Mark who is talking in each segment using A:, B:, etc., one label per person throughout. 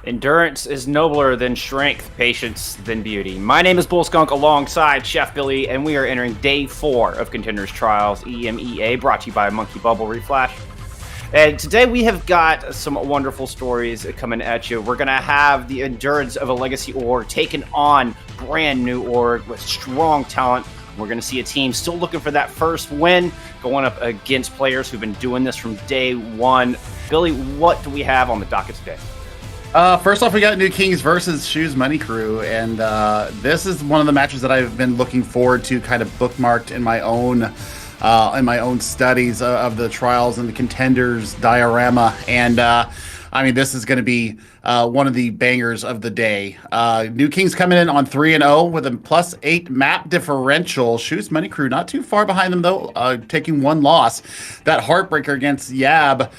A: Endurance is nobler than strength, patience than beauty. My name is Bull Skunk alongside Chef Billy, and we are entering day 4 of Contenders Trials EMEA, brought to you by Monkey Bubble Reflash. And today we have got some wonderful stories coming at you. We're going to have the endurance of a legacy org taking on brand new org with strong talent. We're going to see a team still looking for that first win, going up against players who've been doing this from day 1. Billy, what do we have on the docket today?
B: First off, we got New Kings versus Shoes Money Crew, and this is one of the matches that I've been looking forward to, kind of bookmarked in my own studies of the trials and the Contenders diorama. And I mean, this is going to be one of the bangers of the day. New Kings coming in on 3-0 with a +8 map differential. Shoes Money Crew not too far behind them though, taking one loss. That heartbreaker against Yab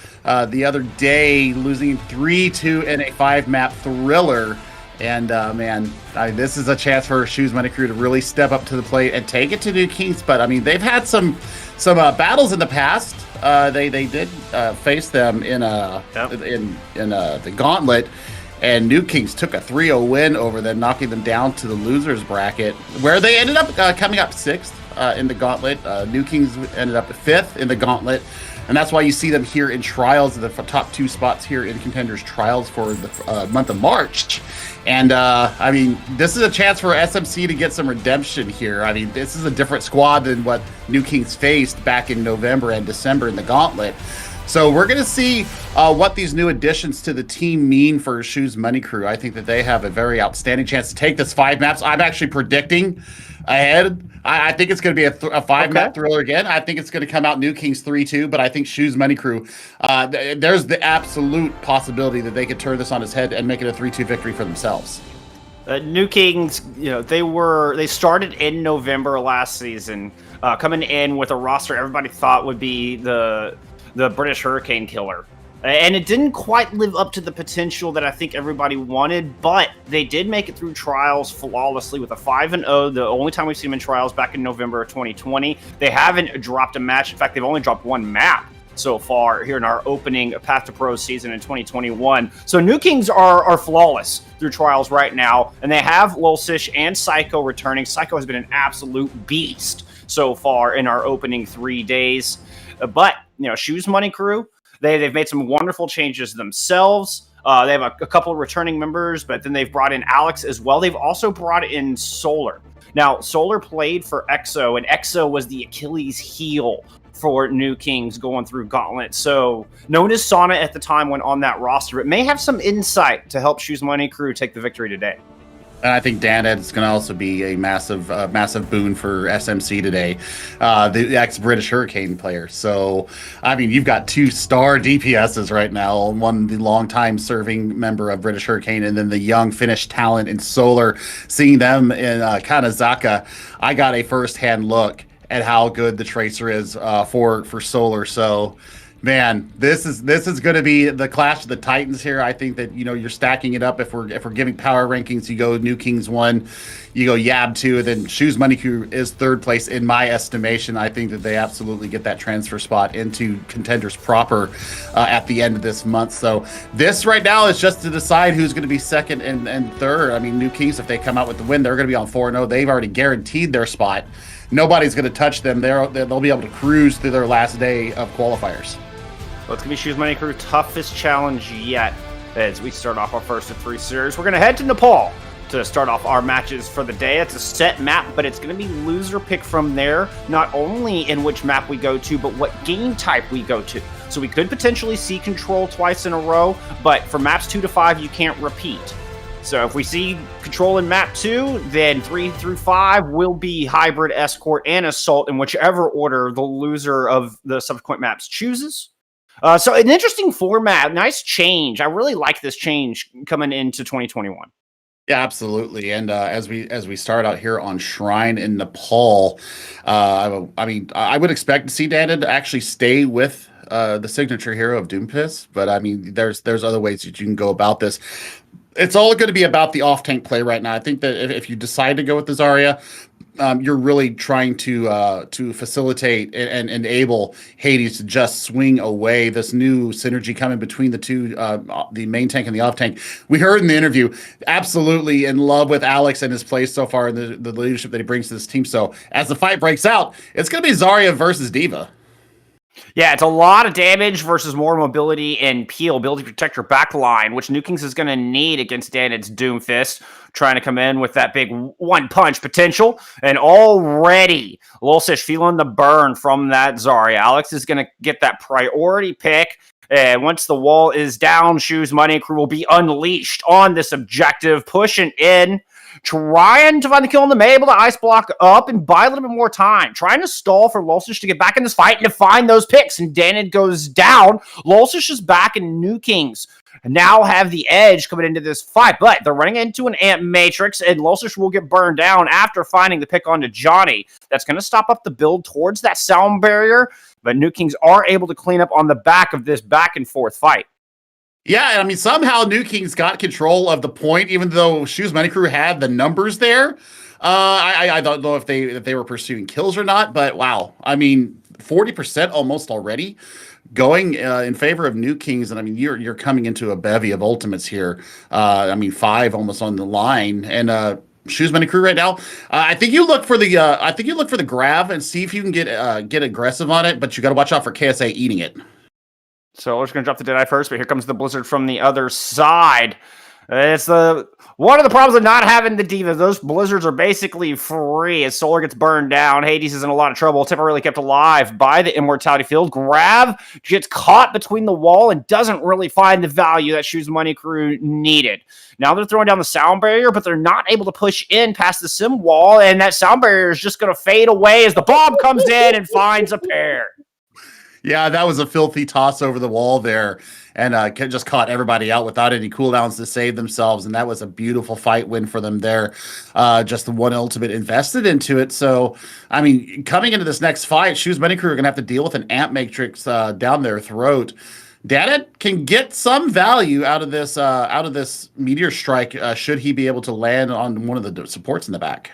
B: the other day, losing 3-2 in a 5-map thriller. And man, this is a chance for Shoes Money Crew to really step up to the plate and take it to New Kings. But I mean, they've had some battles in the past. They did face them in the gauntlet, and New Kings took a 3-0 win over them, knocking them down to the losers bracket, where they ended up coming up 6th in the gauntlet. New Kings ended up 5th in the gauntlet. And that's why you see them here in Trials, the top 2 spots here in Contenders Trials for the month of March. And, I mean, this is a chance for SMC to get some redemption here. I mean, this is a different squad than what New Kings faced back in November and December in the Gauntlet. So we're going to see what these new additions to the team mean for Shoes Money Crew. I think that they have a very outstanding chance to take this 5 maps. I'm actually predicting ahead. I think it's going to be a 5-map thriller again. I think it's going to come out New Kings 3-2, but I think Shoes Money Crew, there's the absolute possibility that they could turn this on its head and make it a 3-2 victory for themselves.
A: New Kings, they started in November last season, coming in with a roster everybody thought would be the British Hurricane Killer. And it didn't quite live up to the potential that I think everybody wanted, but they did make it through trials flawlessly with a 5-0. The only time we've seen them in trials back in November of 2020. They haven't dropped a match. In fact, they've only dropped 1 map so far here in our opening Path to Pro season in 2021. So New Kings are flawless through trials right now, and they have Lulsish and Psycho returning. Psycho has been an absolute beast so far in our opening 3 days. But, Shoes Money Crew, they've made some wonderful changes themselves. They have a couple of returning members, but then they've brought in Alex as well. They've also brought in Solar. Now, Solar played for EXO, and EXO was the Achilles heel for New Kings going through Gauntlet. So, known as Sauna at the time when on that roster, it may have some insight to help Shoes Money Crew take the victory today.
B: And I think Dan Ed is going to also be a massive boon for SMC today, the ex-British Hurricane player. So, I mean, you've got 2 star DPSs right now, one the long-time serving member of British Hurricane, and then the young Finnish talent in Solar. Seeing them in Kanazaka, I got a first-hand look at how good the Tracer is for Solar. So, man, this is going to be the clash of the Titans here. I think that you're stacking it up. If we're giving power rankings, you go New Kings 1, you go Yab 2, and then Shoes Money Crew is 3rd place in my estimation. I think that they absolutely get that transfer spot into Contenders proper at the end of this month. So this right now is just to decide who's going to be 2nd and 3rd. I mean, New Kings, if they come out with the win, they're going to be on 4-0. They've already guaranteed their spot. Nobody's going to touch them. They'll be able to cruise through their last day of qualifiers.
A: Well, it's going to be Shoes Money Crew toughest challenge yet as we start off our first of 3 series. We're going to head to Nepal to start off our matches for the day. It's a set map, but it's going to be loser pick from there, not only in which map we go to, but what game type we go to. So we could potentially see Control twice in a row, but for maps 2 to 5, you can't repeat. So if we see Control in map 2, then 3 through 5 will be Hybrid, Escort, and Assault in whichever order the loser of the subsequent maps chooses. So an interesting format, nice change. I really like this change coming into 2021.
B: Yeah, absolutely. And as we start out here on Shrine in Nepal, I would expect to see Dana to actually stay with the signature hero of Doomfist, but I mean, there's other ways that you can go about this. It's all going to be about the off-tank play right now. I think that if you decide to go with the Zarya, you're really trying to facilitate and enable Hades to just swing away. This new synergy coming between the two, the main tank and the off tank. We heard in the interview, absolutely in love with Alex and his play so far, and the leadership that he brings to this team. So as the fight breaks out, it's going to be Zarya versus D.Va.
A: Yeah, it's a lot of damage versus more mobility and peel, ability to protect your back line, which New Kings is going to need against Danid's Doomfist, trying to come in with that big one-punch potential. And already, Lulsish feeling the burn from that Zarya. Alex is going to get that priority pick. And once the wall is down, Shoes Money Crew will be unleashed on this objective, pushing in, trying to find the kill on them, able to ice block up and buy a little bit more time, trying to stall for Lulsish to get back in this fight and to find those picks. And Danid goes down. Lulsish is back, and New Kings now have the edge coming into this fight, but they're running into an Ant Matrix, and Lulsish will get burned down after finding the pick onto Johnny. That's going to stop up the build towards that sound barrier, but New Kings are able to clean up on the back of this back and forth fight.
B: Yeah, I mean, somehow New Kings got control of the point, even though Shoes Money Crew had the numbers there. I don't know if they were pursuing kills or not, but wow. I mean, 40% almost already going in favor of New Kings, and I mean, you're coming into a bevy of ultimates here. I mean, 5 almost on the line, and Shoes Money Crew right now. I think you look for the grab and see if you can get aggressive on it, but you got to watch out for KSA eating it.
A: So we're just going to drop the Deadeye first, but here comes the Blizzard from the other side. It's one of the problems of not having the diva. Those blizzards are basically free as Solar gets burned down. Hades is in a lot of trouble. Temporarily kept alive by the immortality field. Grav gets caught between the wall and doesn't really find the value that Shoes Money Crew needed. Now they're throwing down the sound barrier, but they're not able to push in past the sim wall, and that sound barrier is just going to fade away as the bomb comes in and finds a pair.
B: Yeah, that was a filthy toss over the wall there, and just caught everybody out without any cooldowns to save themselves, and that was a beautiful fight win for them there. Just the one ultimate invested into it. So, I mean, coming into this next fight, Shoes Money Crew are going to have to deal with an amp matrix down their throat. Data can get some value out of this meteor strike should he be able to land on one of the supports in the back.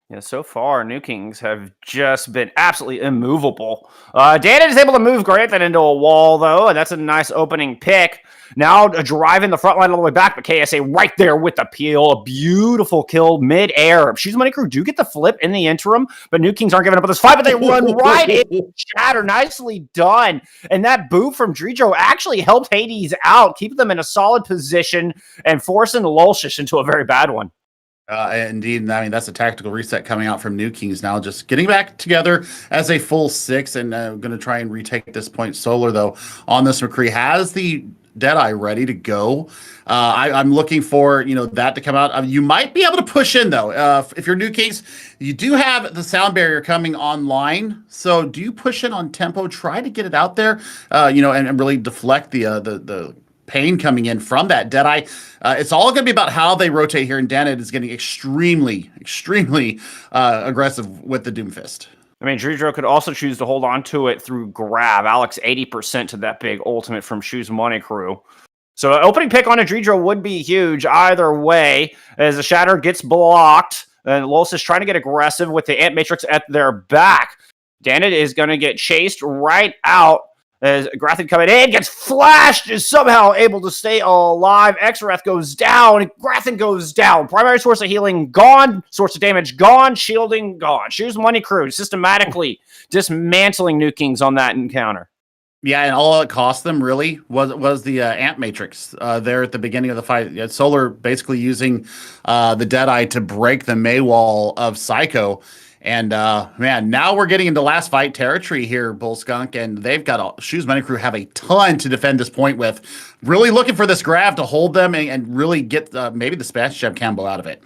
A: Yeah, so far, New Kings have just been absolutely immovable. Dana is able to move Grantham into a wall, though, and that's a nice opening pick. Now driving the front line all the way back, but KSA right there with the peel. A beautiful kill mid-air. Shoes Money Crew do get the flip in the interim, but New Kings aren't giving up on this fight, but they run right in. Shatter, nicely done. And that boot from Dredro actually helped Hades out, keep them in a solid position, and forcing Lulshish into a very bad one.
B: Indeed. I mean, that's a tactical reset coming out from New Kings now, just getting back together as a full six and going to try and retake this point. Solar, though, on this McCree has the Deadeye ready to go. I'm looking for, that to come out. You might be able to push in, though. If you're New Kings, you do have the sound barrier coming online. So do you push in on tempo, try to get it out there, and really deflect the pain coming in from that Deadeye. It's all going to be about how they rotate here, and Danit is getting extremely aggressive with the Doomfist.
A: I mean, Dredro could also choose to hold on to it through grab. Alex 80% to that big ultimate from Shoes Money Crew. So an opening pick on a Dredro would be huge either way, as the Shatter gets blocked, and Los is trying to get aggressive with the Ant Matrix at their back. Danit is going to get chased right out. As Grathan coming in, gets flashed, is somehow able to stay alive. Xreth goes down, Grathan goes down. Primary source of healing gone, source of damage gone, shielding gone. Shoes Money Crew systematically dismantling New Kings on that encounter.
B: Yeah, and all it cost them really was the Ant Matrix there at the beginning of the fight. Solar basically using the Deadeye to break the May wall of Psycho. And, man, now we're getting into last fight territory here, Bull Skunk, and they've got Shoes Money Crew have a ton to defend this point with. Really looking for this grab to hold them and really get maybe the Smash Jab combo out of it.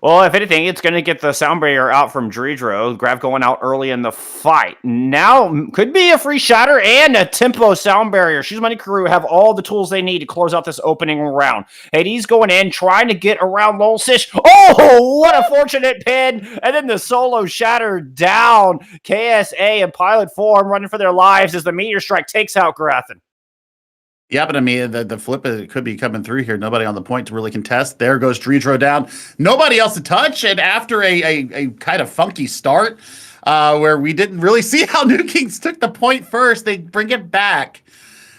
A: Well, if anything, it's going to get the sound barrier out from Dredro. Grav going out early in the fight. Now, could be a free shatter and a tempo sound barrier. Shoes Money Crew have all the tools they need to close out this opening round. Hades going in, trying to get around Lulsish. Oh, what a fortunate pin. And then the solo shatter down. KSA and Pilot Form running for their lives as the Meteor Strike takes out Grathan.
B: Yeah, but I mean, the flip could be coming through here. Nobody on the point to really contest. There goes Dredro down. Nobody else to touch. And after a kind of funky start, where we didn't really see how New Kings took the point first, they bring it back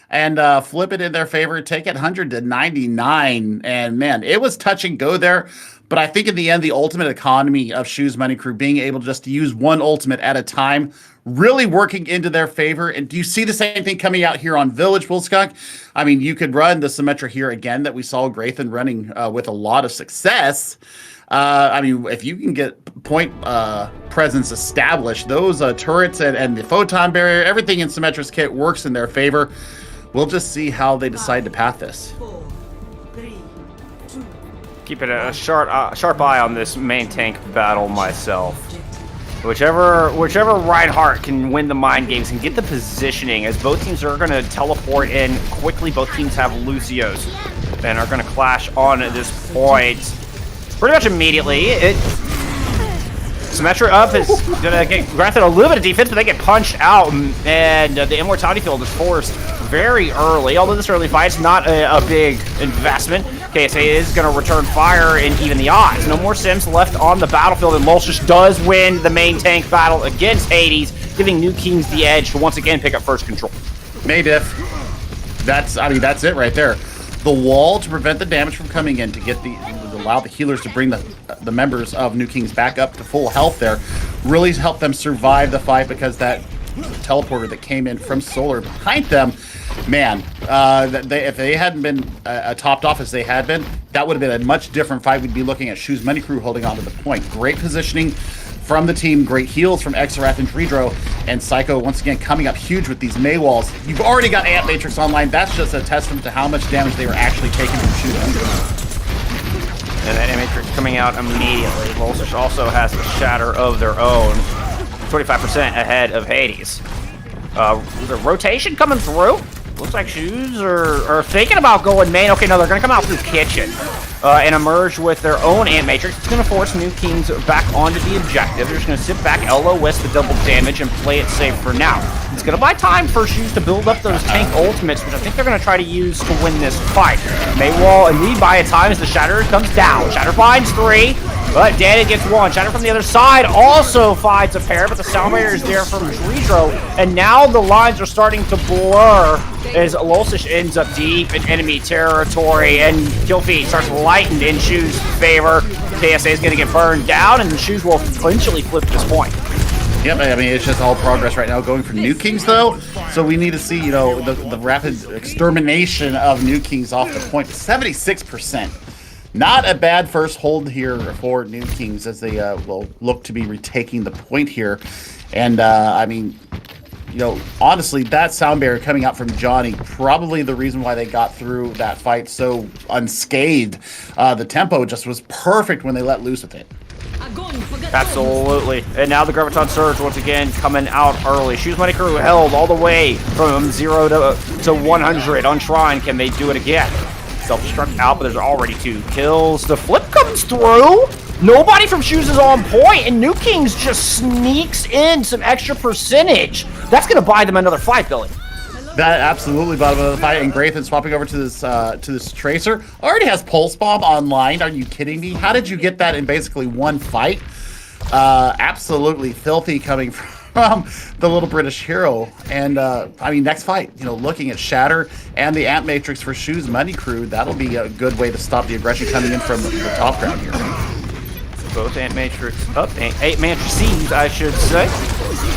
B: and flip it in their favor, take it 100-99. And man, it was touch and go there. But I think in the end, the ultimate economy of Shoes Money Crew being able just to use one ultimate at a time, really working into their favor. And do you see the same thing coming out here on Village, Bull Skunk? I mean, you could run the Symmetra here again that we saw Grathan running with a lot of success. I mean, if you can get point presence established, those turrets and the photon barrier, everything in Symmetra's kit works in their favor. We'll just see how they decide to path this.
A: Keeping a sharp eye on this main tank battle myself. Whichever Reinhardt can win the mind games and get the positioning, as both teams are going to teleport in quickly. Both teams have Lucios and are going to clash on at this point pretty much immediately. Symmetra up is going to get granted a little bit of defense, but they get punched out, and the Immortality Field is forced very early. Although this early fight's not a big investment, KSA is going to return fire and even the odds. No more Sims left on the battlefield, and Lulsish does win the main tank battle against Hades, giving New Kings the edge to once again pick up first control.
B: Maydiff. That's it right there. The wall to prevent the damage from coming in, to get allow the healers to bring the members of New Kings back up to full health there, really helped them survive the fight, because that teleporter that came in from Solar behind them Man, if they hadn't been topped off as they had been, that would have been a much different fight. We'd be looking at Shoes Money Crew holding on to the point. Great positioning from the team, great heals from Xerath and Dredro, and Psycho once again coming up huge with these Maywalls. You've already got Ant Matrix online. That's just a testament to how much damage they were actually taking from Shoes Money Crew.
A: And that Ant Matrix coming out immediately. Volsish also has the Shatter of their own, 25% ahead of Hades. The rotation coming through. Looks like Shoes are thinking about going main. Okay, no, they're going to come out through Kitchen and emerge with their own Ant Matrix. It's going to force New Kings back onto the objective. They're just going to sit back, LOS the double damage, and play it safe for now. It's going to buy time for Shoes to build up those tank ultimates, which I think they're going to try to use to win this fight. Maywall and lead by a time as the Shatter comes down. Shatter finds 3. But Danny gets 1. Shatter from the other side also finds a pair, but the Sound Barrier is there from Dredro. And now the lines are starting to blur as Lolsish ends up deep in enemy territory, and kill feed starts lightened in Shoes' favor. KSA is going to get burned down, and Shoes will eventually flip this point.
B: Yep, I mean, it's just all progress right now going for New Kings, though. So we need to see, you know, the rapid extermination of New Kings off the point. 76%. Not a bad first hold here for New Kings as they will look to be retaking the point here. And, I mean, you know, honestly, that sound barrier coming out from Johnny, probably the reason why they got through that fight so unscathed. The tempo just was perfect when they let loose with it.
A: Absolutely. And now the Graviton Surge once again coming out early. Shoes Money Crew held all the way from 0 to 100 on Shrine. Can they do it again? Self-destruct out, but there's already 2 kills. The flip comes through. Nobody from Shoes is on point, and New Kings just sneaks in some extra percentage. That's going to buy them another fight, Billy.
B: That absolutely bought them another fight, and Graythan swapping over to this Tracer. Already has Pulse Bomb online. Are you kidding me? How did you get that in basically one fight? Absolutely filthy coming from the little British hero. And I mean, next fight, you know, looking at Shatter and the Ant Matrix for Shoes Money Crew, that'll be a good way to stop the aggression coming in from the top ground here.
A: Both Ant Matrix up, 8 Matrices, I should say,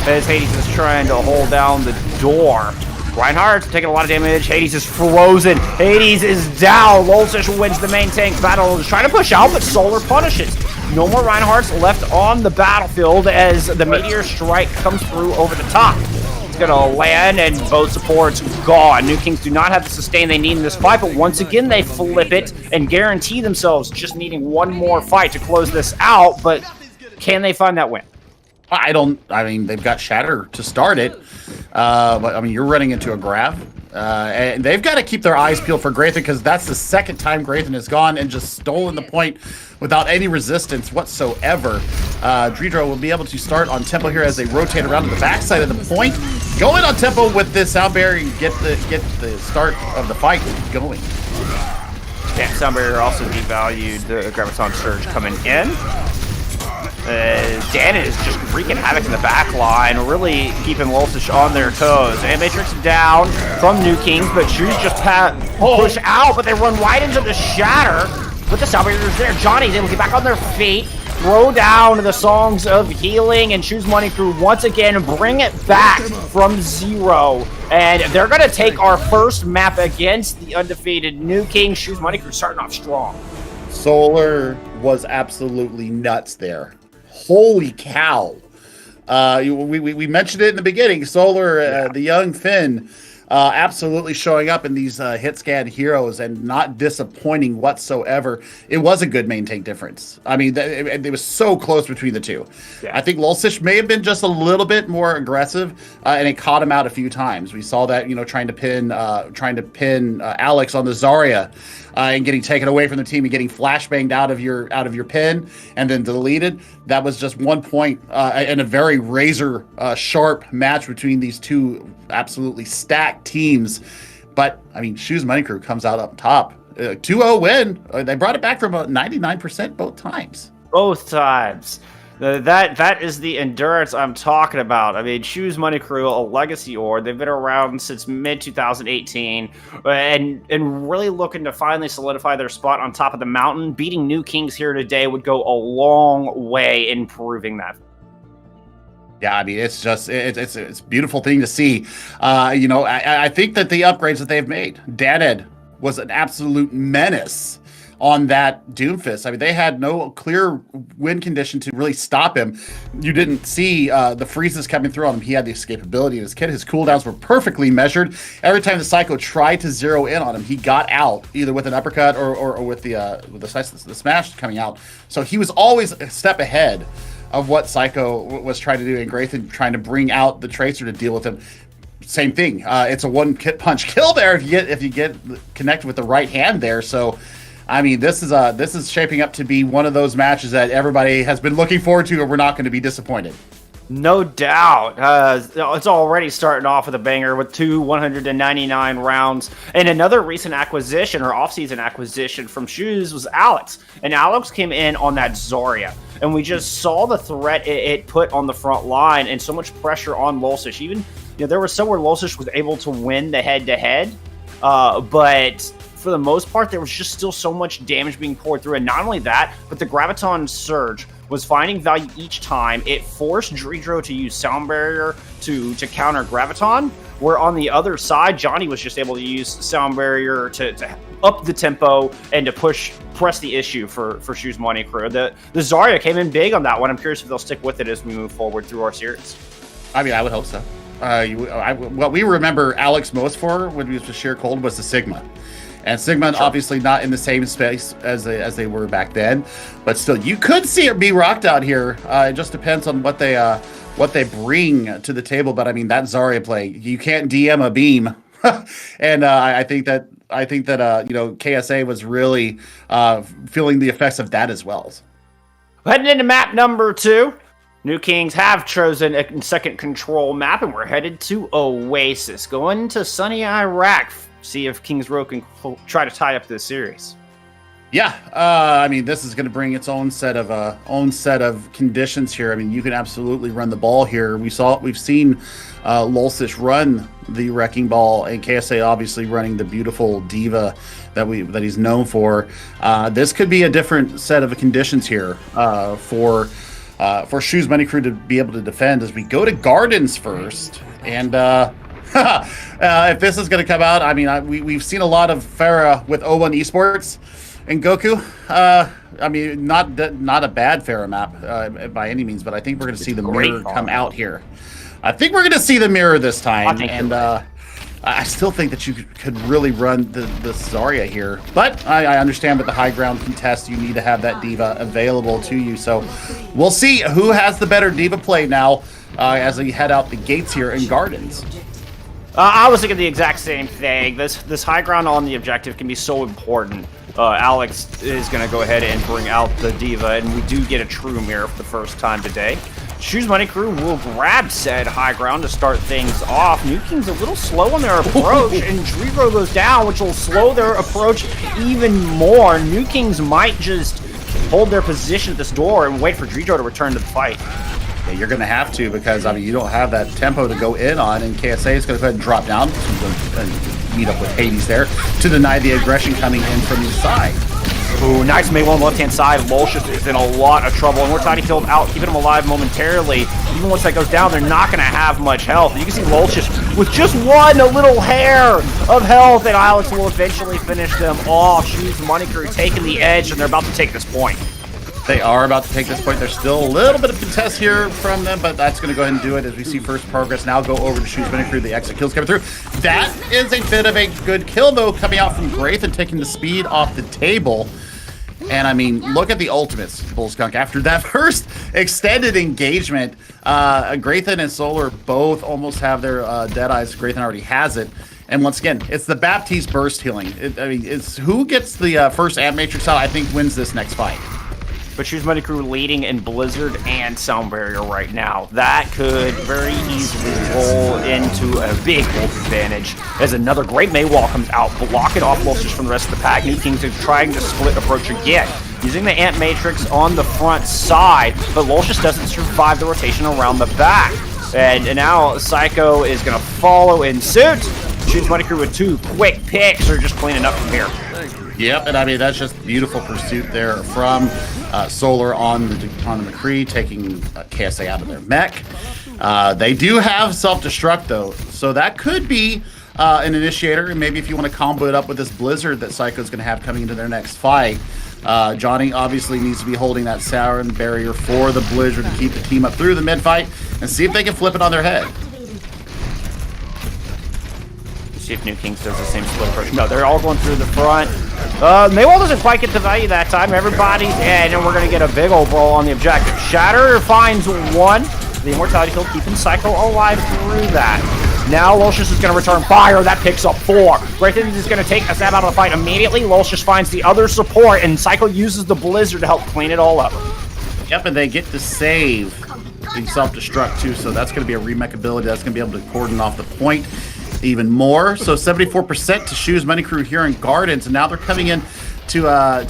A: as Hades is trying to hold down the door. Reinhardt's taking a lot of damage. Hades is frozen. Hades is down. Lolsish wins the main tank battle. Is trying to push out, but Solar punishes. No more Reinhardt's left on the battlefield as the Meteor Strike comes through over the top. It's going to land, and both supports gone. New Kings do not have the sustain they need in this fight, but once again, they flip it and guarantee themselves just needing one more fight to close this out, but can they find that win?
B: I mean, they've got Shatter to start it, but I mean, you're running into a Grav, and they've got to keep their eyes peeled for Graythan, because that's the second time Graythan has gone and just stolen the point without any resistance whatsoever. Dredro will be able to start on tempo here as they rotate around to the backside of the point. Go in on tempo with this Sound Barrier and get the start of the fight going.
A: Yeah, Sound Barrier also devalued the Graviton Surge coming in. Dan is just wreaking havoc in the back line, really keeping Lolsish on their toes. And Matrix down from New Kings, but Shoes just push out, but they run right into the Shatter. With the Sound Barriers there, Johnny's able to get back on their feet, throw down the songs of healing, and Shoes Money Crew once again bring it back from 0. And they're going to take our first map against the undefeated New Kings. Shoes Money Crew starting off strong.
B: Solar was absolutely nuts there. Holy cow. We mentioned it in the beginning. Solar, the young Finn, absolutely showing up in these hit scan heroes and not disappointing whatsoever. It was a good main tank difference. I mean, it was so close between the two. Yeah. I think Lolsish may have been just a little bit more aggressive, and it caught him out a few times. We saw that, you know, trying to pin Alex on the Zarya. And getting taken away from the team and getting flashbanged out of your pin and then deleted. That was just 1 point in a very razor sharp match between these two absolutely stacked teams. But I mean, Shoes Money Crew comes out up top, 2-0 win. They brought it back from 99% both times.
A: Both times. That is the endurance I'm talking about. I mean, Shoes Money Crew, a legacy org. They've been around since mid-2018 and really looking to finally solidify their spot on top of the mountain. Beating New Kings here today would go a long way in proving that.
B: Yeah, I mean, it's just it's a beautiful thing to see. You know, I think that the upgrades that they've made, Daded was an absolute menace on that Doomfist. I mean, they had no clear win condition to really stop him. You didn't see the freezes coming through on him. He had the escapability in his kit. His cooldowns were perfectly measured. Every time the Psycho tried to zero in on him, he got out either with an uppercut or with the smash coming out. So he was always a step ahead of what Psycho was trying to do, and Graythan trying to bring out the Tracer to deal with him. Same thing. It's a one punch kill there if you get connected with the right hand there. So, I mean, this is shaping up to be one of those matches that everybody has been looking forward to, and we're not going to be disappointed.
A: No doubt. It's already starting off with a banger with 2 199 rounds. And another recent acquisition or offseason acquisition from Shoes was Alex. And Alex came in on that Zarya. And we just saw the threat it put on the front line and so much pressure on Lulsish. Even, you know, there was somewhere Lulsish was able to win the head-to-head. But for the most part, there was just still so much damage being poured through. And not only that, but the Graviton Surge was finding value each time. It forced Dredro to use Sound Barrier to counter Graviton, where on the other side, Johnny was just able to use Sound Barrier to up the tempo and to press the issue for Shoes Money Crew. The Zarya came in big on that one. I'm curious if they'll stick with it as we move forward through our series.
B: I mean, I would hope so. What we remember Alex most for when we was with Sheer Cold was the Sigma. And Sigma, sure, obviously not in the same space as they were back then, but still, you could see it be rocked out here. It just depends on what they bring to the table. But I mean, that Zarya play, you can't DM a beam, and I think that you know, KSA was really feeling the effects of that as well.
A: Heading into map number 2. New Kings have chosen a second control map, and we're headed to Oasis, going to sunny Iraq. See if Kings Row can try to tie up this series.
B: Yeah, I mean, this is going to bring its own set of conditions here. I mean, you can absolutely run the ball here. We've seen Lulsish run the Wrecking Ball, and KSA obviously running the beautiful Diva that he's known for. This could be a different set of conditions here for Shoes Money Crew to be able to defend as we go to Gardens first. And if this is going to come out, I mean, we've seen a lot of Farah with O1 Esports and Goku. I mean, not a bad Farah map by any means, but I think we're going to see the mirror come out here. I think we're going to see the mirror this time, and I still think that you could really run the Zarya here. But I understand with the high ground contest, you need to have that Diva available to you. So we'll see who has the better Diva play now as we head out the gates here in Gardens.
A: I was thinking the exact same thing. This high ground on the objective can be so important. Alex is going to go ahead and bring out the Diva, and we do get a true mirror for the first time today. Shoes Money Crew will grab said high ground to start things off. New King's a little slow on their approach, and Dredro goes down, which will slow their approach even more. New Kings might just hold their position at this door and wait for Dredro to return to the fight.
B: Yeah, you're going to have to, because I mean, you don't have that tempo to go in on, and KSA is going to go ahead and drop down and meet up with Hades there to deny the aggression coming in from the side.
A: Ooh, nice Maywell on the left-hand side. Lulsish is in a lot of trouble, and we're Tiny Killed out, keeping him alive momentarily. Even once that goes down, they're not going to have much health. You can see Lulsish with just a little hair of health, and Alex will eventually finish them off. Shoes Money Crew taking the edge, and they're about to take this point.
B: They are about to take this point. There's still a little bit of contest here from them, but that's going to go ahead and do it as we see first progress now go over to Shoes Money Crew. The exit kills coming through. That is a bit of a good kill, though, coming out from Graythan, taking the speed off the table. And I mean, look at the ultimates, Bullskunk. After that first extended engagement, Graythan and Solar both almost have their dead eyes. Graythan already has it. And once again, it's the Baptiste burst healing. I mean, it's who gets the first Amp Matrix out, I think, wins this next fight.
A: But Shoes Money Crew leading in Blizzard and Sound Barrier right now. That could very easily roll into a big wolf advantage as another great Maywall comes out, blocking off Lulsish from the rest of the pack. New Kings are trying to split approach again, using the Ant Matrix on the front side, but Lulsish doesn't survive the rotation around the back. And now Psycho is going to follow in suit. Shoes Money Crew with 2 quick picks are just cleaning up from here.
B: Yep, and I mean, that's just beautiful pursuit there from Solar on the McCree, taking KSA out of their mech. They do have self-destruct, though, so that could be an initiator. Maybe if you want to combo it up with this Blizzard that Psycho's going to have coming into their next fight. Johnny obviously needs to be holding that sound barrier for the Blizzard to keep the team up through the mid-fight and see if they can flip it on their head.
A: See if New Kings does the same split approach. No, they're all going through the front. Maywall doesn't quite get the value that time. Everybody's in, and we're going to get a big old brawl on the objective. Shatter finds one. The Immortality Field keeping Psycho alive through that. Now Lolcius is going to return fire. That picks up 4. Grayson is going to take a stab out of the fight immediately. Lolcius finds the other support, and Psycho uses the Blizzard to help clean it all up.
B: Yep, and they get to save the self-destruct too, so that's going to be a remech ability. That's going to be able to cordon off the point even more. So 74% to Shoes Money Crew here in Gardens, and now they're coming in to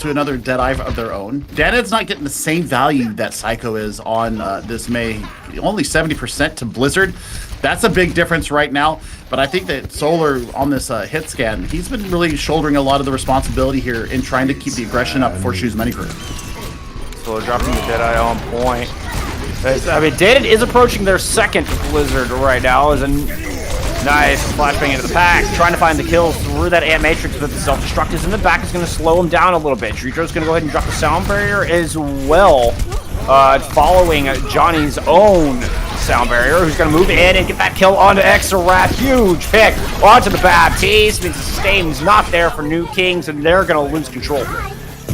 B: another Deadeye of their own. Deadhead's not getting the same value that Psycho is on this May. Only 70% to Blizzard. That's a big difference right now, but I think that Solar on this hit scan, he's been really shouldering a lot of the responsibility here in trying to keep the aggression up for Shoes Money Crew.
A: Solar dropping the Deadeye on point. I mean, Deadhead is approaching their second Blizzard right now. Is a nice flashbang into the pack, trying to find the kills through that Ant Matrix, but the self-destruct is in the back, is going to slow him down a little bit. Dritro's going to go ahead and drop the sound barrier as well, following Johnny's own sound barrier, who's going to move in and get that kill onto Exarat. Huge pick onto the Baptiste, means the sustain's not there for New Kings, and they're going to lose control.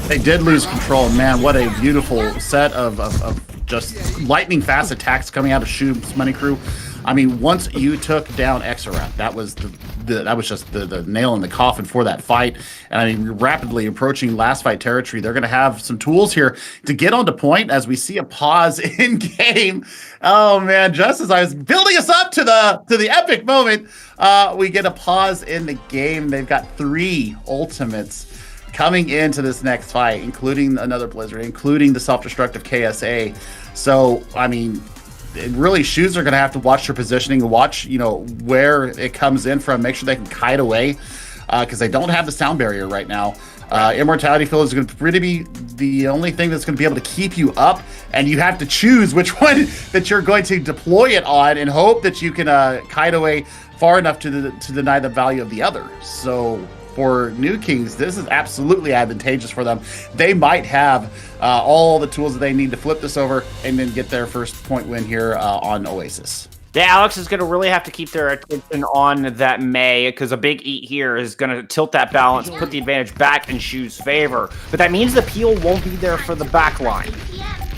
B: They did lose control. Man, what a beautiful set of just lightning fast attacks coming out of Shoes Money Crew. I mean, once you took down Exarat, that was just the nail in the coffin for that fight. And I mean, we're rapidly approaching last fight territory. They're going to have some tools here to get onto point as we see a pause in game. Oh man, just as I was building us up to the epic moment, we get a pause in the game. They've got 3 ultimates coming into this next fight, including another Blizzard, including the self-destructive KSA. So, I mean, really, Shoes are going to have to watch their positioning and watch, where it comes in from, make sure they can kite away, because they don't have the sound barrier right now. Immortality Field is going to really be the only thing that's going to be able to keep you up, and you have to choose which one that you're going to deploy it on and hope that you can kite away far enough to deny the value of the other. So for New Kings, this is absolutely advantageous for them. They might have all the tools that they need to flip this over and then get their first point win here on Oasis.
A: Yeah, Alex is going to really have to keep their attention on that May, because a big eat here is going to tilt that balance, put the advantage back in Shoes' favor. But that means the peel won't be there for the back line.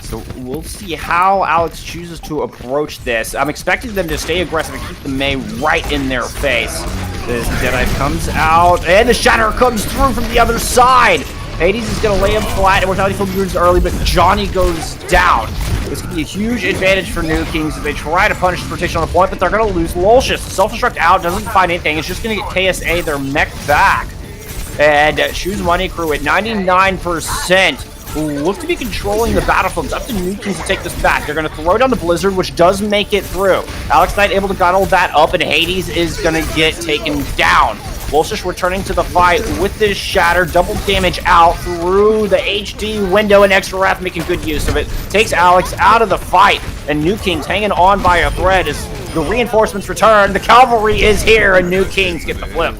A: So we'll see how Alex chooses to approach this. I'm expecting them to stay aggressive and keep the May right in their face. The Deadeye comes out, and the Shatter comes through from the other side. Hades is going to lay him flat. Immortality Field moves early, but Johnny goes down. This could be a huge advantage for New Kings if they try to punish the protection on the point, but they're going to lose Lolcius. Self-destruct out, doesn't find anything. It's just going to get KSA their mech back. And Shoes Money Crew at 99%. Look to be controlling the battlefield. It's up to New Kings to take this back. They're going to throw down the Blizzard, which does make it through. Alex Knight able to gobble that up, and Hades is going to get taken down. Lolcius returning to the fight with this Shatter. Double damage out through the HD window, and Extra Wrath making good use of it. Takes Alex out of the fight, and New Kings hanging on by a thread as the reinforcements return. The cavalry is here, and New Kings get the flip.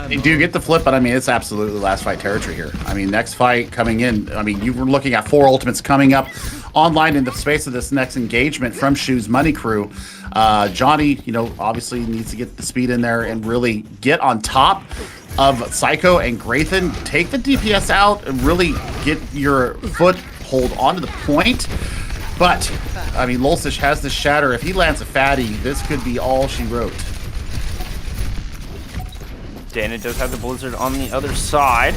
B: They do get the flip, but I mean, it's absolutely last fight territory here. I mean, next fight coming in, I mean, you were looking at 4 ultimates coming up online in the space of this next engagement from Shoes Money Crew. Johnny, obviously needs to get the speed in there and really get on top of Psycho and Graythan. Take the DPS out and really get your foothold onto the point. But, I mean, Lolcius has the Shatter. If he lands a fatty, this could be all she wrote.
A: Dana does have the Blizzard on the other side.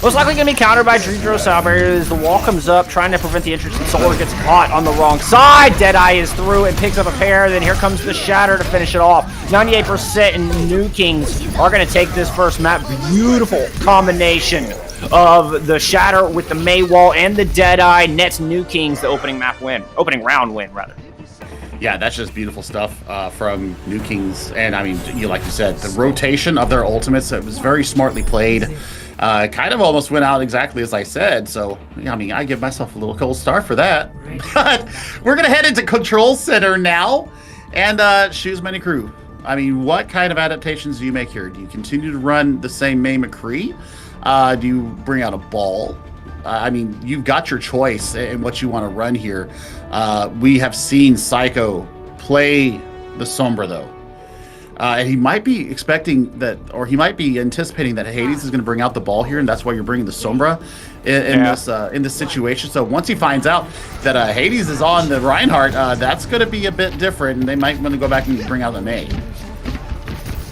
A: Most likely going to be countered by Dridro Sound Barrier as the wall comes up, trying to prevent the entrance, and Solar gets caught on the wrong side. Deadeye is through and picks up a pair. Then here comes the Shatter to finish it off. 98% and New Kings are going to take this first map. Beautiful combination of the Shatter with the May Wall and the Deadeye nets New Kings the opening round win, rather.
B: Yeah, that's just beautiful stuff from New Kings. And I mean, like you said, the rotation of their ultimates, it was very smartly played. Kind of almost went out exactly as I said. So, I mean, I give myself a little gold star for that. But we're going to head into Control Center now. And Shoes Money Crew. I mean, what kind of adaptations do you make here? Do you continue to run the same May McCree? Do you bring out a ball? I mean, you've got your choice in what you want to run here. We have seen Psycho play the Sombra, though. And he might be expecting that, or he might be anticipating that Hades is going to bring out the ball here, and that's why you're bringing the Sombra in this situation. So once he finds out that Hades is on the Reinhardt, that's going to be a bit different, and they might want to go back and bring out the May.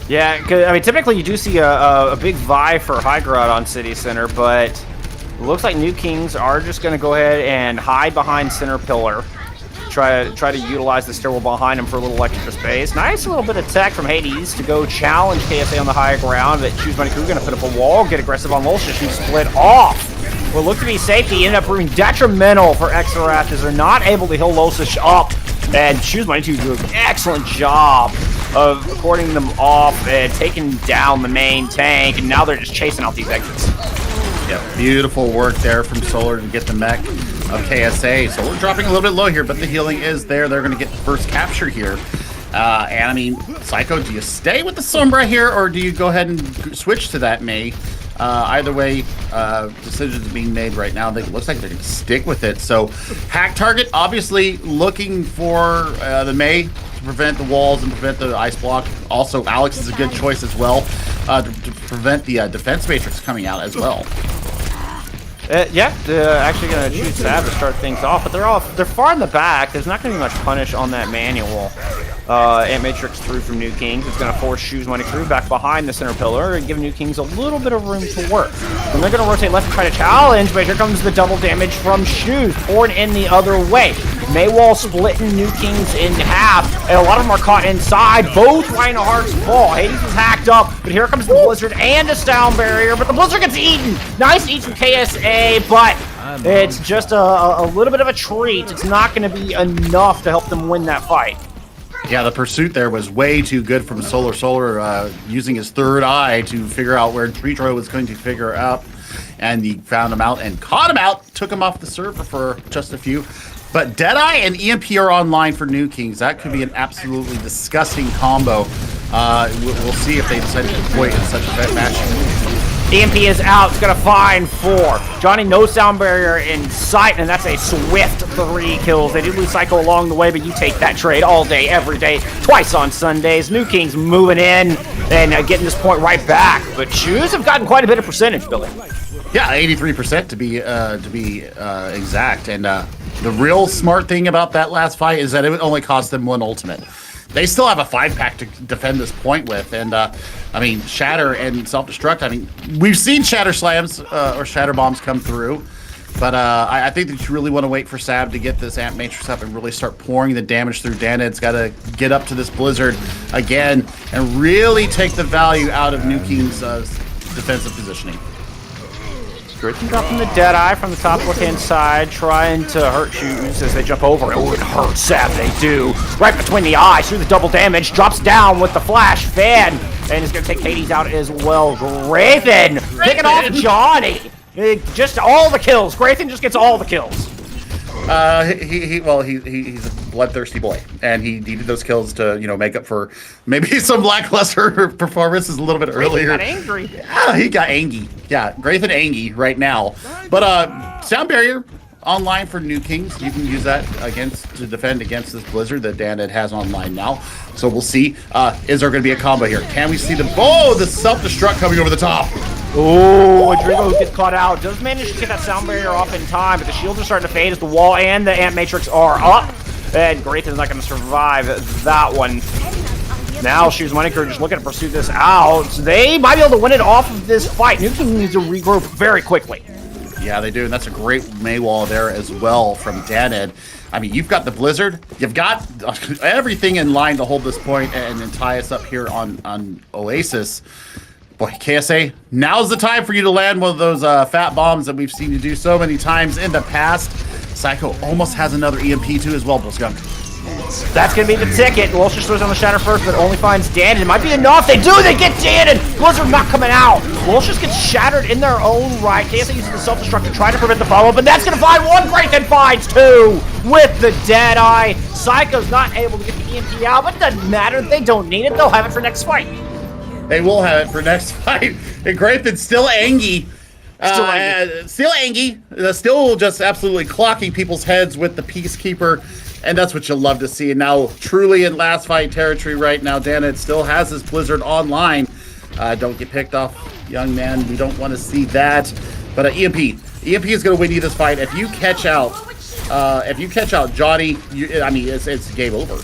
A: Yeah, cause, I mean, typically you do see a big Vi for High Ground on City Center, but it looks like New Kings are just going to go ahead and hide behind Center Pillar. Try to utilize the stairwell behind him for a little extra space. Nice little bit of tech from Hades to go challenge KSA on the high ground, but Shoes Money Crew going to put up a wall, get aggressive on Lolshish, who split off. What looked to be safety ended up proving detrimental for Exarath as they're not able to heal Lolshish up, and Shoes Money Crew do an excellent job of cording them off and taking down the main tank, and now they're just chasing out these exits.
B: Yeah, beautiful work there from Solar to get the mech of KSA. So we're dropping a little bit low here, but the healing is there. They're going to get the first capture here. And I mean, Psycho, do you stay with the Sombra here, or do you go ahead and switch to that May? Either way, decisions being made right now. It looks like they're going to stick with it. So hack target, obviously looking for the May to prevent the walls and prevent the ice block. Also, Alex is a good choice as well to prevent the defense matrix coming out as well.
A: Yeah, they're actually going to choose Sav to start things off, but they're far in the back. There's not going to be much punish on that manual. Ant Matrix through from New Kings. It's going to force Shoes Money Crew back behind the center pillar and give New Kings a little bit of room to work. And they're going to rotate left and try to challenge, but here comes the double damage from Shoes, poured in the other way. Maywall splitting New Kings in half, and a lot of them are caught inside. Both Reinhardt's fall. Hades is hacked up, but here comes the Blizzard and a sound barrier, but the Blizzard gets eaten. Nice eat from KSA, but it's just a little bit of a treat. It's not going to be enough to help them win that fight.
B: Yeah, the pursuit there was way too good from Solar, using his third eye to figure out where Tritro was going to figure out, and he found him out and caught him out, took him off the server for just a few. But Deadeye and EMP are online for New Kings. That could be an absolutely disgusting combo. We'll see if they decide to deploy it in such a fashion.
A: EMP is out. It's going to find 4. Johnny, no sound barrier in sight, and that's a swift 3 kills. They did lose Psycho along the way, but you take that trade all day, every day, twice on Sundays. New Kings moving in and getting this point right back. But Shoes have gotten quite a bit of percentage, Billy.
B: Yeah, 83% to be exact. And the real smart thing about that last fight is that it would only cost them 1 ultimate. They still have a 5-pack to defend this point with, and I mean, Shatter and Self-Destruct. I mean, we've seen Shatter Slams or Shatter Bombs come through, but I think that you really want to wait for Sav to get this Ant Matrix up and really start pouring the damage through Dana. It's got to get up to this Blizzard again and really take the value out of New King's defensive positioning.
A: Griffin dropping the Deadeye from the top left-hand side, trying to hurt Shoes as they jump over. Oh, it hurts Sav, they do. Right between the eyes, through the double damage, drops down with the flash fan, and is going to take Hades out as well. Graythan picking off Johnny. Just all the kills. Graythan just gets all the kills.
B: He's a bloodthirsty boy, and he needed those kills to, make up for maybe some lackluster performances a little bit earlier.
A: He got angry.
B: Yeah, he got angry. Yeah, Graythan angry right now. But sound barrier online for New Kings. You can use that to defend against this Blizzard that Dan has online now. So we'll see. Is there going to be a combo here? Can we see the self-destruct coming over the top?
A: Oh, Rodrigo gets caught out. Does manage to get that sound barrier off in time, but the shields are starting to fade as the wall and the Ant Matrix are up. And Graythan's not going to survive that one. Now Shoes Money Crew just looking to pursue this out. They might be able to win it off of this fight. New King needs to regroup very quickly.
B: Yeah, they do, and that's a great Maywall there as well from Daned. I mean, you've got the Blizzard, you've got everything in line to hold this point and then tie us up here on Oasis. Boy, KSA, now's the time for you to land one of those fat bombs that we've seen you do so many times in the past. Psycho almost has another EMP too as well, Bullskunk.
A: That's going to be the ticket. Walsh just throws on the shatter first, but only finds Danon. It might be enough. They do. They get Danon. Blizzard not coming out. Walsh just gets shattered in their own right. KSA uses the self-destruct to try to prevent the follow-up, but that's going to find one. Graythan finds two with the Deadeye. Psycho's not able to get the EMP out, but it doesn't matter. They don't need it. They'll have it for next fight.
B: They will have it for next fight. And Graythan's still angry. Still angry. Still just absolutely clocking people's heads with the Peacekeeper. And that's what you'll love to see. And now, truly in last fight territory right now, Danon still has his Blizzard online. Don't get picked off, young man. We don't want to see that. But EMP is going to win you this fight. If you catch out, Johnny, it's game over.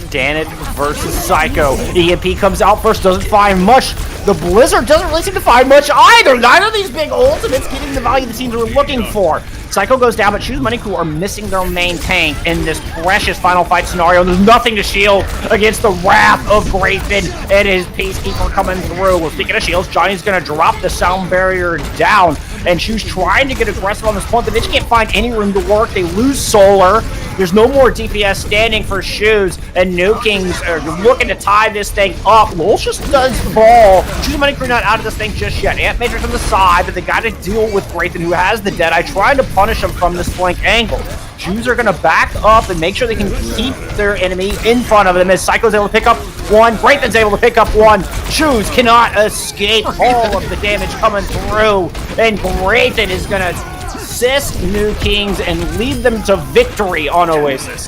A: Danon versus Psycho. EMP comes out first, doesn't find much. The Blizzard doesn't really seem to find much either. Neither of these big ultimates getting the value the teams were looking for. Psycho goes down, but Shoes Money Crew are missing their main tank in this precious final fight scenario. There's nothing to shield against the wrath of Graythan and his Peacekeeper coming through. Well, speaking of shields, Johnny's going to drop the sound barrier down, and Shoes trying to get aggressive on this point. The Bitch can't find any room to work. They lose Solar. There's no more DPS standing for Shoes, and New Kings are looking to tie this thing up. Walsh just does the ball. Shoes Money Crew not out of this thing just yet. Ant Major's on the side, but they got to deal with Graythan, who has the Deadeye, trying to punish him from this flank angle. Shoes are going to back up and make sure they can keep their enemy in front of them as Psycho's able to pick up one. Graythan's able to pick up one. Shoes cannot escape all of the damage coming through, and Graythan is going to assist New Kings and lead them to victory on Oasis.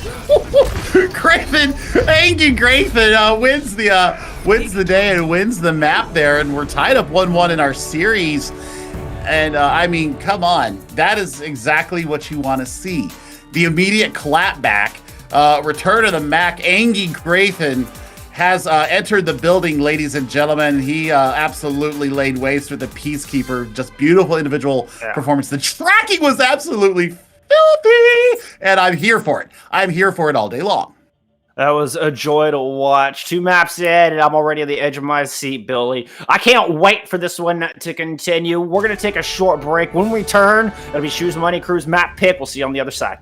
B: Angry Graythan wins the day and wins the map there, and we're tied up 1-1 in our series. And I mean, come on, that is exactly what you want to see. The immediate clapback, return of the Mac. Angry Graythan has entered the building, ladies and gentlemen. He absolutely laid waste with the Peacekeeper. Just beautiful individual performance. The tracking was absolutely filthy, and I'm here for it. I'm here for it all day long.
A: That was a joy to watch. 2 maps in, and I'm already on the edge of my seat, Billy. I can't wait for this one to continue. We're going to take a short break. When we return, it'll be Shoes Money Crew's map pick. We'll see you on the other side.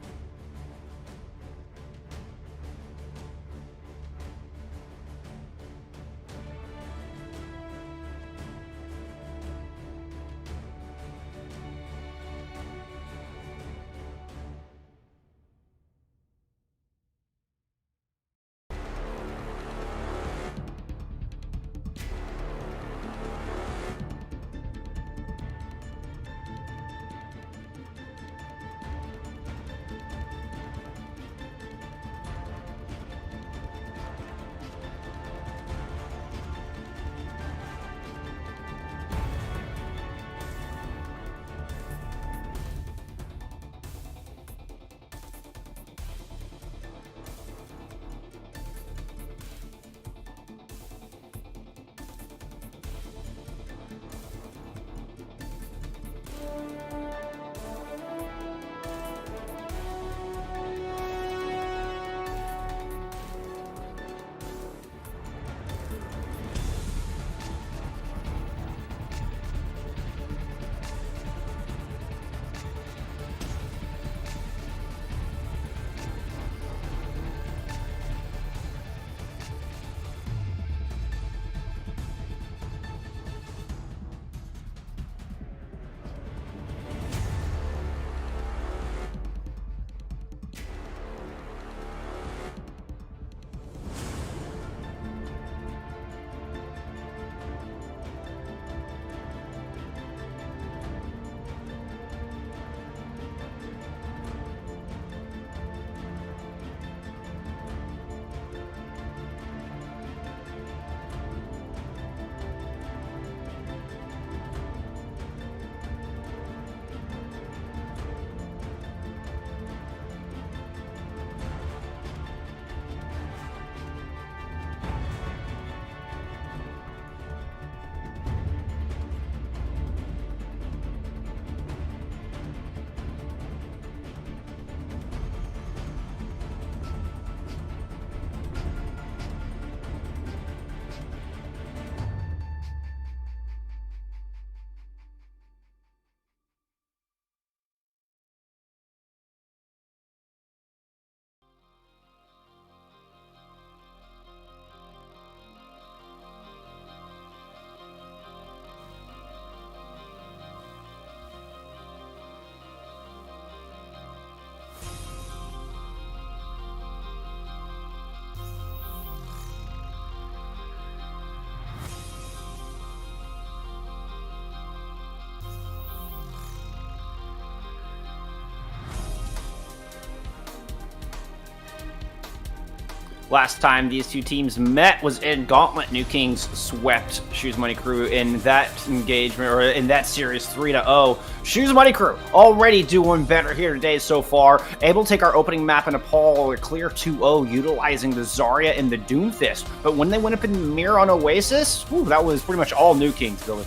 A: Last time these two teams met was in Gauntlet. New Kings swept Shoes Money Crew in that engagement, or in that series 3-0. Shoes Money Crew already doing better here today so far. Able to take our opening map in Nepal, a clear 2-0, utilizing the Zarya and the Doomfist. But when they went up in the mirror on Oasis, that was pretty much all New Kings, Billy.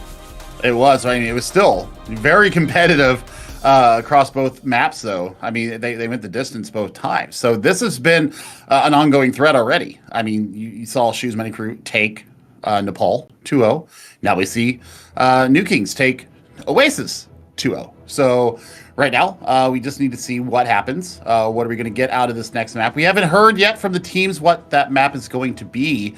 B: It was. I mean, it was still very competitive across both maps, though. I mean, they went the distance both times. So this has been an ongoing threat already. I mean, you saw Shoes Money Crew take Nepal 2-0. Now we see New Kings take Oasis 2-0. So right now, we just need to see what happens. What are we going to get out of this next map? We haven't heard yet from the teams what that map is going to be.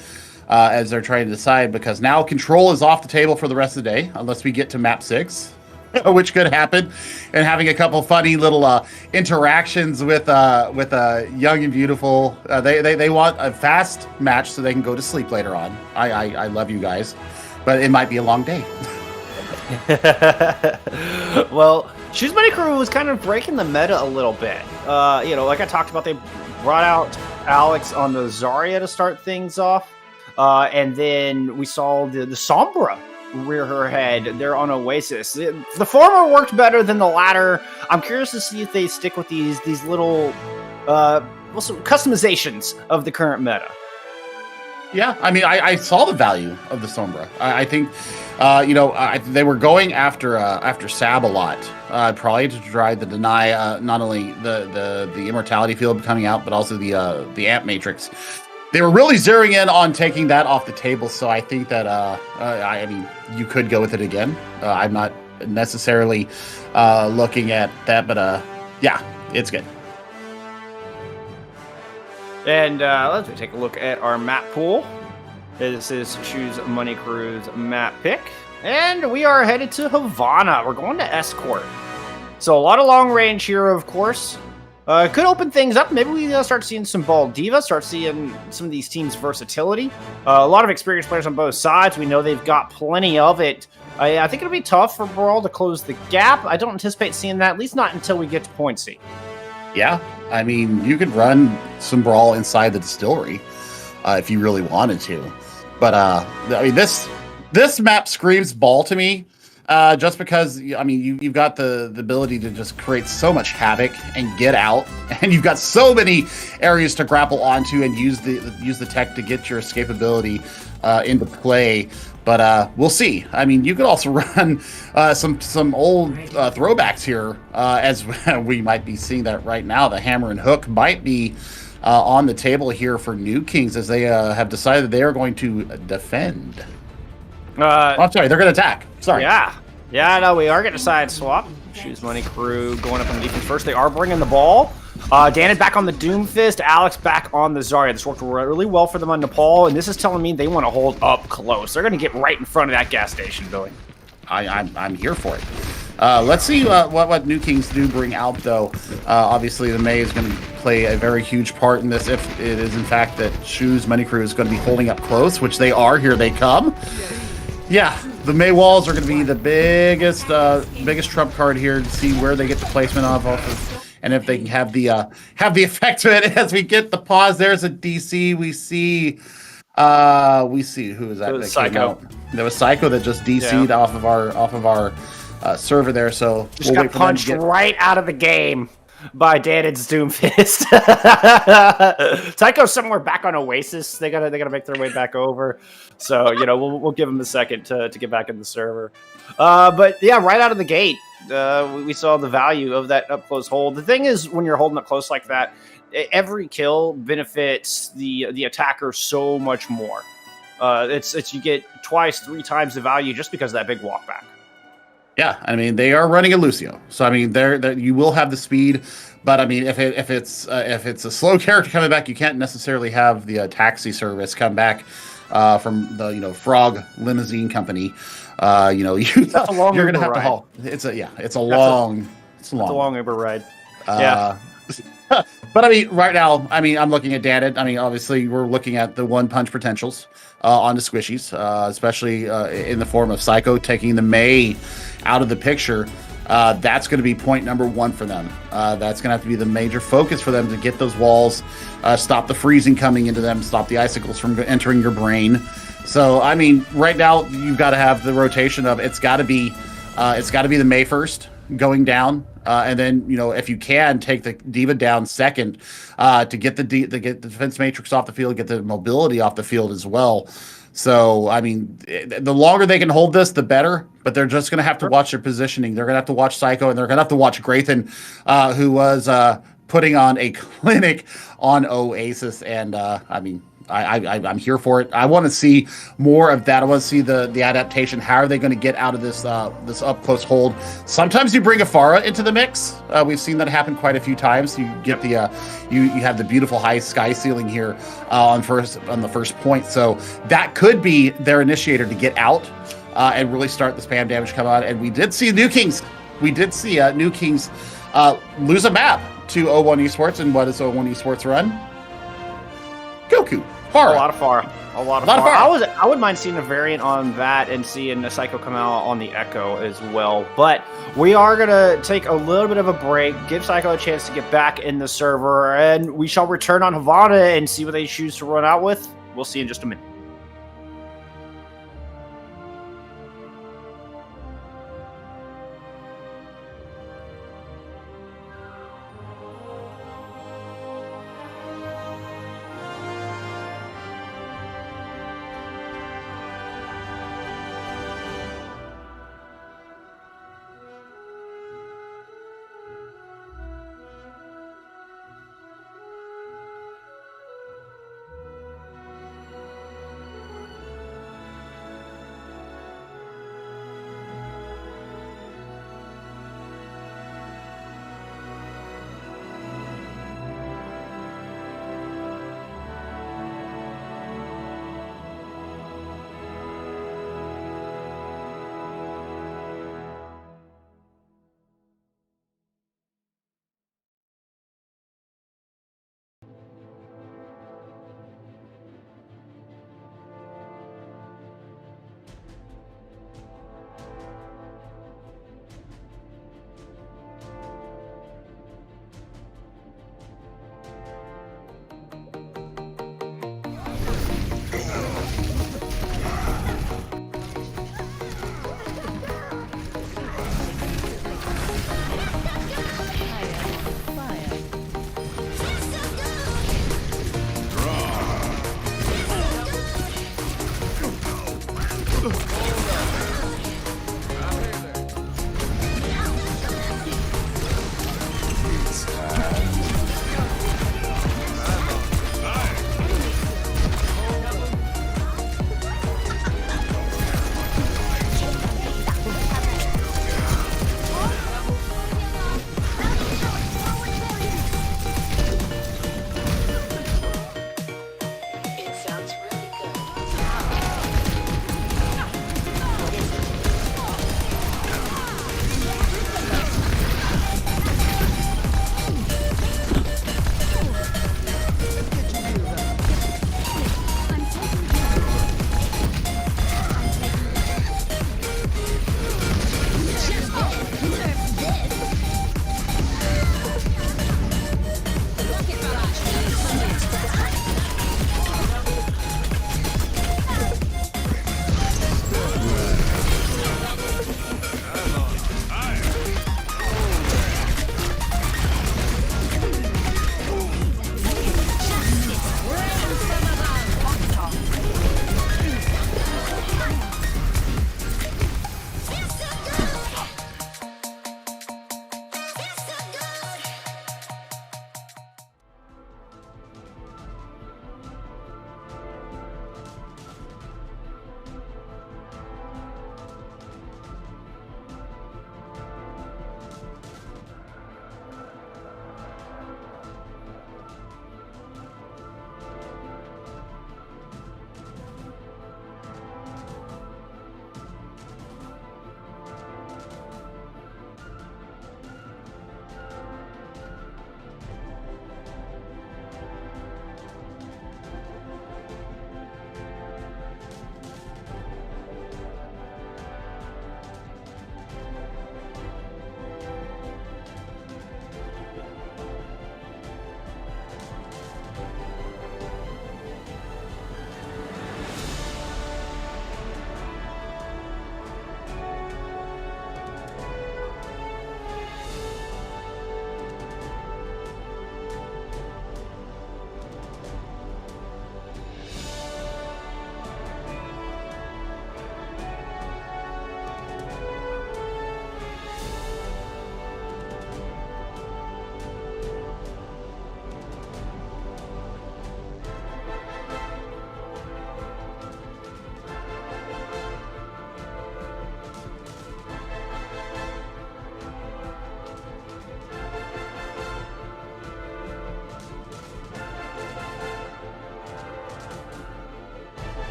B: As they're trying to decide, because now control is off the table for the rest of the day, unless we get to map 6, which could happen, and having a couple funny little interactions with Young and Beautiful. They want a fast match so they can go to sleep later on. I love you guys, but it might be a long day.
A: Well, Shoes Money Crew was kind of breaking the meta a little bit. Like I talked about, they brought out Alex on the Zarya to start things off. And then we saw the Sombra rear her head there on Oasis. The former worked better than the latter. I'm curious to see if they stick with these little some customizations of the current meta.
B: Yeah, I mean, I saw the value of the Sombra. I think, they were going after Sab a lot, probably to try to deny not only the immortality field coming out, but also the amp matrix. They were really zeroing in on taking that off the table, so I think that I mean, you could go with it again. I'm not necessarily looking at that, but yeah, it's good.
A: And let's take a look at our map pool. This is Shoes Money Crew's map pick, and we are headed to Havana. We're going to Escort, so a lot of long range here, of course. Could open things up. Maybe we start seeing some Ball Diva, start seeing some of these teams' versatility. A lot of experienced players on both sides. We know they've got plenty of it. I think it'll be tough for Brawl to close the gap. I don't anticipate seeing that, at least not until we get to Point C.
B: Yeah, I mean, you could run some Brawl inside the distillery if you really wanted to. But, I mean, this map screams Ball to me. Just because, I mean, you've got the ability to just create so much havoc and get out, and you've got so many areas to grapple onto and use the tech to get your escapability into play. But we'll see. I mean, you could also run some old throwbacks here, as we might be seeing that right now. The hammer and hook might be on the table here for New Kings, as they have decided they are going to defend. I'm sorry, they're going to attack. Sorry.
A: Yeah, no, we are getting a side swap. Shoes Money Crew going up on the defense first. They are bringing the ball. Danon back on the Doomfist. Alex back on the Zarya. This worked really well for them on Nepal, and this is telling me they want to hold up close. They're going to get right in front of that gas station, Billy.
B: I'm here for it. Let's see what New Kings do bring out, though. Obviously, the May is going to play a very huge part in this, if it is, in fact, that Shoes Money Crew is going to be holding up close, which they are. Here they come. Yeah, the May walls are going to be the biggest trump card here to see where they get the placement off of, and if they can have the effect to it. As we get the pause, there's a DC. We see who is that?
A: It was Psycho.
B: There was Psycho that just DC'd off of our server there. So
A: just got punched right out of the game by Danon's Doomfist. Psycho's somewhere back on Oasis. They gotta make their way back over. So we'll give them a second to get back in the server. But yeah, right out of the gate, we saw the value of that up close hold. The thing is, when you're holding up close like that, every kill benefits the attacker so much more. It's you get twice, 3 times the value just because of that big walk back.
B: Yeah, I mean, they are running a Lucio, so I mean, you will have the speed, but I mean, if it's a slow character coming back, you can't necessarily have the taxi service come back from the Frog Limousine Company. You're gonna have to haul. It's a long
A: Uber ride.
B: Yeah. But I mean, right now, I mean, I'm looking at Danon. I mean, obviously, we're looking at the one punch potentials on the squishies, especially in the form of Psycho taking the May out of the picture. That's going to be point number one for them. That's going to have to be the major focus for them to get those walls, stop the freezing coming into them, stop the icicles from entering your brain. So, I mean, right now you've got to have the rotation of it's got to be the May 1st going down, and then if you can take the Diva down second to get the defense matrix off the field, get the mobility off the field as well. So, I mean, the longer they can hold this, the better. But they're just going to have to watch their positioning. They're going to have to watch Psycho, and they're going to have to watch Graythan, who was putting on a clinic on Oasis. And I mean, I'm here for it. I want to see more of that. I want to see the adaptation. How are they going to get out of this this up close hold? Sometimes you bring a Pharah into the mix. We've seen that happen quite a few times. You get the you have the beautiful high sky ceiling here on the first point. So that could be their initiator to get out and really start the spam damage come out. And we did see New Kings. We did see New Kings lose a map to O1 Esports. And what does O1 Esports run? Goku. Pharah.
A: A lot of Pharah. A lot of Pharah. I wouldn't mind seeing a variant on that and seeing the Psycho come out on the Echo as well. But we are going to take a little bit of a break, give Psycho a chance to get back in the server, and we shall return on Havana and see what they choose to run out with. We'll see in just a minute.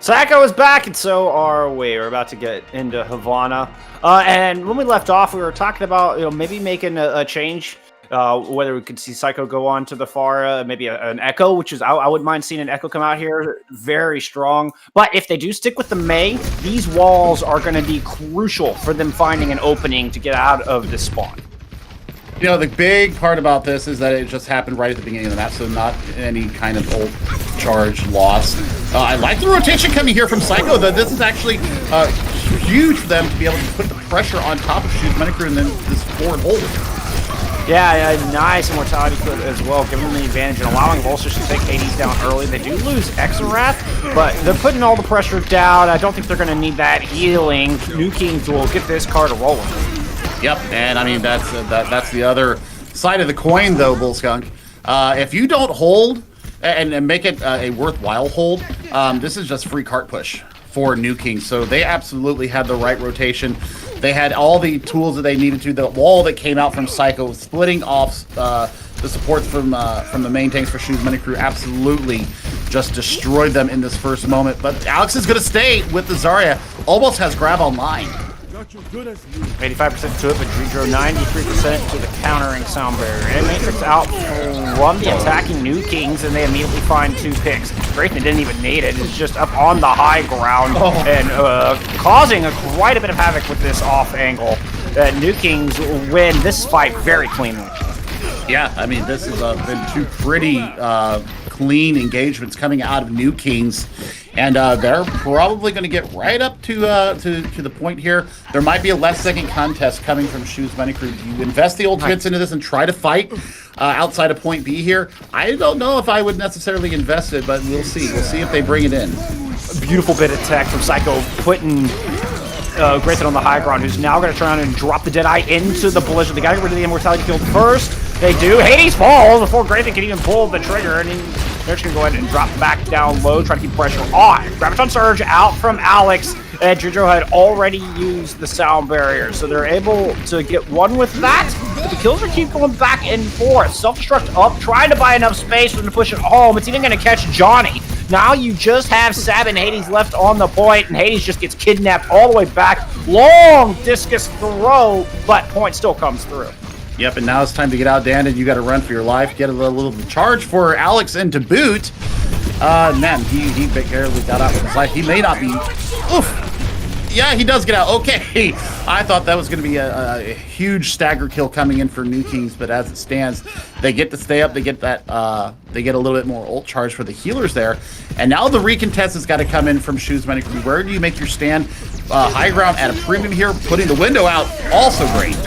A: Psycho is back, and so are we. We're about to get into Havana. And when we left off, we were talking about maybe making a change. Whether we could see Psycho go on to the far, maybe an Echo, which is I wouldn't mind seeing an Echo come out here, very strong. But if they do stick with the Mei, these walls are going to be crucial for them finding an opening to get out of this spawn.
B: You know, the big part about this is that it just happened right at the beginning of the map, so not any kind of ult charge lost. I like the rotation coming here from Psycho, though. This is actually huge for them to be able to put the pressure on top of Shoes Money Crew and then this forward hold.
A: Yeah, nice immortality as well, giving them the advantage and allowing Volsters to take Hades down early. They do lose Exarath, but they're putting all the pressure down. I don't think they're going to need that healing. New Kings will get this card rolling.
B: Yep, and I mean that's the other side of the coin, though, Bullskunk. If you don't hold and make it a worthwhile hold, this is just free cart push for New Kings. So they absolutely had the right rotation. They had all the tools that they needed to. The wall that came out from Psycho, splitting off the supports from the main tanks for Shoes Money Crew, absolutely just destroyed them in this first moment. But Alex is going to stay with the Zarya. Almost has grab online.
A: 85% to it, but Dredro 93% to the countering sound barrier. And Matrix out from the attacking New Kings, and they immediately find 2 picks. Grayson didn't even need it. It's just up on the high ground and causing quite a bit of havoc with this off angle. New Kings win this fight very cleanly.
B: Yeah, I mean, this has been 2 pretty clean engagements coming out of New Kings. And they're probably going to get right up to the point here. There might be a last second contest coming from Shoes Money Crew. Do you invest the ultimates into this and try to fight outside of point B here? I don't know if I would necessarily invest it, but we'll see. We'll see if they bring it in.
A: A beautiful bit of tech from Psycho, putting Grayson on the high ground, who's now going to turn around and drop the Deadeye into the Blizzard. They got to get rid of the Immortality field first. They do. Hades falls before Grayson can even pull the trigger, and they're just going to go ahead and drop back down low, try to keep pressure on. Graviton Surge out from Alex, and Dredro had already used the sound barrier, so they're able to get one with that. But the kills are keep going back and forth. Self-destruct up, trying to buy enough space for them to push it home. It's even going to catch Johnny. Now you just have Sab and Hades left on the point, and Hades just gets kidnapped all the way back. Long discus throw, but point still comes through.
B: Yep, and now it's time to get out, Dan, and you got to run for your life. Get a little charge for Alex, and to boot, man, he barely got out with his life. He may not be. Oof. Yeah, he does get out. Okay, I thought that was going to be a huge stagger kill coming in for New Kings, but as it stands, they get to stay up. They get that. They get a little bit more ult charge for the healers there, and now the recontest has got to come in from Shoes Money Crew. Where do you make your stand? High ground at a premium here, putting the window out. Also great.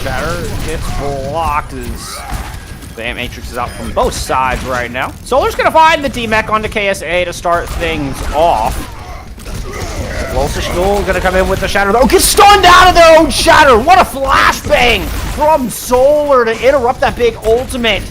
A: Shatter gets blocked as the Matrix is out from both sides right now. Solar's going to find the D-Mech onto KSA to start things off. Volsters still going to come in with the Shatter, though. Gets stunned out of their own Shatter. What a flashbang from Solar to interrupt that big ultimate.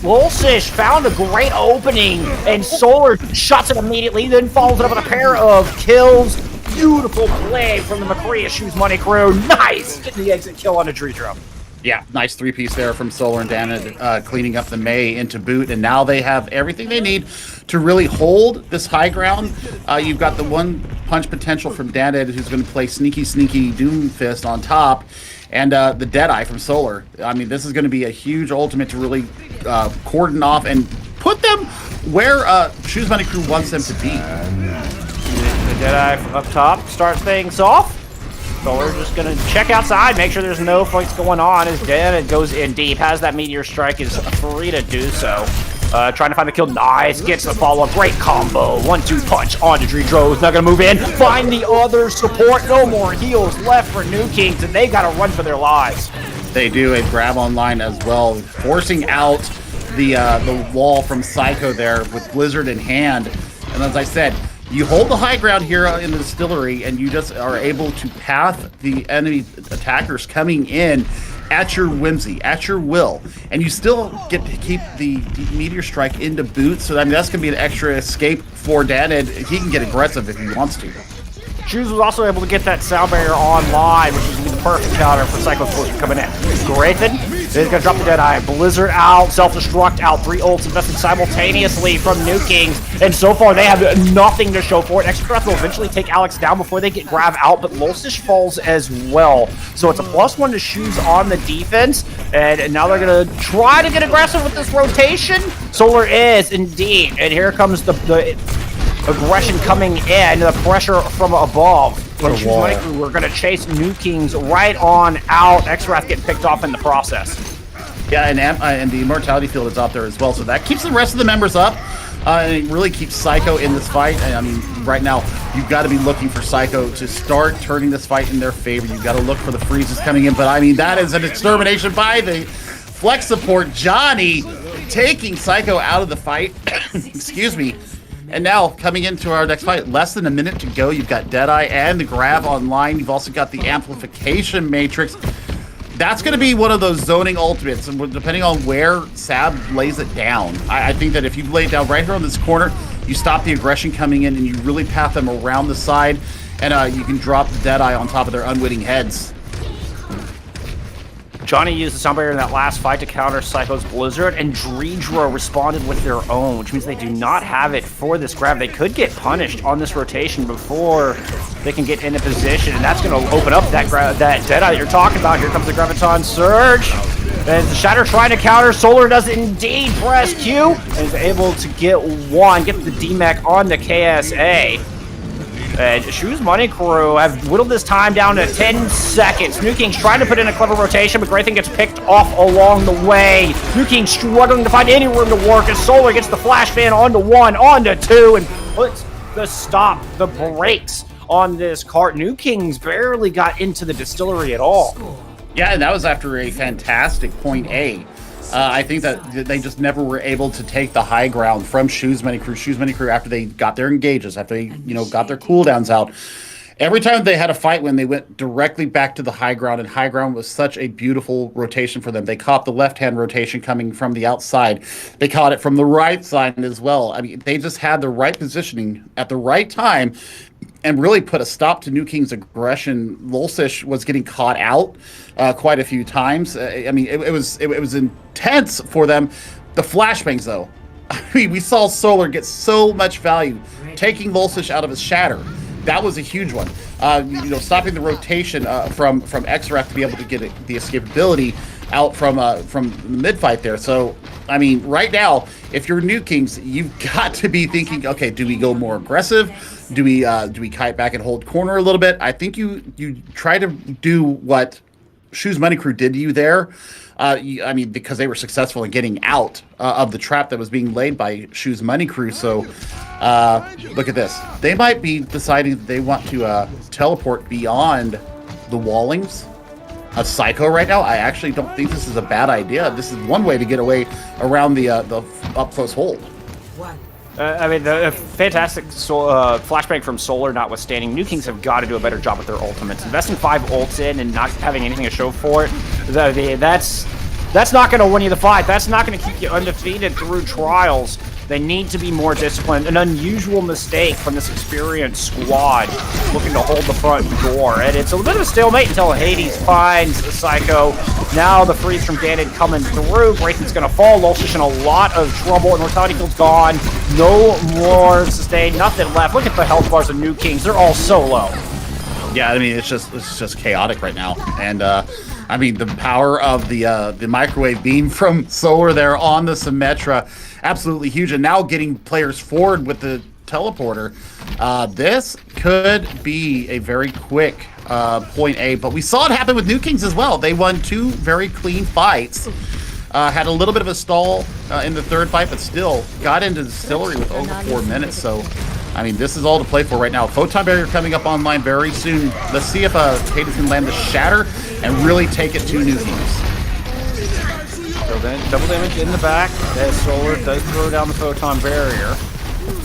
A: Volsters found a great opening, and Solar shuts it immediately, then follows it up with a pair of kills. Beautiful play from the McCree Shoes Money Crew. Nice! Getting the exit kill on a Dredro.
B: Yeah, nice 3-piece there from Solar and Dan, cleaning up the Mei into boot, and now they have everything they need to really hold this high ground. You've got the one punch potential from Deadeye, who's going to play sneaky Doomfist on top, and the Deadeye from Solar. I mean, this is going to be a huge ultimate to really cordon off and put them where Shoes Money Crew wants them to be.
A: The Deadeye up top starts things off. Solar just going to check outside, make sure there's no fights going on. As Deadeye goes in deep, has that Meteor Strike, is free to do so. Trying to find the kill. Nice. Gets the follow-up. Great combo. 1-2 punch onto Dreedro. Not going to move in. Find the other support. No more heals left for New Kings, and they got to run for their lives.
B: They do a grab online as well, forcing out the wall from Psycho there with Blizzard in hand. And as I said, you hold the high ground here in the distillery, and you just are able to path the enemy attackers coming in at your whimsy, at your will, and you still get to keep the Meteor Strike into boot. So I mean, that's going to be an extra escape for Deadeye. He can get aggressive if he wants to.
A: Shoes was also able to get that sound barrier online, which is the perfect counter for Psycho Explosion coming in. Graythan is going to drop the Deadeye. Blizzard out, self-destruct out, 3 ults invested simultaneously from New Kings, and so far they have nothing to show for it. Extra Breath will eventually take Alex down before they get Grav out, but Lolsish falls as well. So it's a +1 to Shoes on the defense, and now they're going to try to get aggressive with this rotation. Solar is indeed, and here comes the aggression coming in, the pressure from above. We're going to chase New Kings right on out. X-Wrath getting picked off in the process.
B: Yeah, and the Immortality Field is out there as well, so that keeps the rest of the members up, and it really keeps Psycho in this fight. I mean, right now, you've got to be looking for Psycho to start turning this fight in their favor. You've got to look for the freezes coming in, but I mean, that is an extermination by the flex support. Johnny taking Psycho out of the fight. Excuse me. And now, coming into our next fight, less than a minute to go. You've got Deadeye and the Grav online. You've also got the Amplification Matrix. That's going to be one of those zoning ultimates, and depending on where Sab lays it down. I think that if you lay it down right here on this corner, you stop the aggression coming in, and you really path them around the side, and you can drop the Deadeye on top of their unwitting heads.
A: Johnny used the sound barrier in that last fight to counter Psycho's Blizzard, and Dreedro responded with their own, which means they do not have it for this grab. They could get punished on this rotation before they can get into position, and that's going to open up that Deadeye that you're talking about. Here comes the Graviton Surge, and the Shatter trying to counter. Solar does indeed press Q, and is able to get the DMAC on the KSA. And Shoes Money Crew have whittled this time down to 10 seconds. New King's trying to put in a clever rotation, but Graythan gets picked off along the way. New King struggling to find any room to work as Solar gets the flash ban onto 1, onto 2, and puts the brakes on this cart. New King's barely got into the distillery at all.
B: Yeah, and that was after a fantastic point A. I think that they just never were able to take the high ground from Shoes Money Crew. Shoes Money Crew, after they got their engages, after they got their cooldowns out, every time they had a fight when they went directly back to the high ground, and high ground was such a beautiful rotation for them. They caught the left-hand rotation coming from the outside. They caught it from the right side as well. I mean, they just had the right positioning at the right time and really put a stop to New King's aggression. Lolsish was getting caught out quite a few times. I mean, it was intense for them. The flashbangs, though, I mean, we saw Solar get so much value taking Lolsish out of his Shatter. That was a huge one. Stopping the rotation from X-Wrath to be able to get the escapability out from the mid fight there. So, I mean, right now, if you're New Kings, you've got to be thinking, okay, do we go more aggressive? Do we kite back and hold corner a little bit? I think you try to do what Shoes Money Crew did to you there. Because they were successful in getting out of the trap that was being laid by Shoes Money Crew. So, look at this. They might be deciding that they want to teleport beyond the wallings of Psycho right now. I actually don't think this is a bad idea. This is one way to get away around the up-close hold.
A: The fantastic flashbang from Solar notwithstanding, New Kings have got to do a better job with their ultimates. Investing 5 ults in and not having anything to show for it, that's not going to win you the fight. That's not going to keep you undefeated through trials. They need to be more disciplined. An unusual mistake from this experienced squad looking to hold the front door. And it's a bit of a stalemate until Hades finds Psycho. Now the freeze from Ganon coming through. Grayton's going to fall. Lulsish in a lot of trouble. And Mortality Field's gone. No more sustain. Nothing left. Look at the health bars of New Kings. They're all so low.
B: Yeah, I mean, it's just chaotic right now. And, I mean, the power of the microwave beam from Solar there on the Symmetra, absolutely huge. And now getting players forward with the teleporter. This could be a very quick point A, but we saw it happen with New Kings as well. They won 2 very clean fights. Had a little bit of a stall in the third fight, but still got into the distillery with over 4 minutes. So, I mean, this is all to play for right now. Photon Barrier coming up online very soon. Let's see if Hades can land the Shatter and really take it to New Kings.
A: So then, double damage in the back as Solar does throw down the Photon Barrier.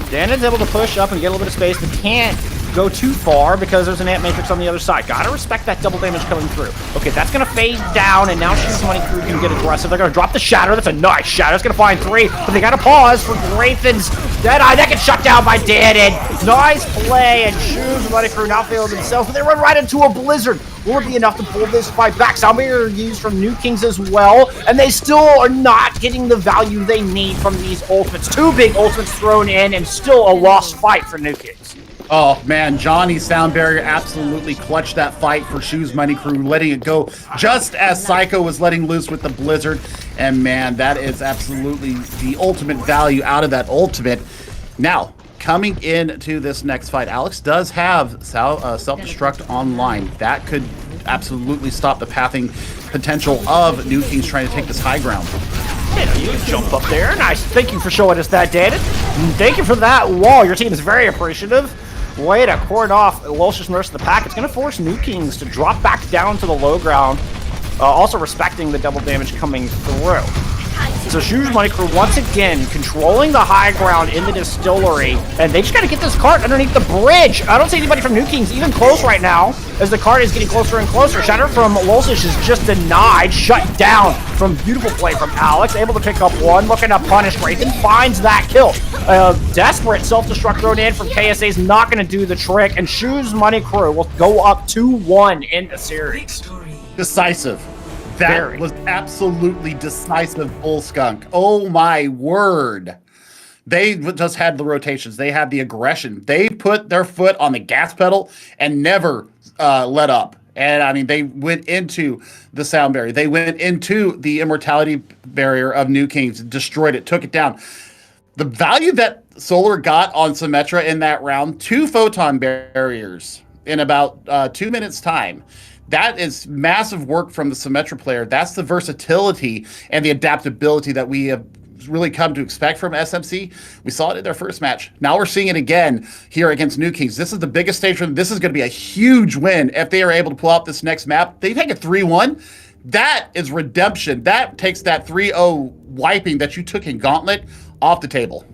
A: Danon's able to push up and get a little bit of space, but can't go too far because there's an Ant Matrix on the other side. Gotta respect that double damage coming through. Okay, that's gonna fade down, and now Shoes Money Crew can get aggressive. They're gonna drop the Shatter. That's a nice Shatter. It's gonna find 3, but they gotta pause for Graythan's Deadeye. That gets shut down by Danon. Nice play, and Shoes Money Crew now failing themselves, but they run right into a Blizzard. Will it be enough to pull this fight back? Soundbarrier used from New Kings as well, and they still are not getting the value they need from these ultimates. 2 big ultimates thrown in, and still a lost fight for New Kings.
B: Oh, man, Johnny's Sound Barrier absolutely clutched that fight for Shoes Money Crew, letting it go just as Psycho was letting loose with the Blizzard. And, man, that is absolutely the ultimate value out of that ultimate. Now, coming into this next fight, Alex does have self-destruct online. That could absolutely stop the pathing potential of New Kings trying to take this high ground.
A: Yeah, you can jump up there. Nice. Thank you for showing us that, Danon. Thank you for that wall. Your team is very appreciative. Way to cordon off Lulsish and the rest of the pack. It's going to force New Kings to drop back down to the low ground, also respecting the double damage coming through. So Shoes Money Crew once again controlling the high ground in the distillery, and they just got to get this cart underneath the bridge. I don't see anybody from New Kings even close right now as the cart is getting closer and closer. Shatter from Lulsish is just denied, shut down from beautiful play from Alex, able to pick up 1, looking to punish Graythan, finds that kill. Desperate self-destruct thrown in from KSA is not going to do the trick, and Shoes Money Crew will go up 2-1 in the series.
B: Decisive. That was absolutely decisive, Bull Skunk. Oh my word. They just had the rotations. They had the aggression. They put their foot on the gas pedal and never let up. And I mean, they went into the Sound Barrier. They went into the Immortality Barrier of New Kings, destroyed it, took it down. The value that Solar got on Symmetra in that round, 2 Photon Barriers in about 2 minutes time. That is massive work from the Symmetra player. That's the versatility and the adaptability that we have really come to expect from SMC. We saw it in their first match. Now we're seeing it again here against New Kings. This is the biggest stage for them. This is going to be a huge win if they are able to pull out this next map. They take a 3-1. That is redemption. That takes that 3-0 wiping that you took in Gauntlet off the table.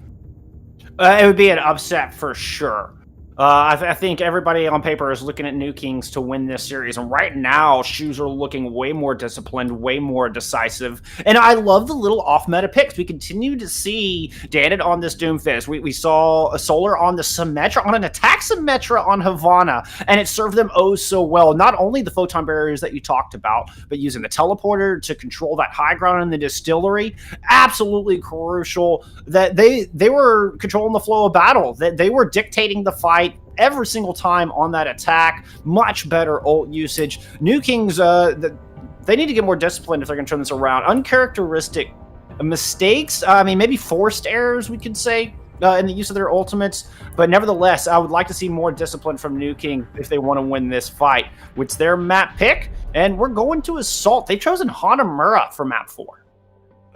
A: It would be an upset for sure. I think everybody on paper is looking at New Kings to win this series, and right now, Shoes are looking way more disciplined, way more decisive, and I love the little off-meta picks. We continue to see Danon on this Doomfist. We saw a Solar on the Symmetra, on an attack Symmetra on Havana, and it served them oh so well. Not only the Photon Barriers that you talked about, but using the teleporter to control that high ground in the distillery, absolutely crucial. That they were controlling the flow of battle, that they were dictating the fight every single time on that attack. Much better ult usage. New Kings, they need to get more disciplined if they're going to turn this around. Uncharacteristic mistakes, I mean, maybe forced errors, we could say, in the use of their ultimates. But nevertheless, I would like to see more discipline from New King if they want to win this fight. It's their map pick, and we're going to Assault. They've chosen Hanamura for map 4.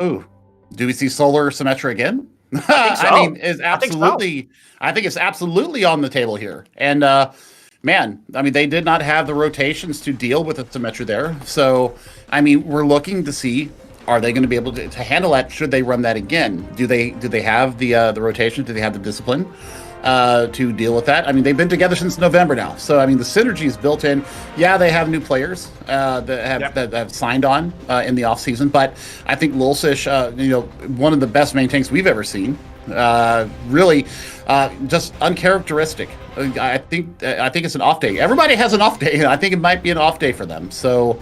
B: Ooh, do we see Solar Symmetra again?
A: I think so.
B: I mean, I think it's absolutely on the table here. And man, I mean, they did not have the rotations to deal with the Symmetra there. So, I mean, we're looking to see, are they going to be able to handle that? Should they run that again? Do they have the rotation? Do they have the discipline to deal with that? I mean, they've been together since November now. So, I mean, the synergy is built in. Yeah, they have new players that have signed on in the offseason. But I think Lulsish, one of the best main tanks we've ever seen. Really, just uncharacteristic. I think it's an off day. Everybody has an off day. I think it might be an off day for them. So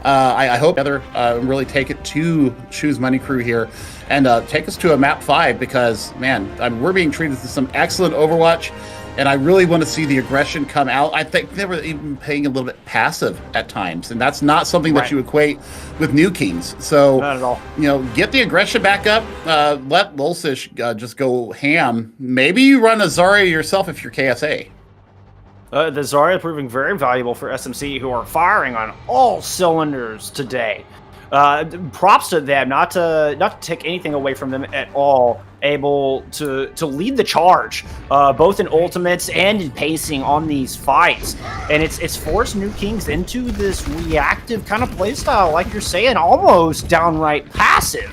B: I hope together really take it to Shoes Money Crew here and take us to a map 5 because, man, we're being treated to some excellent Overwatch. And I really want to see the aggression come out. I think they were even playing a little bit passive at times, and that's not something that you equate with New Kings. So,
A: not at all.
B: Get the aggression back up. Let Lulsish just go ham. Maybe you run a Zarya yourself if you're KSA.
A: The Zarya proving very valuable for SMC, who are firing on all cylinders today. Props to them, not to take anything away from them at all. Able to lead the charge, both in ultimates and in pacing on these fights, and it's forced New Kings into this reactive kind of playstyle, like you're saying, almost downright passive.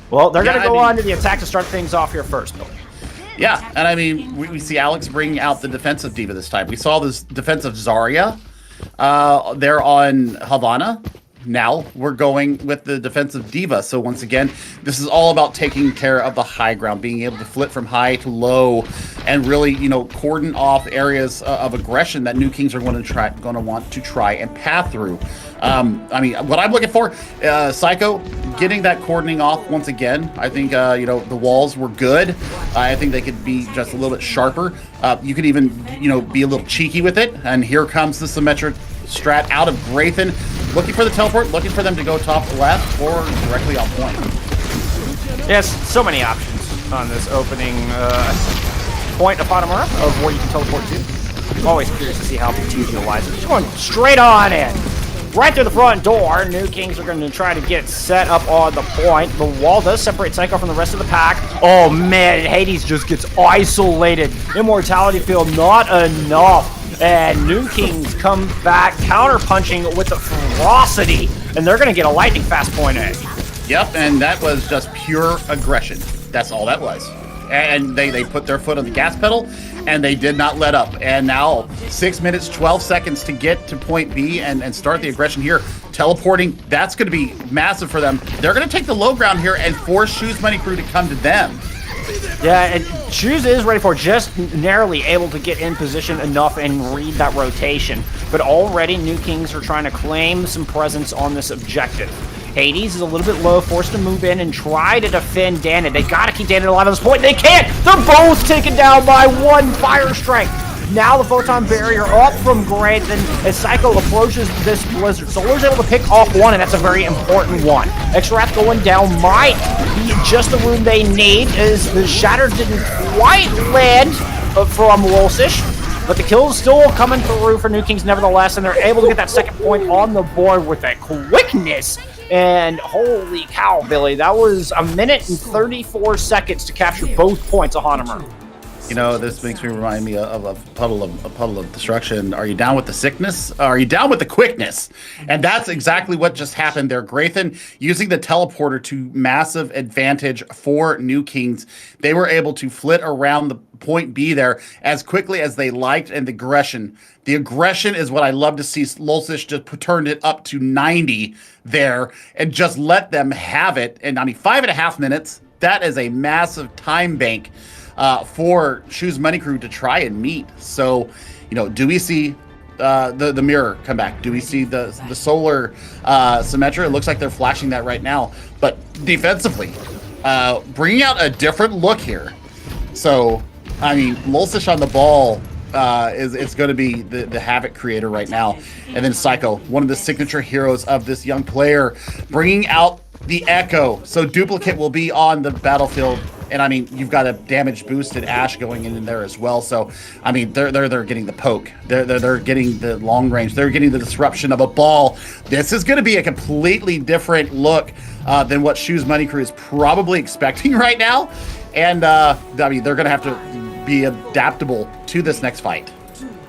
A: Well, they're gonna go on to the attack to start things off here first, Billy.
B: Yeah, and I mean, we see Alex bringing out the defensive diva this time. We saw this defensive Zarya there on Havana. Now we're going with the defensive diva. So once again, this is all about taking care of the high ground, being able to flip from high to low, and really, cordon off areas of aggression that New Kings are going to want to try and path through. I mean, what I'm looking for, Psycho, getting that cordoning off once again. I think, the walls were good. I think they could be just a little bit sharper. You could even, be a little cheeky with it. And here comes the symmetric strat out of Graythan. Looking for the teleport, looking for them to go top left or directly on point.
A: Yes, so many options on this opening point of Hanamura of where you can teleport to. Always curious to see how PTs utilize it. Just going straight on in. Right through the front door, New Kings are going to try to get set up on the point. The wall does separate Psycho from the rest of the pack. Oh man, Hades just gets isolated. Immortality field, not enough. And New Kings come back, counter-punching with the ferocity, and they're going to get a lightning fast point in.
B: Yep, and that was just pure aggression. That's all that was. And they put their foot on the gas pedal, and they did not let up. And now 6 minutes, 12 seconds to get to point B and start the aggression here. Teleporting, that's going to be massive for them. They're going to take the low ground here and force Shoes Money Crew to come to them.
A: Yeah, and Shoes is ready for just narrowly able to get in position enough and read that rotation. But already New Kings are trying to claim some presence on this objective. Hades is a little bit low, forced to move in and try to defend Danon. They gotta keep Danon alive at this point. They can't! They're both taken down by one fire strike. Now the photon barrier up from Graythan as Psycho approaches this blizzard. Solar's able to pick off one, and that's a very important one. X-Wrath going down might be just the room they need, as the Shatter didn't quite land from Lulsish. But the kill is still coming through for New Kings nevertheless, and they're able to get that second point on the board with that quickness. And holy cow, Billy, that was a minute and 34 seconds to capture both points of Hanamura.
B: This makes me remind me of a puddle of destruction. Are you down with the sickness? Are you down with the quickness? And that's exactly what just happened there. Graythan using the teleporter to massive advantage for New Kings. They were able to flit around the point B there as quickly as they liked, and the aggression is what I love to see. Lulsish just turned it up to 90 there and just let them have it. And 5.5 minutes, that is a massive time bank for Shoes Money Crew to try and meet. So, do we see the mirror come back? Do we see the solar Symmetra? It looks like they're flashing that right now. But defensively, bringing out a different look here. So, Lulsish on the ball is going to be the havoc creator right now. And then Psycho, one of the signature heroes of this young player, bringing out the Echo. So Duplicate will be on the battlefield. And you've got a damage boosted Ashe going in there as well. So they're getting the poke. They're getting the long range. They're getting the disruption of a ball. This is going to be a completely different look than what Shoes Money Crew is probably expecting right now. And they're going to have to be adaptable to this next fight.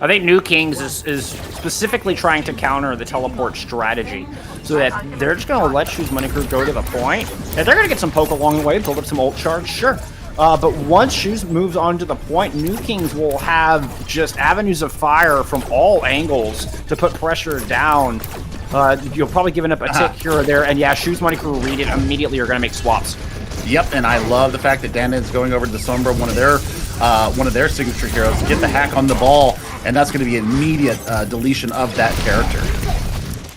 A: I think New Kings is specifically trying to counter the teleport strategy so that they're just going to let Shoes Money Crew go to the point. And they're going to get some poke along the way, build up some ult charge, sure. But once Shoes moves on to the point, New Kings will have just avenues of fire from all angles to put pressure down. You're probably giving up a tick here or there, and yeah, Shoes Money Crew read it immediately are going to make swaps.
B: Yep, and I love the fact that Dandan's going over to the Sombra, one of their signature heroes, to get the hack on the ball, and that's going to be an immediate deletion of that character.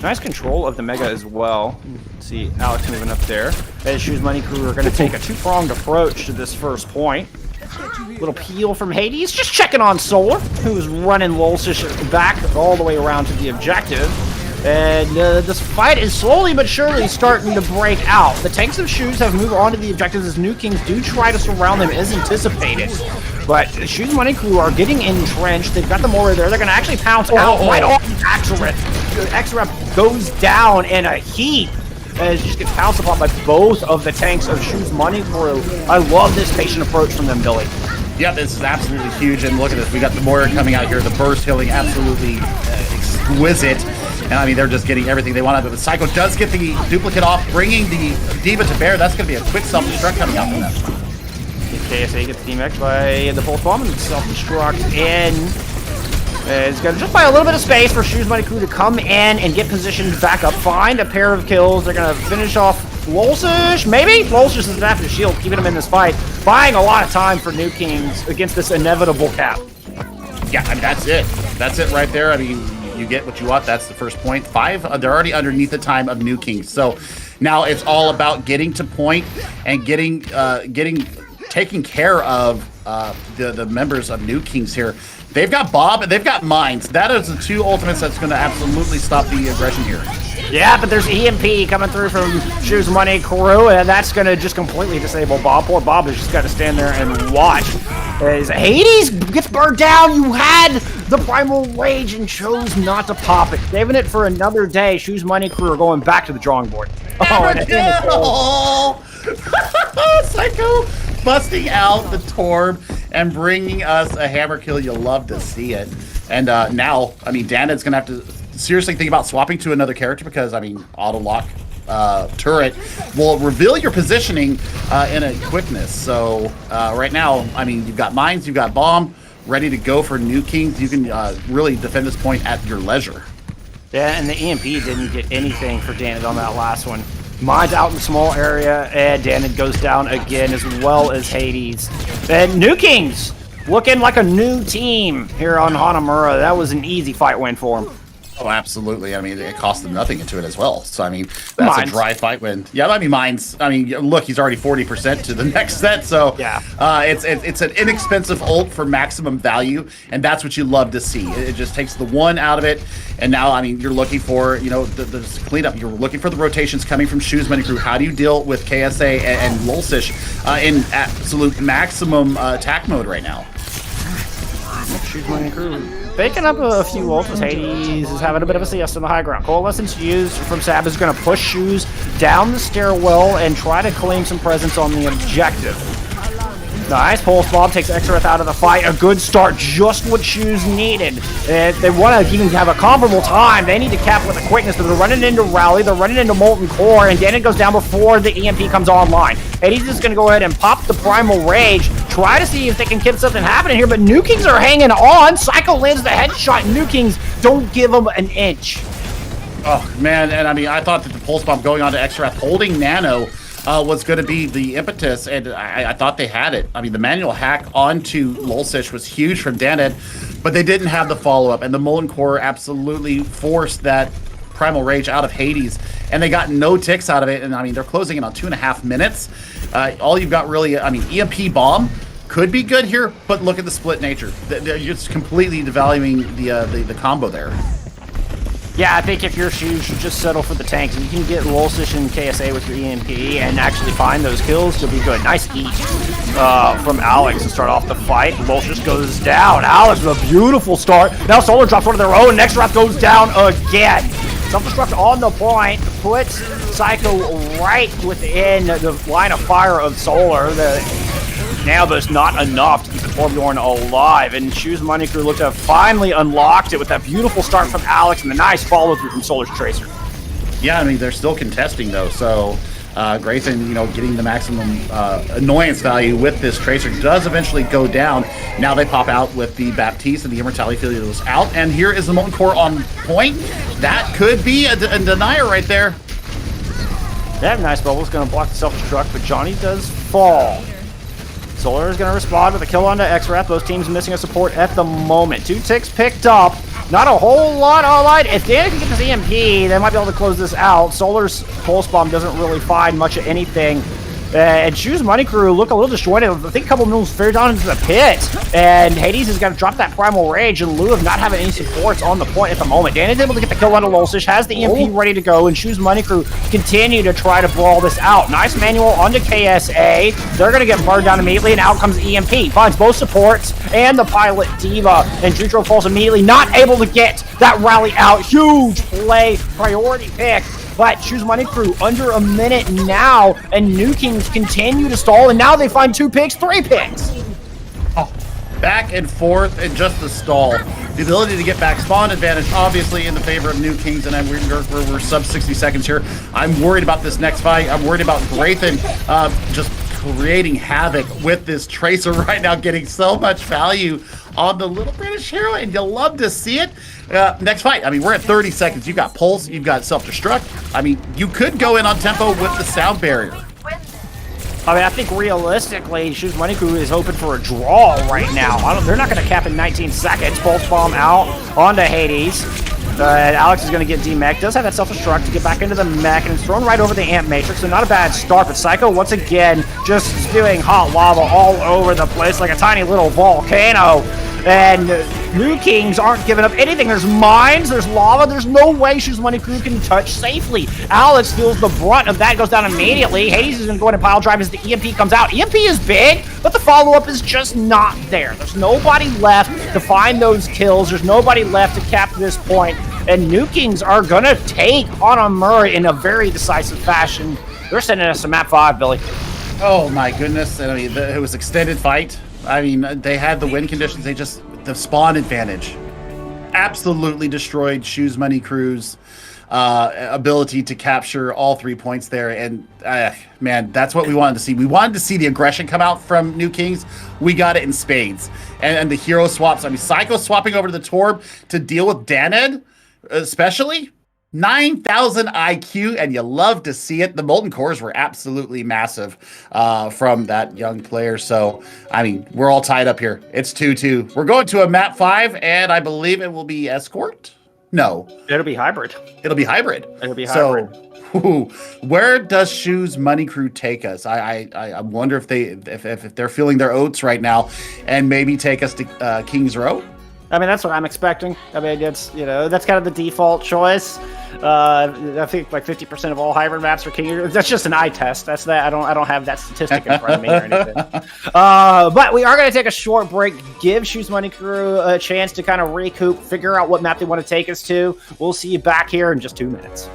A: Nice control of the Mega as well. See Alex moving up there. As Shoes Money Crew are going to take a two-pronged approach to this first point. Little peel from Hades, just checking on Solar, who's running Lolsish back all the way around to the objective. And this fight is slowly but surely starting to break out. The tanks of Shoes have moved on to the objectives as New Kings do try to surround them as anticipated. But Shoes Money Crew are getting entrenched. They've got them over there. They're going to actually pounce out right on Axareth. Axareth goes down in a heap as he just gets pounced upon by both of the tanks of Shoes Money Crew. I love this patient approach from them, Billy.
B: Yeah, this is absolutely huge. And look at this. We got the Moira coming out here. The burst healing absolutely exquisite. And I mean, they're just getting everything they want out of it. Psycho does get the duplicate off, bringing the Diva to bear. That's going to be a quick self-destruct coming out from them.
A: KSA gets DMX by the Pulse Bomb and self-destruct in. It's going to just buy a little bit of space for Shoes Money Crew to come in and get positioned back up. Find a pair of kills. They're going to finish off Lolsish, maybe? Lolsish is after the shield, keeping him in this fight. Buying a lot of time for New Kings against this inevitable cap.
B: Yeah, I mean, that's it. That's it right there. I mean, you get what you want. That's the first point. 5, they're already underneath the time of New Kings. So now it's all about getting to point and taking care of the members of New Kings here. They've got Bob and they've got Mines. That is the two ultimates that's going to absolutely stop the aggression here.
A: Yeah, but there's EMP coming through from Shoes Money Crew, and that's going to just completely disable Bob. Poor Bob has just got to stand there and watch. As Hades gets burned down, you had the Primal Rage and chose not to pop it. Saving it for another day. Shoes Money Crew are going back to the drawing board.
B: Oh, Psycho busting out the Torb and bringing us a hammer kill. You'll love to see it. And now, I mean, Dandan's going to have to seriously think about swapping to another character because, I mean, auto-lock turret will reveal your positioning in a quickness. So right now, I mean, you've got Mines, you've got Bomb, ready to go for New Kings. You can really defend this point at your leisure.
A: Yeah, and the EMP didn't get anything for Dandan on that last one. Mines out in the small area, and Dandan goes down again, as well as Hades. And New Kings looking like a new team here on Hanamura. That was an easy fight win for him.
B: Oh, absolutely. I mean, it cost them nothing into it as well. So, I mean, that's
A: Mines.
B: A dry fight win. Yeah, I mean, Mines. I mean, look, he's already 40% to the next set. So,
A: yeah,
B: it's an inexpensive ult for maximum value, and that's what you love to see. It just takes the one out of it. And now, I mean, you're looking for, you know, the cleanup. You're looking for the rotations coming from Shoes Money Crew. How do you deal with KSA and Lolsish in absolute maximum attack mode right now?
A: Shoes Money Crew picking up a few ults as Hades is having a bit of a siesta on the high ground. Coalescence used from Sab is going to push Shoes down the stairwell and try to claim some presence on the objective. Nice. Pulse Bomb takes Xrith out of the fight. A good start. Just what Shoes needed. If they want to even have a comparable time, they need to cap with a quickness. They're running into Rally. They're running into Molten Core. And Dandan goes down before the EMP comes online. Hades is going to go ahead and pop the Primal Rage. Try to see if they can get something happening here. But New Kings are hanging on. Psycho lands the headshot. New Kings don't give them an inch.
B: Oh, man. And I mean, I thought that the Pulse Bomb going on to Xrith, holding Nano, was going to be the impetus, and I thought they had it. I mean, the manual hack onto Lolsish was huge from Dandan, but they didn't have the follow-up, and the Molten Core absolutely forced that Primal Rage out of Hades, and they got no ticks out of it, and I mean, they're closing in on 2.5 minutes. All you've got really, I mean, EMP Bomb could be good here, but look at the split nature. They're just completely devaluing the combo there.
A: Yeah, I think if your Shoes should just settle for the tanks, and you can get Lolsish and KSA with your EMP and actually find those kills, you'll be good. Nice eat from Alex to start off the fight. Lolsish goes down. Alex with a beautiful start. Now Solar drops one of their own. Next round goes down again. Self-destruct on the point puts Psycho right within the line of fire of Solar. Now there's not enough to keep the Torbjorn alive, and Shoes Money Crew looked to have finally unlocked it with that beautiful start from Alex and the nice follow-through from Solar's Tracer.
B: Yeah, I mean, they're still contesting, though, so Grayson, you know, getting the maximum annoyance value with this Tracer does eventually go down. Now they pop out with the Baptiste and the Immortality Field is out, and here is the Molten Core on point. That could be a denier right there.
A: That nice bubble's going to block the self-destruct, but Johnny does fall. Solar is going to respond with a kill onto X-Wrath. Both teams missing a support at the moment. 2 ticks picked up. Not a whole lot online. If Dan can get this EMP, they might be able to close this out. Solar's Pulse Bomb doesn't really find much of anything. And Shoes Money Crew look a little disjointed. I think a couple moves fair down into the pit. And Hades is going to drop that Primal Rage in lieu of not having any supports on the point at the moment. Dan is able to get the kill onto Lolsish, has the EMP ready to go, and Shoes Money Crew continue to try to brawl this out. Nice manual onto KSA. They're going to get burned down immediately, and out comes EMP. Finds both supports and the Pilot Diva. And Jutro falls immediately, not able to get that rally out. Huge play, priority pick. But Shoes Money Crew under a minute now, and New Kings continue to stall, and now they find 2 picks, 3 picks.
B: Oh, back and forth and just the stall. The ability to get back spawn advantage, obviously in the favor of New Kings, and then we're sub 60 seconds here. I'm worried about this next fight. I'm worried about Graythan just creating havoc with this Tracer right now, getting so much value on the little British hero, and you'll love to see it. Next fight, I mean, we're at 30 seconds. You've got Pulse, you've got Self-Destruct. I mean, you could go in on tempo with the sound barrier.
A: I mean, I think realistically, Shoes Money Crew is hoping for a draw right now. They're not going to cap in 19 seconds. Pulse Bomb out onto Hades. Alex is going to get D-Mech. Does have that Self-Destruct to get back into the mech, and it's thrown right over the Amp Matrix, so not a bad start. But Psycho, once again, just spewing hot lava all over the place like a tiny little volcano. And New Kings aren't giving up anything. There's mines, there's lava, there's no way Shoes Money Crew can touch safely. Alex feels the brunt of that, goes down immediately. Hades is going to go in and pile drive as the EMP comes out. EMP is big, but the follow-up is just not there. There's nobody left to find those kills. There's nobody left to cap this point. And New Kings are going to take on a Murray in a very decisive fashion. They're sending us to map 5, Billy.
B: Oh my goodness. I mean, it was extended fight. I mean, they had the win conditions. The spawn advantage absolutely destroyed Shoes Money Crew's ability to capture all 3 points there. And man, that's what we wanted to see. We wanted to see the aggression come out from New Kings. We got it in spades. And the hero swaps. I mean, Psycho swapping over to the Torb to deal with Daned, especially. 9,000 IQ, and you love to see it. The Molten Cores were absolutely massive from that young player. So, I mean, we're all tied up here. It's 2-2. We're going to a map 5, and I believe it will be Escort? No.
A: It'll be hybrid.
B: It'll be hybrid.
A: It'll be hybrid.
B: So, where does Shoes Money Crew take us? I wonder if they're feeling their oats right now and maybe take us to King's Row?
A: I mean, that's what I'm expecting. I mean, it's, that's kind of the default choice. I think like 50% of all hybrid maps are King. That's just an eye test. That's that. I don't have that statistic in front of me or anything. But we are going to take a short break. Give Shoes Money Crew a chance to kind of recoup, figure out what map they want to take us to. We'll see you back here in just 2 minutes.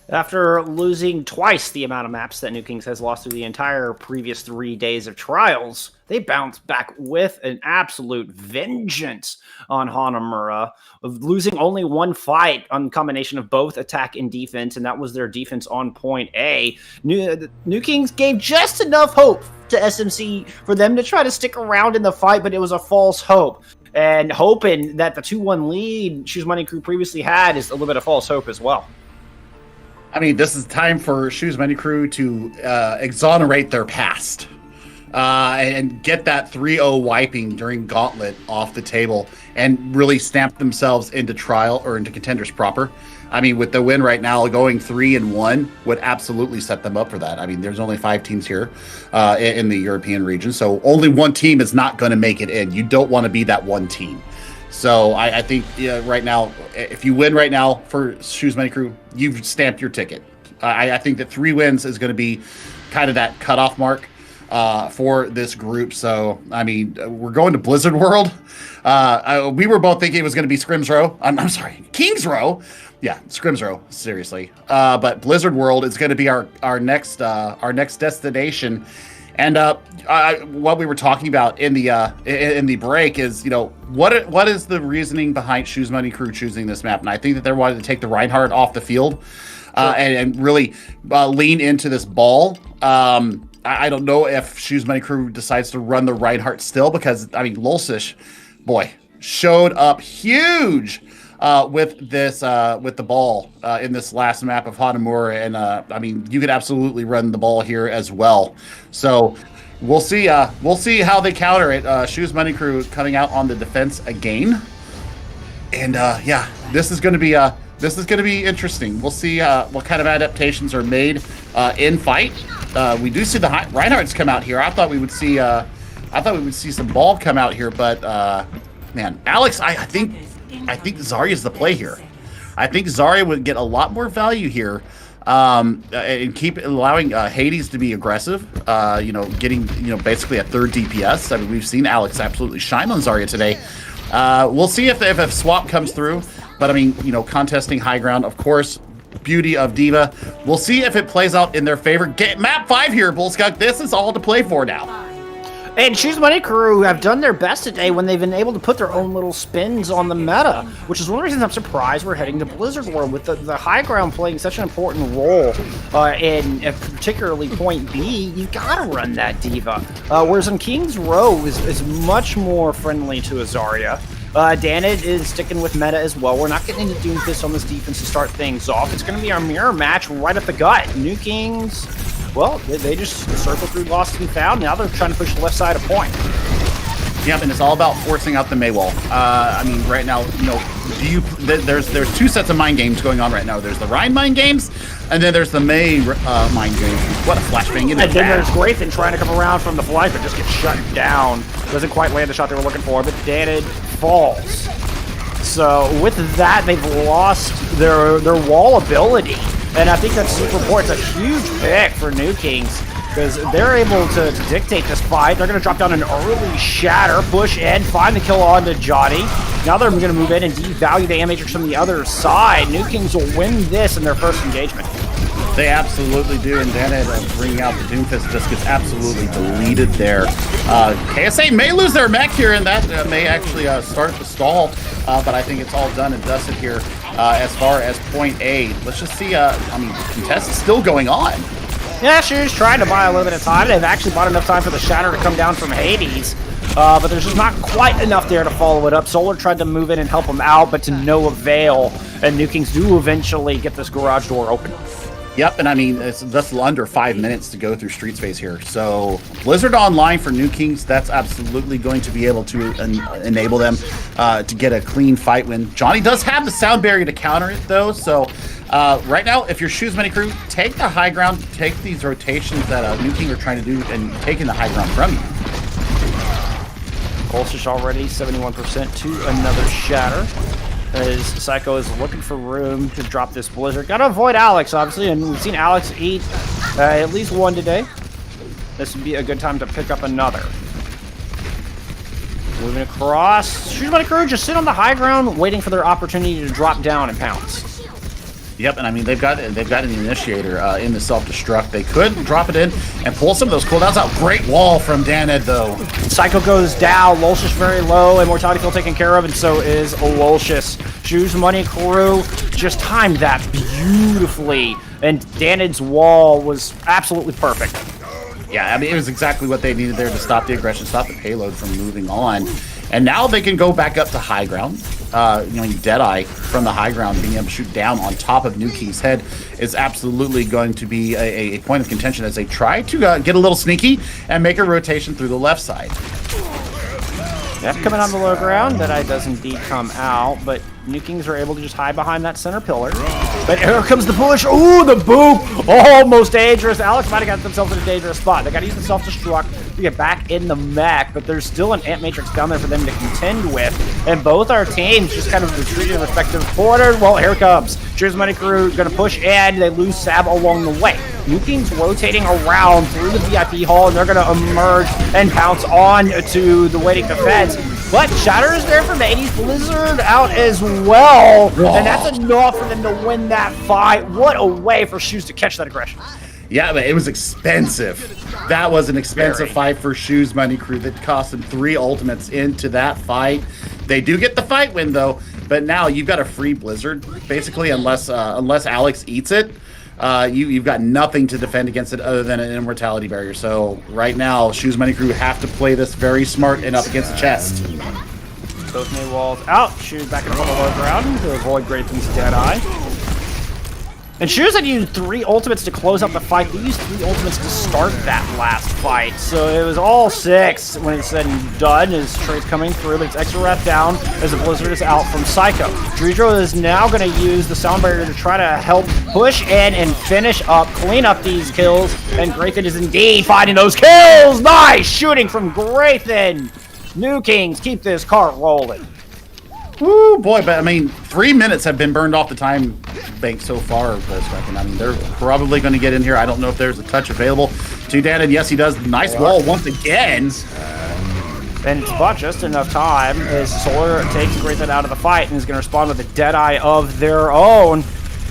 A: After losing twice the amount of maps that New Kings has lost through the entire previous 3 days of trials, they bounced back with an absolute vengeance on Hanamura, losing only one fight on combination of both attack and defense, and that was their defense on point A. New Kings gave just enough hope to SMC for them to try to stick around in the fight, but it was a false hope. And hoping that the 2-1 lead Shoes Money Crew previously had is a little bit of false hope as well.
B: I mean, this is time for Shoes Money Crew to exonerate their past and get that 3-0 wiping during Gauntlet off the table and really stamp themselves into trial or into Contenders proper. I mean, with the win right now, going 3-1 would absolutely set them up for that. I mean, there's only 5 teams here in the European region, so only one team is not going to make it in. You don't want to be that one team. So I think right now, if you win right now for Shoes Money Crew, you've stamped your ticket. I think that 3 wins is going to be kind of that cutoff mark for this group. So, I mean, we're going to Blizzard World. We were both thinking it was going to be Scrims Row. I'm sorry, Kings Row. Yeah, Scrims Row, seriously. But Blizzard World is going to be our next destination. And what we were talking about in the break is, what is the reasoning behind Shoes Money Crew choosing this map? And I think that they wanted to take the Reinhardt off the field and really lean into this ball. I don't know if Shoes Money Crew decides to run the Reinhardt still, because, I mean, Lulsish, boy, showed up huge with the ball in this last map of Hanamura, and I mean, you could absolutely run the ball here as well. So we'll see how they counter it. Shoes Money Crew coming out on the defense again, and yeah, this is going to be interesting. We'll see what kind of adaptations are made in fight. We do see the Reinhardts come out here. I thought we would see some ball come out here, but man, Alex, I think Zarya's the play here. I think Zarya would get a lot more value here, and keep allowing Hades to be aggressive. Getting basically a third DPS. I mean, we've seen Alex absolutely shine on Zarya today. We'll see if swap comes through. But I mean, contesting high ground, of course. Beauty of Diva. We'll see if it plays out in their favor. Get map 5 here, Bullskunk. This is all to play for now.
A: And Shoes Money Crew have done their best today when they've been able to put their own little spins on the meta, which is one of the reasons I'm surprised we're heading to Blizzard World with the high ground playing such an important role in particularly point B. You gotta run that Diva. Whereas in King's Row is much more friendly to Azaria. Danid is sticking with meta as well. We're not getting into Doomfist on this defense to start things off. It's going to be our mirror match right up the gut. New Kings, well, they just circled through Lost and Found. Now they're trying to push the left side of point.
B: Yep, and it's all about forcing out the Mei wall. I mean, right now, there's 2 sets of mind games going on right now. There's the Rhine mind games, and then there's the Mei mind games. What a flashbang!
A: And then there's Graythan trying to come around from the flank, but just gets shut down. Doesn't quite land the shot they were looking for, but Danid falls. So with that, they've lost their wall ability, and I think that's super important. It's a huge pick for New Kings, because they're able to dictate this fight. They're going to drop down an early shatter, push in, find the kill onto Johnny. Now they're going to move in and devalue the Amatrix from the other side. New Kings will win this in their first engagement.
B: They absolutely do, and Danid bringing out the Doomfist just gets absolutely deleted there. KSA may lose their mech here, and that may actually start the stall, but I think it's all done and dusted here as far as point A. Let's just see, contest is still going on.
A: Yeah, Shoes trying to buy a little bit of time. They've actually bought enough time for the shatter to come down from Hades, but there's just not quite enough there to follow it up. Solar tried to move in and help him out, but to no avail, and New Kings do eventually get this garage door open.
B: Yep, and I mean, that's under 5 minutes to go through Street Space here. So Blizzard Online for New Kings, that's absolutely going to be able to enable them to get a clean fight win. Johnny does have the sound barrier to counter it, though. So right now, if you're Shoes Money Crew, take the high ground, take these rotations that New King are trying to do, and taking the high ground from you.
A: Colsish already 71% to another shatter. As Psycho is looking for room to drop this Blizzard. Gotta avoid Alex, obviously, and we've seen Alex eat at least one today. This would be a good time to pick up another. Moving across. Shoes Money Crew just sit on the high ground, waiting for their opportunity to drop down and pounce.
B: Yep, and I mean they've got an initiator in the self-destruct. They could drop it in and pull some of those cooldowns out. Great wall from Daned though.
A: Psycho goes down, Lolshus very low, and Mortality Field taken care of, and so is Lolshus. Shoes Money Crew just timed that beautifully, and Daned's wall was absolutely perfect.
B: Yeah, I mean it was exactly what they needed there to stop the aggression, stop the payload from moving on. And now they can go back up to high ground. Deadeye from the high ground being able to shoot down on top of New King's head is absolutely going to be a point of contention as they try to get a little sneaky and make a rotation through the left side.
A: Yep, coming on the low ground. Deadeye does indeed come out, but New Kings are able to just hide behind that center pillar. But here comes the push. Ooh, the boop! Almost dangerous. Alex might have got themselves in a dangerous spot. They got to use the self-destruct to get back in the mech, but there's still an Ant Matrix down there for them to contend with. And both our teams just kind of retreat in respective quarters. Well, here it comes. Cheers Money Crew going to push in. They lose Sab along the way. New Kings rotating around through the VIP hall, and they're going to emerge and pounce on to the waiting defense. But Shatter is there from the 80s Blizzard out as well. Whoa. And that's enough for them to win that fight. What a way for Shoes to catch that aggression.
B: Yeah, but it was expensive. That was an expensive fight for Shoes Money Crew that cost them 3 ultimates into that fight. They do get the fight win, though. But now you've got a free Blizzard, basically, unless Alex eats it. You've got nothing to defend against it other than an immortality barrier. So right now, Shoes Money Crew have to play this very smart and up against the chest.
A: Both main walls out. Shoes back in the low ground to avoid Graython's Deadeye. And Shoes had used 3 ultimates to close out the fight. They used 3 ultimates to start that last fight. So it was all 6 when it's said and done. His trade's coming through, but it's extra ref down as the Blizzard is out from Psycho. Dredro is now going to use the sound barrier to try to help push in and finish up, clean up these kills. And Graython is indeed finding those kills. Nice shooting from Graython. New Kings keep this cart rolling.
B: Woo, boy, but I mean, 3 minutes have been burned off the time bank so far. I mean, they're probably going to get in here. I don't know if there's a touch available to Dan, and yes, he does. Nice wall once again.
A: And it's bought just enough time as Solar takes Graython out of the fight and is going to respond with a Deadeye of their own.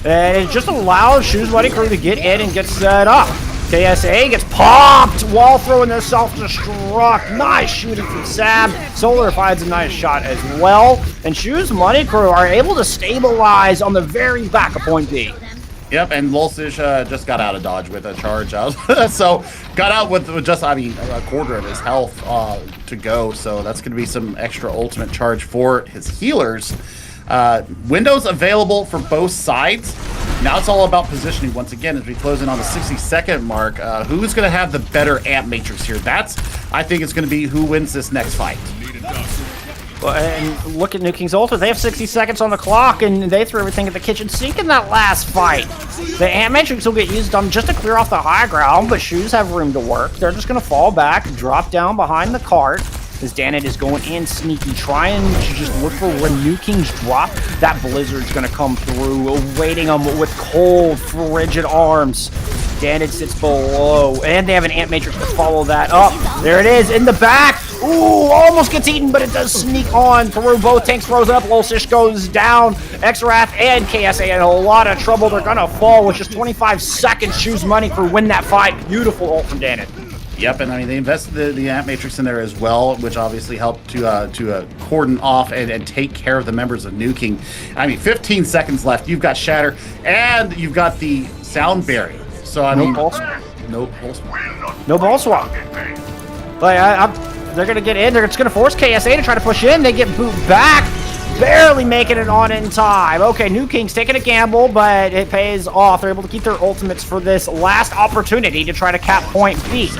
A: And it just allows Shoes Money Crew to get in and get set up. KSA gets popped while throwing their self-destruct. Nice shooting from Sab. Solar finds a nice shot as well. And Shoes Money Crew are able to stabilize on the very back of point B.
B: Yep, and Lolshus just got out of dodge with a charge out. So got out with just, a quarter of his health to go. So that's going to be some extra ultimate charge for his healers. Windows available for both sides. Now it's all about positioning once again as we close in on the 60-second mark. Who's going to have the better Amp Matrix here? I think it's going to be who wins this next fight.
A: Well, and look at New King's Ultra. They have 60 seconds on the clock, and they threw everything at the kitchen sink in that last fight. The Amp Matrix will get used on just to clear off the high ground, but Shoes have room to work. They're just going to fall back, drop down behind the cart. As Daned is going in sneaky, trying to just look for when New Kings drop. That Blizzard's going to come through, awaiting them with cold, frigid arms. Daned sits below, and they have an Amp Matrix to follow that up. There it is, in the back. Ooh, almost gets eaten, but it does sneak on through. Both tanks frozen up. Lolshus goes down. Xwrath and KSA in a lot of trouble. They're going to fall with just 25 seconds. Shoes Money Crew win that fight. Beautiful ult from Daned.
B: Yep, and I mean they invested the Amp Matrix in there as well, which obviously helped to cordon off and take care of the members of New King. I mean, 15 seconds left. You've got Shatter, and you've got the sound barrier. So I mean, no pulse swap.
A: No ball swap. Like they're gonna get in. They're just gonna force KSA to try to push in. They get boot back. Barely making it on in time. Okay, New King's taking a gamble, but it pays off. They're able to keep their ultimates for this last opportunity to try to cap point B.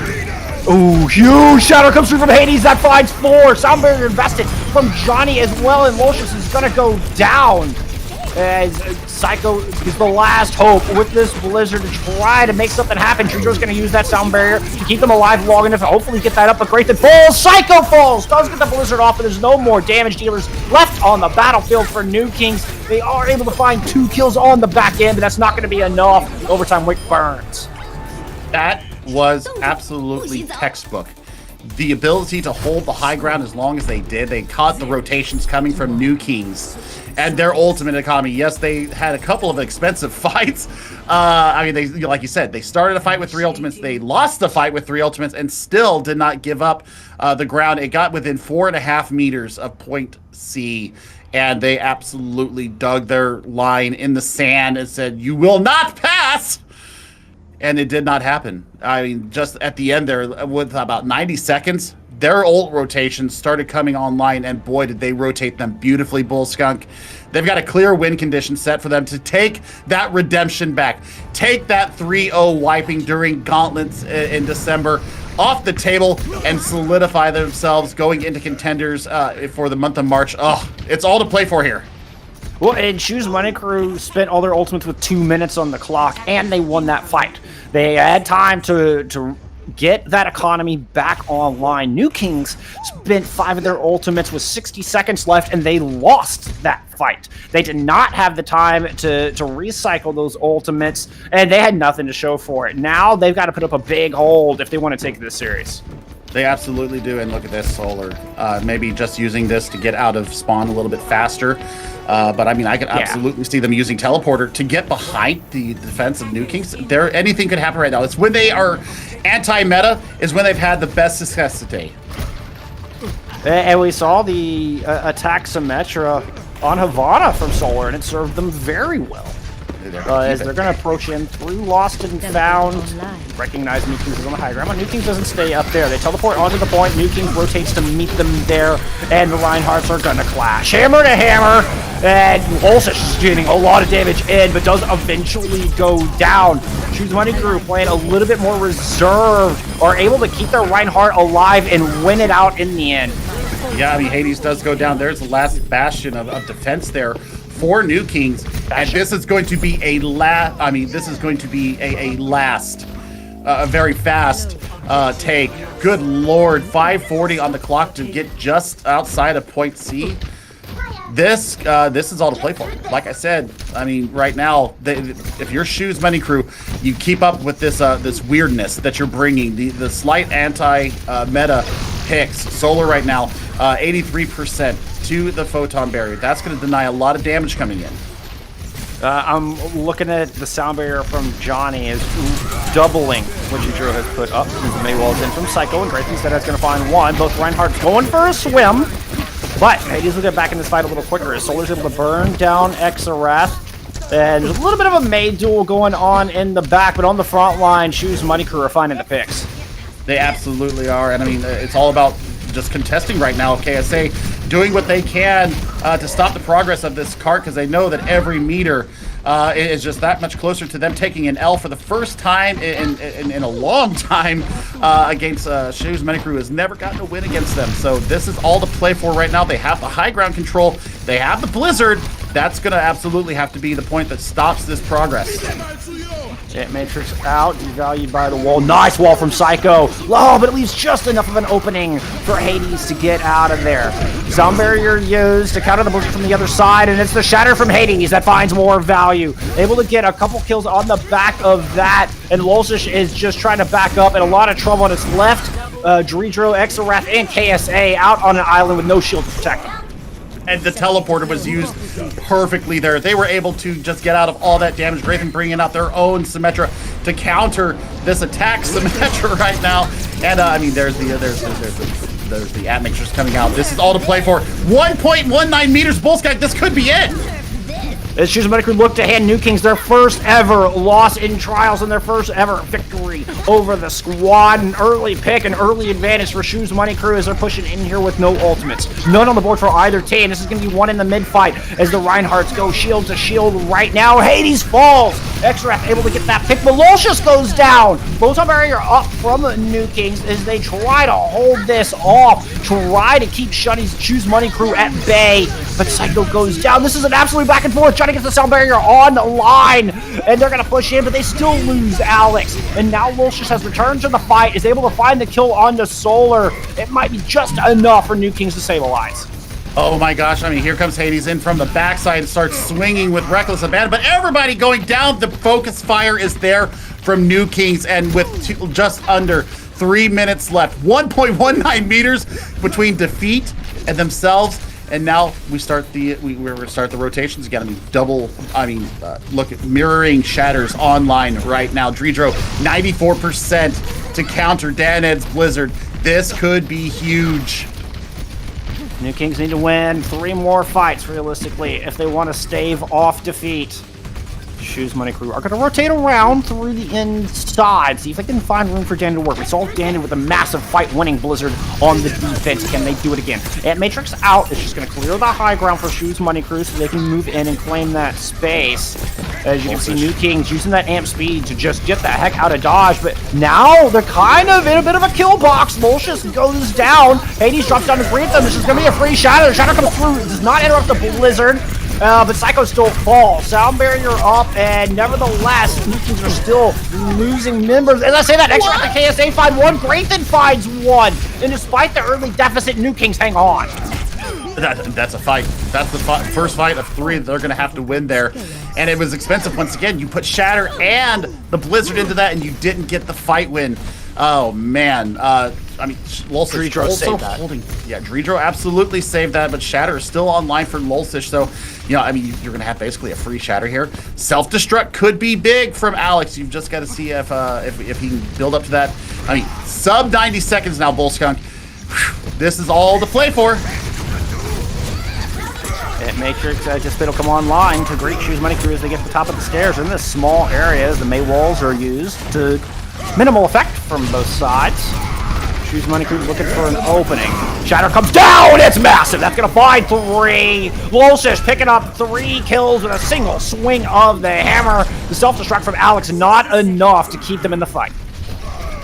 A: Ooh, huge shadow comes through from Hades. That finds 4. Sound barrier invested from Johnny as well, and Lolshus is going to go down. As Psycho is the last hope with this Blizzard to try to make something happen. Dredro's going to use that sound barrier to keep them alive long enough to hopefully get that up. But Graython falls. Psycho falls. Does get the Blizzard off, but there's no more damage dealers left on the battlefield for New Kings. They are able to find 2 kills on the back end, but that's not going to be enough. Overtime Wick burns.
B: That was absolutely textbook. the ability to hold the high ground as long as they did. They caught the rotations coming from New Kings and their ultimate economy. Yes, they had a couple of expensive fights. I mean, they, like you said, they started a fight with 3 ultimates. They lost the fight with 3 ultimates and still did not give up the ground. It got within 4.5 meters of point C, and they absolutely dug their line in the sand and said, "You will not pass!" And it did not happen. I mean, just at the end there, with about 90 seconds, their ult rotations started coming online, and boy, did they rotate them beautifully, Bull Skunk. They've got a clear win condition set for them to take that redemption back. Take that 3-0 wiping during Gauntlets in December off the table and solidify themselves going into Contenders for the month of March. Oh, it's all to play for here.
A: Well, and Shoes Money Crew spent all their ultimates with 2 minutes on the clock, and they won that fight. They had time to get that economy back online. New Kings spent 5 of their ultimates with 60 seconds left, and they lost that fight. They did not have the time to recycle those ultimates, and they had nothing to show for it. Now they've got to put up a big hold if they want to take this series.
B: They absolutely do, and look at this Solar. Maybe just using this to get out of spawn a little bit faster. But I mean, I could absolutely see them using teleporter to get behind the defense of New Kings. Anything could happen right now. It's when they are anti-meta is when they've had the best success today.
A: And we saw the attack Symmetra on Havana from Solar, and it served them very well. As they're going to approach in through Lost and Found. Recognize New Kings is on the high ground, but New Kings doesn't stay up there. They teleport onto the point. New Kings rotates to meet them there, and the Reinhardts are going to clash. Hammer to hammer, and Olsish is getting a lot of damage in, but does eventually go down. Shoes Money Crew playing a little bit more reserved, are able to keep their Reinhardt alive and win it out in the end.
B: Yeah, I mean, Hades does go down. There's the last bastion of defense there for New Kings, and this is going to be a very fast take. Good Lord, 5:40 on the clock to get just outside of point C. This is all to play for. Like I said, I mean, right now, if you're Shoes Money Crew, you keep up with this this weirdness that you're bringing, the slight anti-meta picks. Solar right now, 83% to the photon barrier. That's going to deny a lot of damage coming in.
A: I'm looking at the sound barrier from Johnny is doubling what Jujiro has put up. Maywall's in from Psycho, and Grace instead is going to find one. Both Reinhardt's going for a swim, but Hades will get back in this fight a little quicker as Solar's able to burn down Exarath. And there's a little bit of a maid duel going on in the back, but on the front line, Shoes Money Crew are finding the picks.
B: They absolutely are, and I mean, it's all about just contesting right now. KSA doing what they can to stop the progress of this cart, because they know that every meter is just that much closer to them taking an L for the first time in a long time against Shoes Money Crew has never gotten a win against them. So this is all to play for right now. They have the high ground control. They have the Blizzard. That's going to absolutely have to be the point that stops this progress.
A: Jet Matrix out, devalued by the wall. Nice wall from Psycho. Low, but it leaves just enough of an opening for Hades to get out of there. Sound barrier used to counter the bullshit from the other side, and it's the Shatter from Hades that finds more value. Able to get a couple kills on the back of that, and Lolsish is just trying to back up in a lot of trouble on his left. Dredro, Exarath, and KSA out on an island with no shield to protect them.
B: And the teleporter was used perfectly there. They were able to just get out of all that damage. Graven bringing out their own Symmetra to counter this attack Symmetra right now. And I mean, there's the Admixtures coming out. This is all to play for. 1.19 meters, Bullskag. This could be it.
A: As Shoes Money Crew look to hand New Kings their first ever loss in Trials and their first ever victory over the squad. An early pick, an early advantage for Shoes Money Crew as they're pushing in here with no ultimates. None on the board for either team. This is going to be one in the mid-fight as the Reinhardts go shield to shield right now. Hades falls. Exarath able to get that pick. Malocious goes down. Photon barrier up from the New Kings as they try to hold this off. Try to keep Shoes Money Crew at bay. But Psycho goes down. This is an absolute back and forth. Trying to get the sound barrier on the line. And they're going to push in, but they still lose Alex. And now Lolsish has returned to the fight. Is able to find the kill on the Solar. It might be just enough for New Kings to stabilize.
B: Oh my gosh, I mean, here comes Hades in from the backside and starts swinging with Reckless Abandon, but everybody going down. The focus fire is there from New Kings, and with just under 3 minutes left. 1.19 meters between defeat and themselves. And now we start the rotations again. Look at mirroring shatters online right now. Dreedro 94% to counter Daned's Blizzard. This could be huge.
A: New Kings need to win 3 more fights realistically if they want to stave off defeat. Shoes Money Crew are going to rotate around through the inside, see if they can find room for Danny to work. We saw Danny with a massive fight-winning Blizzard on the defense. Can they do it again? Ant Matrix out. It's just going to clear the high ground for Shoes Money Crew so they can move in and claim that space. As you can see, New Kings using that amp speed to just get the heck out of dodge, but now they're kind of in a bit of a kill box. Molcius goes down. Hades drops down to greet them. This is going to be a free shatter. The shatter comes through. It does not interrupt the Blizzard. But Psycho still falls. Sound barrier up, and nevertheless, New Kings are still losing members. As I say that, extra after KSA find one, Graythan finds one. And despite the early deficit, New Kings hang on.
B: That's a fight. That's the first fight of 3 that they're going to have to win there. And it was expensive once again. You put Shatter and the Blizzard into that, and you didn't get the fight win. Oh, man. Lulsish also holding. Yeah, Dreedro absolutely saved that, but Shatter is still online for Lulsish. So, you're going to have basically a free Shatter here. Self-destruct could be big from Alex. You've just got to see if he can build up to that. Sub 90 seconds now, Bullskunk. This is all to play for.
A: Matrix just will come online to greet Shoes Money Crew as they get to the top of the stairs. In this small area, the May walls are used to minimal effect from both sides. Shoes Money Crew looking for an opening. Shatter comes down! It's massive! That's going to find 3. Lulsish picking up 3 kills with a single swing of the hammer. The self-destruct from Alex, not enough to keep them in the fight.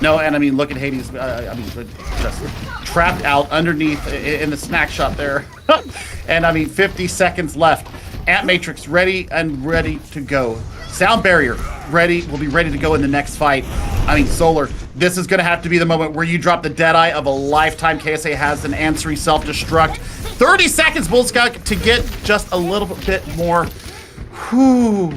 B: No, and look at Hades. Just trapped out underneath in the snack shop there. And 50 seconds left. Ant Matrix ready to go. Sound barrier ready. Will be ready to go in the next fight. Solar. This is going to have to be the moment where you drop the Deadeye of a lifetime. KSA has an answering self-destruct. 30 seconds, Bullskunk, to get just a little bit more. Whew.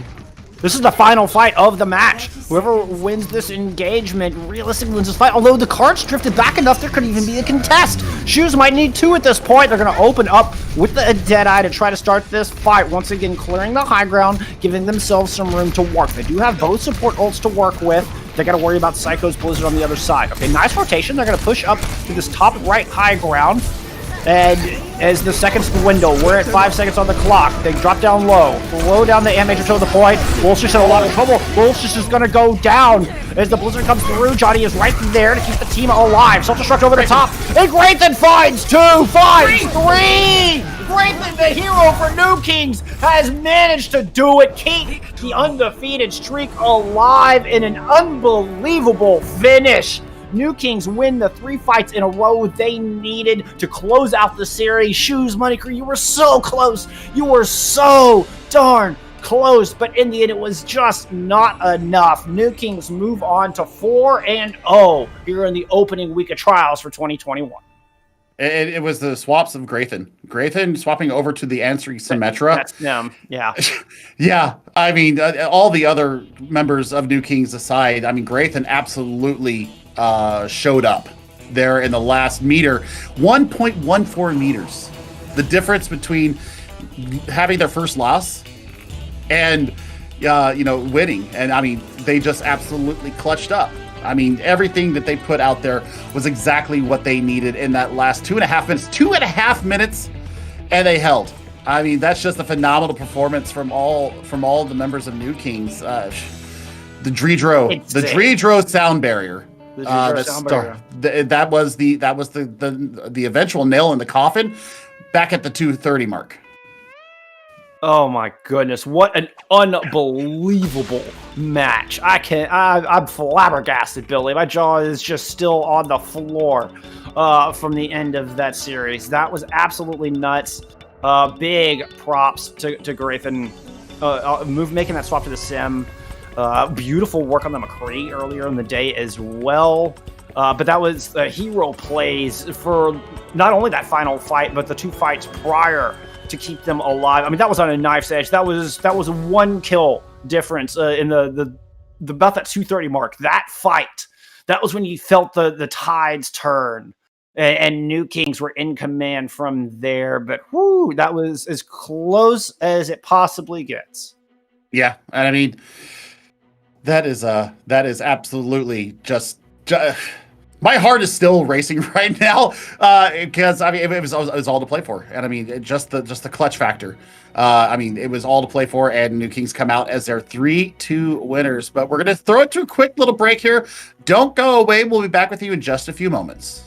A: This is the final fight of the match. Whoever wins this engagement realistically wins this fight. Although the cards drifted back enough, there could even be a contest. Shoes might need 2 at this point. They're going to open up with the Deadeye to try to start this fight. Once again, clearing the high ground, giving themselves some room to work. They do have both support ults to work with. They got to worry about Psycho's Blizzard on the other side. Okay, nice rotation. They're going to push up to this top right high ground. And as the seconds window, we're at 5 seconds on the clock. They drop down low. Throw down the Ant Matrix to the point. Lulsish in a lot of trouble. Lulsish is going to go down. As the Blizzard comes through, Johnny is right there to keep the team alive. Self-destruct over the top. And Graythan finds 2, finds 3! Graythan, the hero for New Kings, has managed to do it. Keep the undefeated streak alive in an unbelievable finish. New Kings win the 3 fights in a row they needed to close out the series. Shoes Money Crew, you were so close. You were so darn close, but in the end, it was just not enough. New Kings move on to 4-0 here in the opening week of trials for 2021.
B: It was the swaps of Graythan. Graythan swapping over to the answering Symmetra.
A: That's them, yeah.
B: Yeah, all the other members of New Kings aside, Graythan absolutely showed up there in the last meter. 1.14 meters. The difference between having their first loss and winning. And they just absolutely clutched up. Everything that they put out there was exactly what they needed in that last 2.5 minutes. 2.5 minutes, and they held. That's just a phenomenal performance from all the members of New Kings. The Dreedro sound barrier. That was the eventual nail in the coffin back at the 2:30 mark.
A: Oh my goodness, what an unbelievable match. I'm flabbergasted, Billy. My jaw is just still on the floor from the end of that series. That was absolutely nuts. Big props to Graythan making that swap to the Sim. Beautiful work on the McCree earlier in the day as well. But that was hero plays for not only that final fight, but the 2 fights prior to keep them alive. That was on a knife's edge. That was 1 kill difference in the about that 2:30 mark. That fight that was when you felt the tides turn, and New Kings were in command from there. But whoo, that was as close as it possibly gets.
B: Yeah, and I mean, that is absolutely just my heart is still racing right now, because I mean it was all to play for, and I mean just the clutch factor. I mean it was all to play for, and New Kings come out as their 3-2 winners. But we're gonna throw it to a quick little break here. Don't go away. We'll be back with you in just a few moments.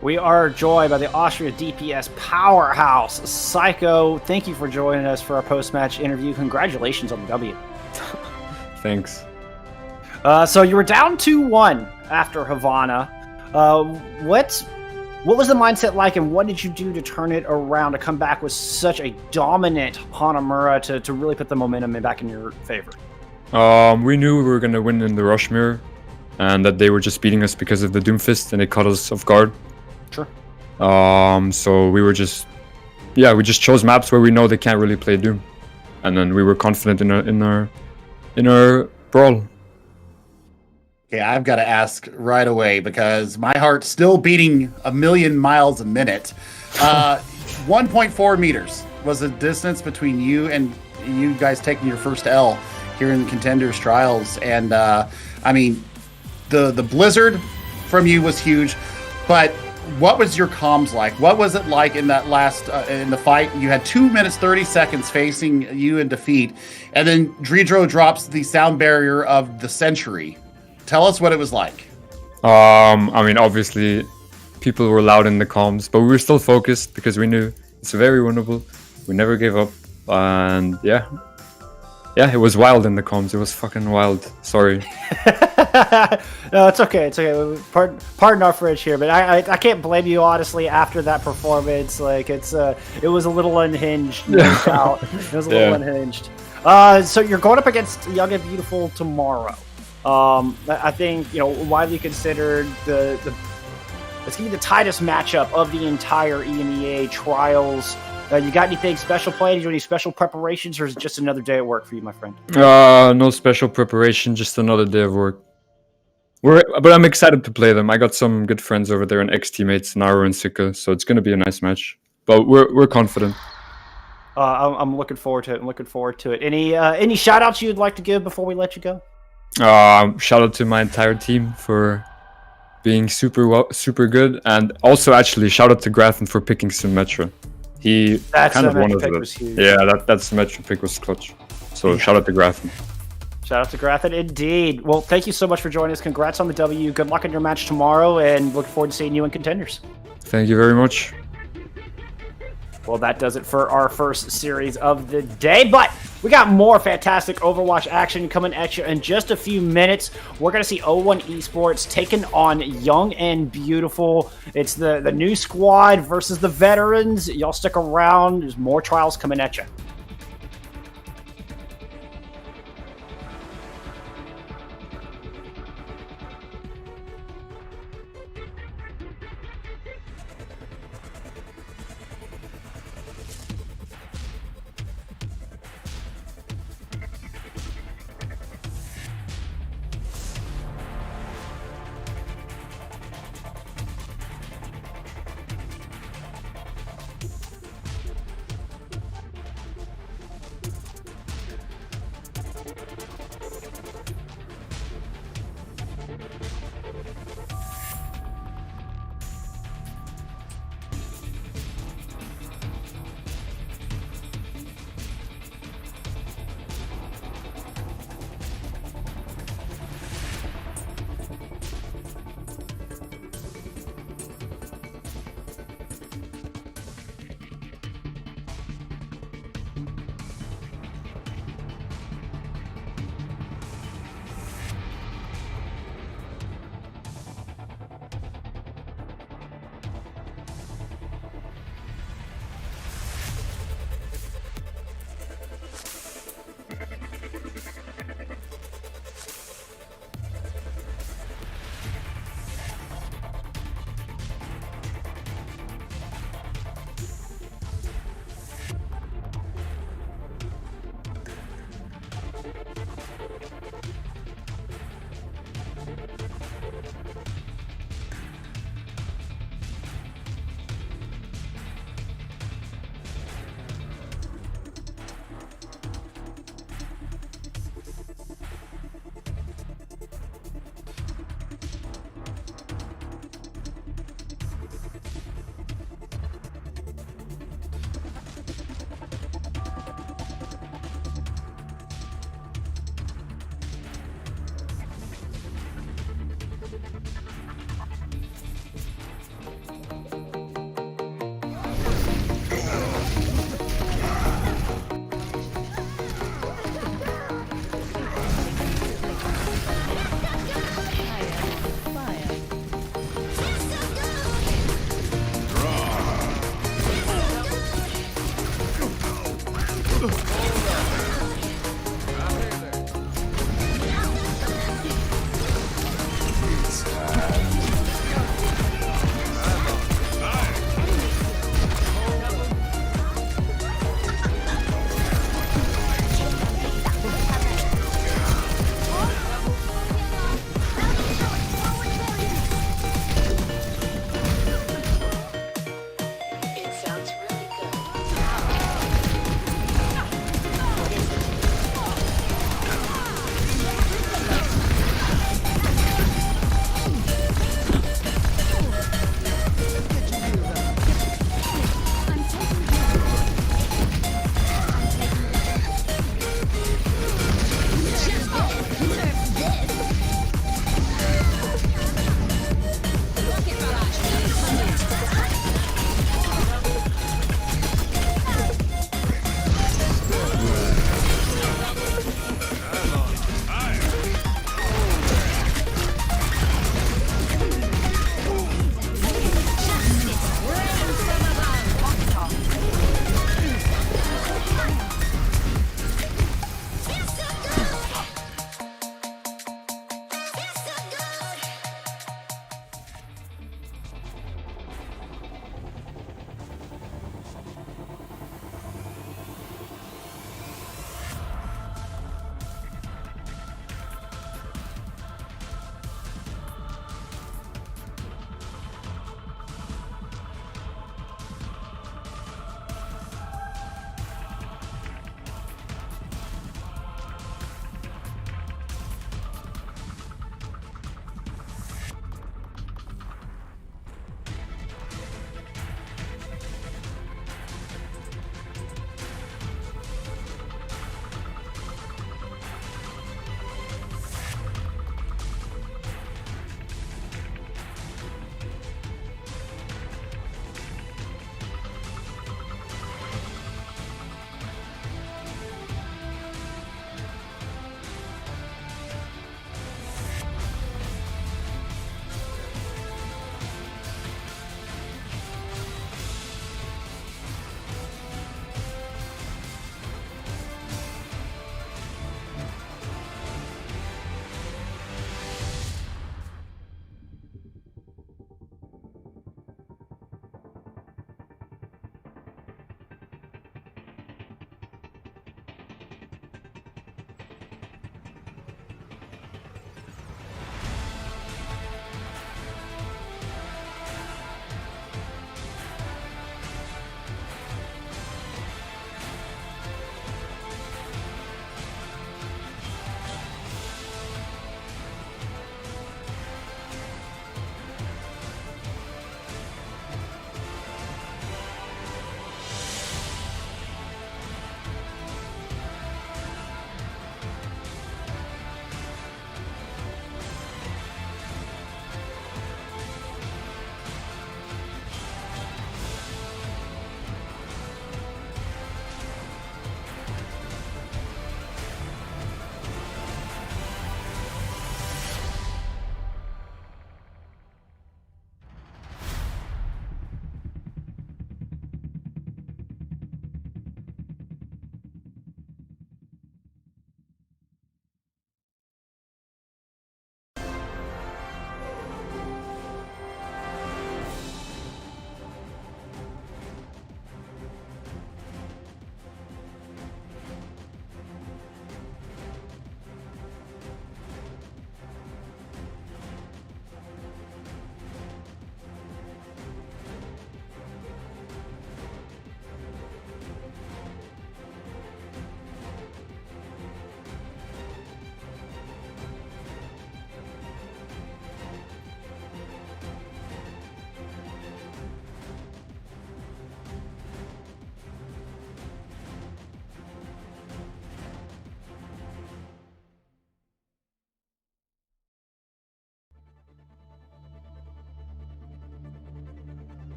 A: We are joined by the Austria DPS powerhouse, Psycho. Thank you for joining us for our post-match interview. Congratulations on the W.
C: Thanks.
A: So you were down 2-1 after Havana. What was the mindset like, and what did you do to turn it around to come back with such a dominant Hanamura to really put the momentum back in your favor?
C: We knew we were going to win in the Rush Mirror, and that they were just beating us because of the Doomfist, and it caught us off guard.
A: Sure.
C: So we were we just chose maps where we know they can't really play Doom, and then we were confident in our brawl.
B: Okay, I've got to ask right away because my heart's still beating a million miles a minute. 1.4 meters was the distance between you and you guys taking your first L here in the Contenders Trials. And I mean, the blizzard from you was huge, but what was your comms like? What was it like in that last in the fight? You had 2 minutes 30 seconds facing you in defeat, and then Dredro drops the sound barrier of the century. Tell us what it was like.
C: I mean, obviously, people were loud in the comms, but we were still focused because we knew it's very winnable. We never gave up, and yeah, it was wild in the comms. It was fucking wild. Sorry.
A: No, it's okay. It's okay. Pardon our French here, but I can't blame you honestly. After that performance, like it was a little unhinged. No doubt. It was a little unhinged. So you're going up against Young and Beautiful tomorrow. I think widely considered it's gonna be the tightest matchup of the entire EMEA trials. You got anything special planned? You do any special preparations, or is it just another day at work for you, my friend?
C: No special preparation, just another day of work. But I'm excited to play them. I got some good friends over there and ex-teammates, Naru and Sika, so it's gonna be a nice match. But we're confident.
A: I'm looking forward to it. Any shout outs you'd like to give before we let you go?
C: Shout out to my entire team for being super good, and also actually shout out to Grafton for picking Symmetra. He kind of wanted it. Yeah, that Symmetra pick was clutch. So shout out to Grafton.
A: Shout out to Grafton, indeed. Well, thank you so much for joining us. Congrats on the W. Good luck in your match tomorrow, and looking forward to seeing you in Contenders.
C: Thank you very much.
A: Well, that does it for our first series of the day, but we got more fantastic Overwatch action coming at you in just a few minutes. We're going to see O1 Esports taking on Young and Beautiful. It's the new squad versus the veterans. Y'all stick around. There's more trials coming at you.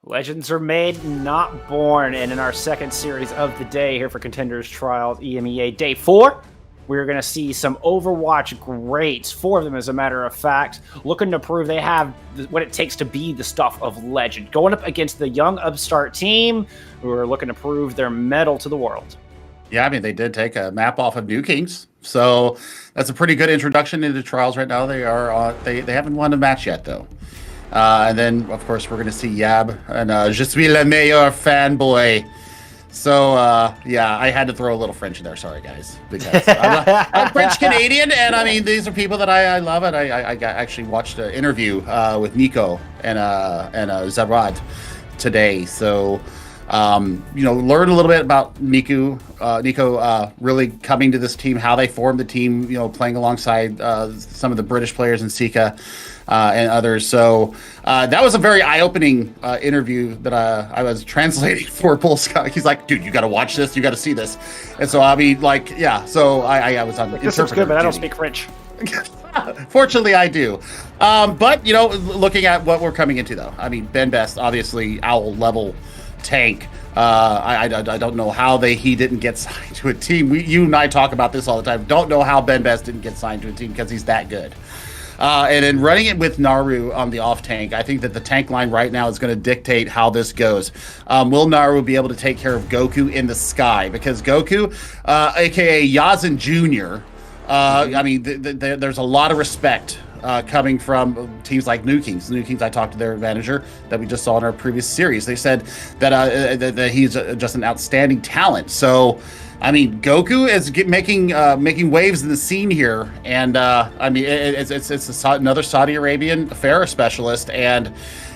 A: Legends are made, not born. And in our second series of the day here for Contenders Trials EMEA Day 4, we're going to see some Overwatch greats, 4 of them as a matter of fact, looking to prove they have what it takes to be the stuff of legend. Going up against the young upstart team who are looking to prove their mettle to the world.
B: Yeah, I mean, they did take a map off of New Kings, so that's a pretty good introduction into Trials right now. They are they haven't won a match yet, though. And then, of course, we're going to see Yab and Je suis le meilleur fanboy. So, yeah, I had to throw a little French in there. Sorry, guys. Because I'm French-Canadian, and, I mean, these are people that I love. And I actually watched an interview with Nico and Zarad today. So, you know, learn a little bit about Nico really coming to this team, how they formed the team, you know, playing alongside some of the British players in Sika. And others. So that was a very eye-opening interview that I was translating for Bull Scott. He's like, dude, you got to watch this. You got to see this. And so I'll be like, yeah. So I was on.
A: This looks good, but I don't speak French.
B: Fortunately, I do. But, you know, looking at what we're coming into, though. I mean, Ben Best, obviously, owl-level tank. I don't know how he didn't get signed to a team. You and I talk about this all the time. Don't know how Ben Best didn't get signed to a team because he's that good. And then running it with Naru on the off tank, I think that the tank line right now is going to dictate how this goes. Will Naru be able to take care of Goku in the sky? Because Goku, aka Yazin Jr., I mean, there's a lot of respect coming from teams like New Kings. New Kings, I talked to their manager that we just saw in our previous series. They said that he's just an outstanding talent. So, I mean, Goku is making waves in the scene here, and I mean, it's another Saudi Arabian affair specialist, and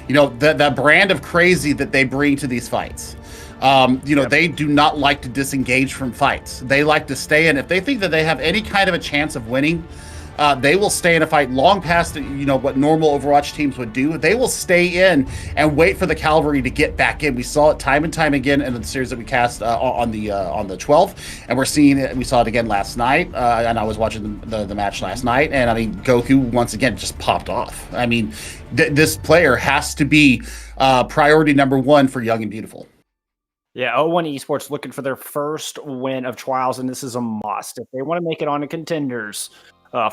B: you know that brand of crazy that they bring to these fights. You know, they do not like to disengage from fights. They like to stay in. If they think that they have any kind of a chance of winning, they will stay in a fight long past, you know, what normal Overwatch teams would do. They will stay in and wait for the cavalry to get back in. We saw it time and time again in the series that we cast on the 12th, and we saw it again last night. And I was watching the match last night, and I mean, Goku once again just popped off. I mean, this player has to be priority number 1 for Young and Beautiful.
A: Yeah, O1 Esports looking for their first win of Trials, and this is a must. If they want to make it on to Contenders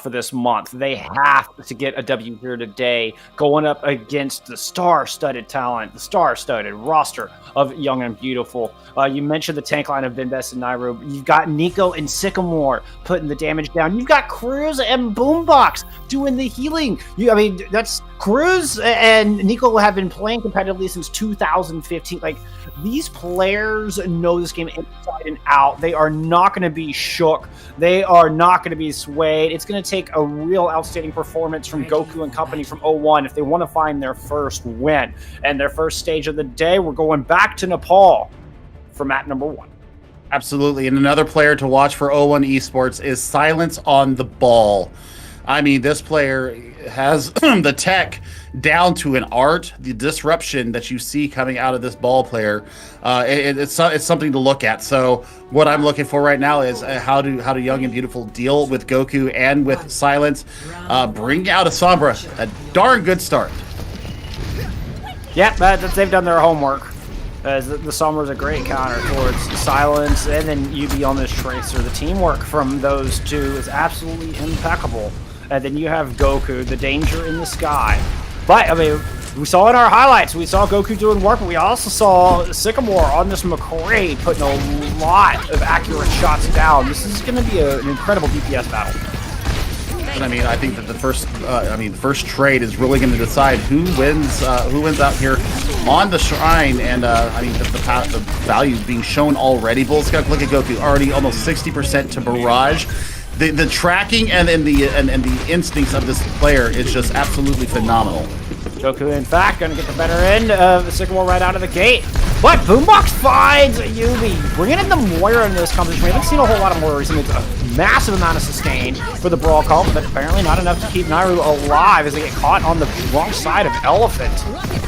A: for this month, they have to get a W here today, going up against the star-studded talent, the star-studded roster of Young and Beautiful. You mentioned the tank line of Ben Best and Nairo. You've got Nico and Sycamore putting the damage down. You've got Cruz and Boombox doing the healing. I mean, that's Cruz and Nico have been playing competitively since 2015. Like, these players know this game inside and out. They are not going to be shook. They are not going to be swayed. It's going to take a real outstanding performance from Goku and company from O1 if they want to find their first win. And their first stage of the day, we're going back to Nepal for map number 1.
B: Absolutely. And another player to watch for O1 Esports is Silence on the Ball. I mean, this player has the tech down to an art. The disruption that you see coming out of this ball player, it's something to look at. So what I'm looking for right now is how do Young and Beautiful deal with Goku and with Silence, bring out a Sombra, a darn good start.
A: Yeah, they've done their homework. The Sombra is a great counter towards Silence, and then UB on this Tracer. The teamwork from those two is absolutely impeccable. And then you have Goku, the danger in the sky. But, I mean, we saw in our highlights, we saw Goku doing work, but we also saw Sycamore on this McCray putting a lot of accurate shots down. This is going to be an incredible DPS battle.
B: And I mean, I think that the first trade is really going to decide who wins out here on the shrine. And I mean, the value being shown already. Bulls got to look at Goku, already almost 60% to Barrage. The tracking and the instincts of this player is just absolutely phenomenal.
A: Goku, in fact, going to get the better end of the Sycamore right out of the gate. But Boombox finds Yubi, bringing in the Moira into this competition. We haven't seen a whole lot of Moira recently. It's a massive amount of sustain for the Brawl Call, but apparently not enough to keep Nairo alive as they get caught on the wrong side of Elephant.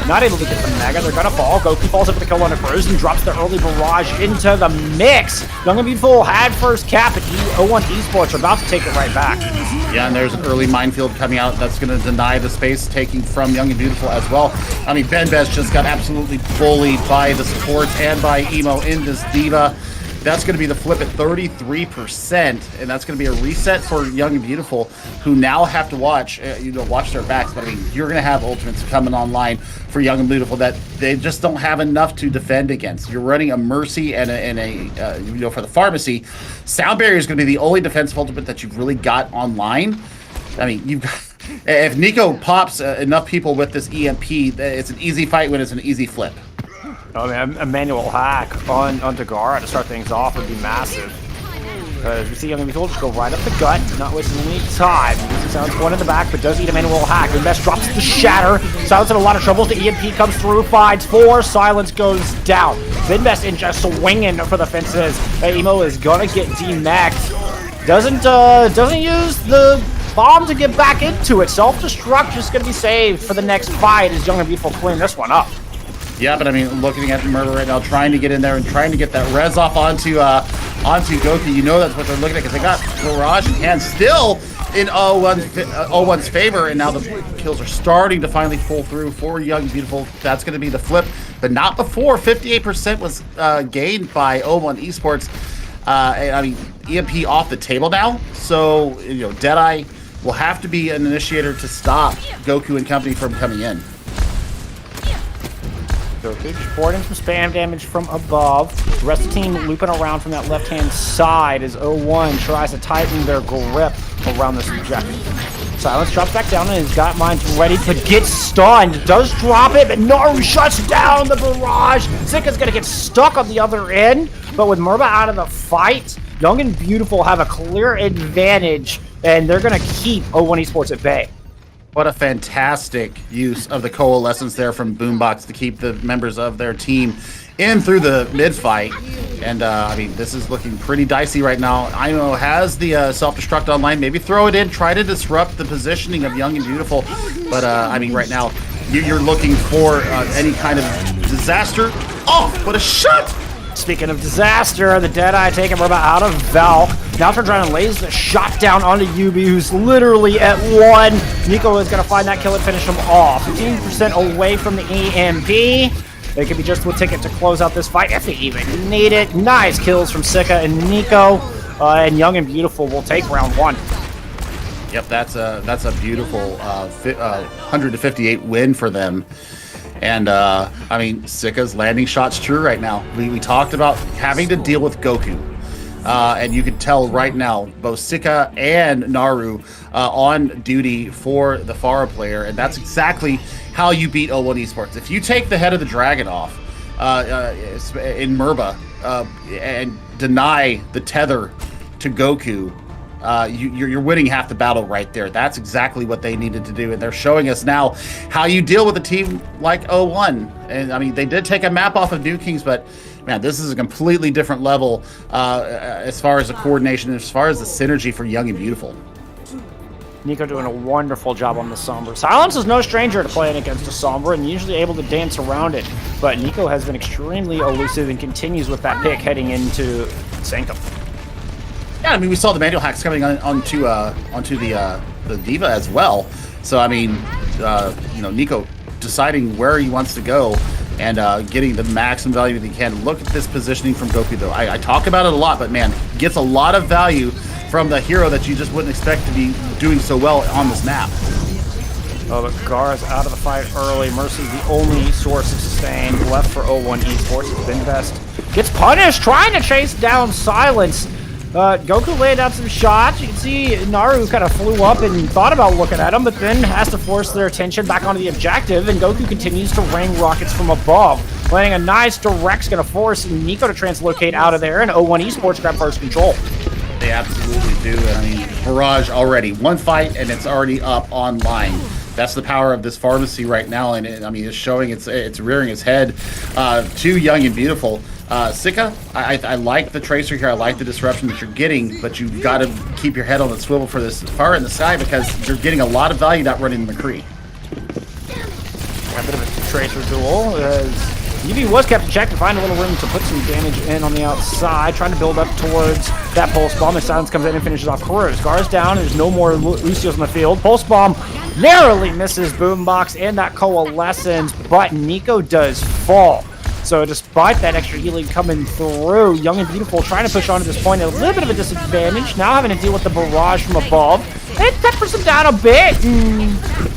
A: Not able to get the Mega. They're going to fall. Goku falls up with the kill on a Cruz and drops the early barrage into the mix. Young and Beautiful had first cap, but O1 Esports are about to take it right back.
B: Yeah, and there's an early minefield coming out that's going to deny the space taking from Young and Beautiful as well. I mean, Ben Best just got absolutely bullied by the supports and by Emo in this Diva. That's going to be the flip at 33%, and that's going to be a reset for Young and Beautiful, who now have to watch their backs. But I mean, you're going to have ultimates coming online for Young and Beautiful that they just don't have enough to defend against. You're running a Mercy and a for the Pharmacy. Sound Barrier is going to be the only defensive ultimate that you've really got online. I mean, you've got. If Nico pops enough people with this EMP, it's an easy fight when it's an easy flip.
A: I mean, a manual hack on Tagara to start things off would be massive. Because we see Young and Beautiful just go right up the gut, not wasting any time. Sounds one in the back, but does eat a manual hack. Invest drops the shatter. Silence in a lot of trouble. The EMP comes through, finds 4. Silence goes down. Zinvest in just swinging for the fences. Emo is gonna get demaxed. Doesn't use the bomb to get back into it. Self-destruct just gonna be saved for the next fight as Young and Beautiful clean this one up.
B: Yeah, but I mean, looking at Murder right now, trying to get in there and trying to get that res off onto Goku. You know that's what they're looking at, because they got Barrage in hand still in 0-1's favor, and now the kills are starting to finally pull through for Young and Beautiful. That's going to be the flip, but not before. 58% was gained by 0-1 Esports. I mean, EMP off the table now, so Deadeye will have to be an initiator to stop Goku and company from coming in.
A: Goku just poured in some spam damage from above. The rest of the team looping around from that left-hand side as 0-1 tries to tighten their grip around this objective. Silence drops back down and has got mines ready to get stunned. Does drop it, but Naru shuts down the barrage. Zika's gonna get stuck on the other end, but with Murba out of the fight, Young and Beautiful have a clear advantage, and they're gonna keep 0-1 Esports at bay.
B: What a fantastic use of the coalescence there from Boombox to keep the members of their team in through the mid-fight. And, I mean, this is looking pretty dicey right now. Imo has the self-destruct online. Maybe throw it in, try to disrupt the positioning of Young and Beautiful. But, I mean, right now, you're looking for any kind of disaster. Oh, what a shot!
A: Speaking of disaster, the Deadeye taking Murba out of Valk. Now trying to lays the shot down onto Yubi, who's literally at 1. Nico is going to find that kill and finish him off. 15% away from the EMP. It could be just a ticket to close out this fight if they even need it. Nice kills from Sika and Nico. And Young and Beautiful will take round 1.
B: Yep, that's a beautiful 100-58 win for them. And, I mean, Sika's landing shot's true right now. We talked about having to deal with Goku. And you can tell right now, both Sika and Naru on duty for the Pharah player. And that's exactly how you beat 0-1 Esports. If you take the head of the dragon off in Murba and deny the tether to Goku, you're winning half the battle right there. That's exactly what they needed to do, and they're showing us now how you deal with a team like 0-1. And I mean, they did take a map off of New Kings, but man, this is a completely different level as far as the coordination, as far as the synergy for Young and Beautiful.
A: Nico doing a wonderful job on the Sombra. Silence is no stranger to playing against a Sombra and usually able to dance around it, but Nico has been extremely elusive and continues with that pick heading into Sanctum.
B: Yeah, I mean, we saw the manual hacks coming onto the Diva as well. So I mean, Nico deciding where he wants to go and getting the maximum value that he can. Look at this positioning from Goku, though. I talk about it a lot, but man, gets a lot of value from the hero that you just wouldn't expect to be doing so well on this map.
A: Oh, but Gara's out of the fight early. Mercy's the only source of sustain left for 0-1 Esports. Binvest gets punished, trying to chase down Silence. Goku laid out some shots. You can see Naru kind of flew up and thought about looking at him, but then has to force their attention back onto the objective, and Goku continues to rain rockets from above. Landing a nice direct's going to force Nico to translocate out of there, and 0-1 Esports grab first control.
B: They absolutely do. I mean, Barrage already. One fight, and it's already up online. That's the power of this pharmacy right now, and I mean, it's showing it's rearing its head to Young and Beautiful. Sika, I like the Tracer here. I like the disruption that you're getting, but you've got to keep your head on the swivel for this far in the sky because you're getting a lot of value not running the McCree.
A: A bit of a Tracer duel as UV was kept in check to find a little room to put some damage in on the outside, trying to build up towards that Pulse Bomb. And Silence comes in and finishes off Cruz. Gar's down, there's no more Lucios on the field. Pulse Bomb narrowly misses Boombox and that Coalescence, but Nico does fall. So despite that extra healing coming through, Young and Beautiful trying to push on to this point at a little bit of a disadvantage. Now having to deal with the barrage from above. It peppers them down a bit.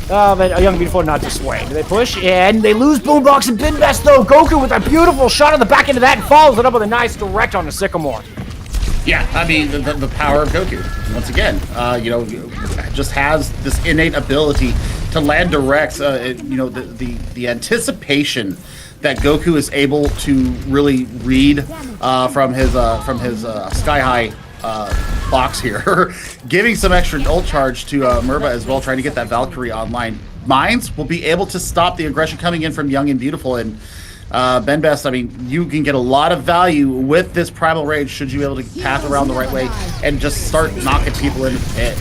A: But Young and Beautiful not dissuade. They push and they lose Boombox and Binbest though. Goku with a beautiful shot on the back end of that and follows it up with a nice direct on the Sycamore.
B: Yeah, I mean, the power of Goku, once again, just has this innate ability to land directs. The anticipation that Goku is able to really read from his sky high box here, giving some extra ult charge to Merva as well, trying to get that Valkyrie online. Mines will be able to stop the aggression coming in from Young and Beautiful, and Benbest, I mean, you can get a lot of value with this Primal Rage should you be able to path around the right way and just start knocking people in the pit.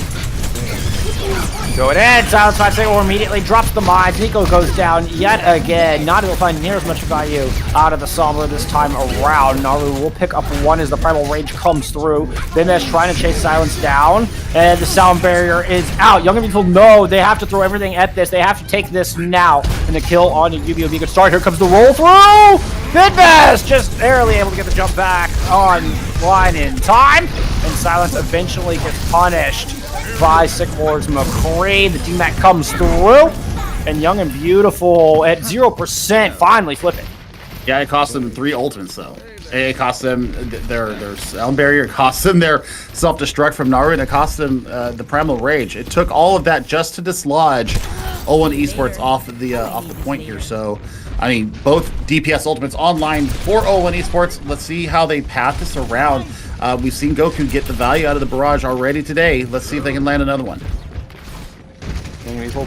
A: Go ahead, Silence 5 Sycamore immediately drops the mines. Nico goes down yet again. Not able to find near as much value out of the Sombra this time around. Naru will pick up one as the Primal Rage comes through. Benbest trying to chase Silence down, and the sound barrier is out. Young and Beautiful know they have to throw everything at this. They have to take this now. And the kill on Yubi will be a good start. Here comes the roll through. Benbest just barely able to get the jump back on line in time. And Silence eventually gets punished by Sycamore's McCree. The DMAC comes through, and Young and Beautiful at 0% finally flip it.
B: Yeah, it cost them 3 ultimates though. It cost them their sound barrier, it cost them their self-destruct from Naru, and it cost them the Primal Rage. It took all of that just to dislodge 0-1 Esports off the point here. So, I mean, both DPS ultimates online for 0-1 Esports. Let's see how they path this around. We've seen Goku get the value out of the barrage already today. Let's see if they can land another one.
A: People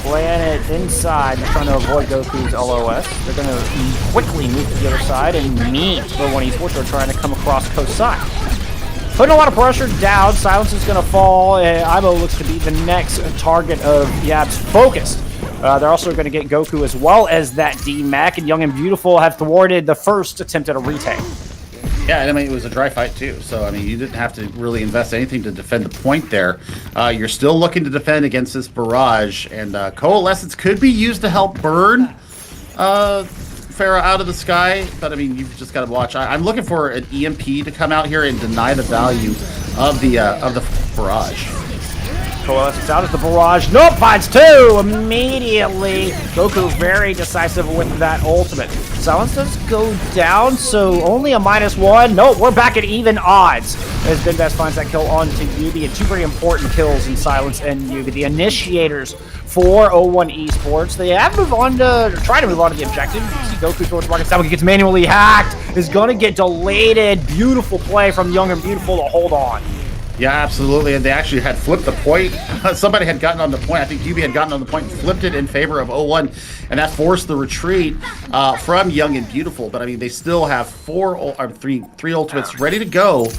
A: playing it inside, trying to avoid Goku's LOS. They're going to quickly move to the other side and meet the 1 Esports are trying to come across coast side. Putting a lot of pressure down. Silence is going to fall. Ibo looks to be the next target of Yab's focus. They're also going to get Goku as well as that DMAC, and Young and Beautiful have thwarted the first attempt at a retake.
B: Yeah, and I mean, it was a dry fight too, so I mean, you didn't have to really invest anything to defend the point there. You're still looking to defend against this barrage, and Coalescence could be used to help burn Pharah out of the sky, but I mean, you've just got to watch. I'm looking for an EMP to come out here and deny the value of the barrage.
A: Coalescence out of the barrage. Nope, finds 2 immediately. Goku very decisive with that ultimate. Silence does go down, so only a -1. Nope, we're back at even odds as Benbest finds that kill on to Yubi, and 2 very important kills in Silence and Yubi. The initiators for 0-1 Esports. They have moved on to try to move on to the objective. You can see Goku towards Market Stomach gets manually hacked, is going to get deleted. Beautiful play from Young and Beautiful to hold on.
B: Yeah, absolutely, and they actually had flipped the point. Somebody had gotten on the point. I think Yubi had gotten on the point and flipped it in favor of 0-1, and that forced the retreat from Young and Beautiful. But I mean, they still have three ultimates ready to go.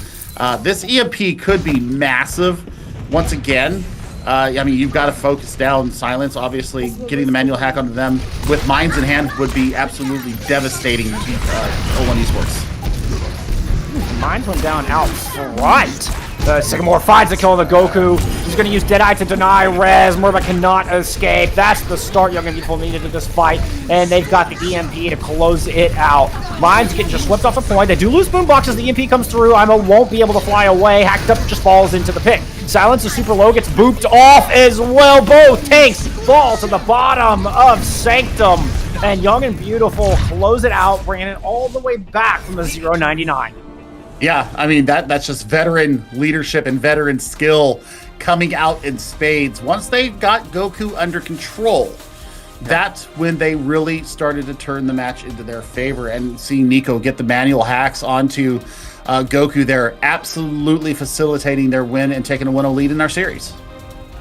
B: This EMP could be massive once again. I mean, you've got to focus down Silence. Obviously, getting the manual hack onto them with mines in hand would be absolutely devastating to 0-1 Esports.
A: Mines went down out front. Sycamore finds the kill on the Goku. He's going to use Deadeye to deny res. Merva cannot escape. That's the start Young and Beautiful needed to this fight, and they've got the EMP to close it out. Mines getting just swept off the point. They do lose Boombox as the EMP comes through. Imo won't be able to fly away. Hacked Up just falls into the pit. Silence is super low, gets booped off as well. Both tanks fall to the bottom of Sanctum, and Young and Beautiful close it out, bringing it all the way back from the 0-99.
B: Yeah, I mean, that's just veteran leadership and veteran skill coming out in spades. Once they got Goku under control, that's when they really started to turn the match into their favor. And seeing Nico get the manual hacks onto Goku, they're absolutely facilitating their win and taking a 1-0 lead in our series.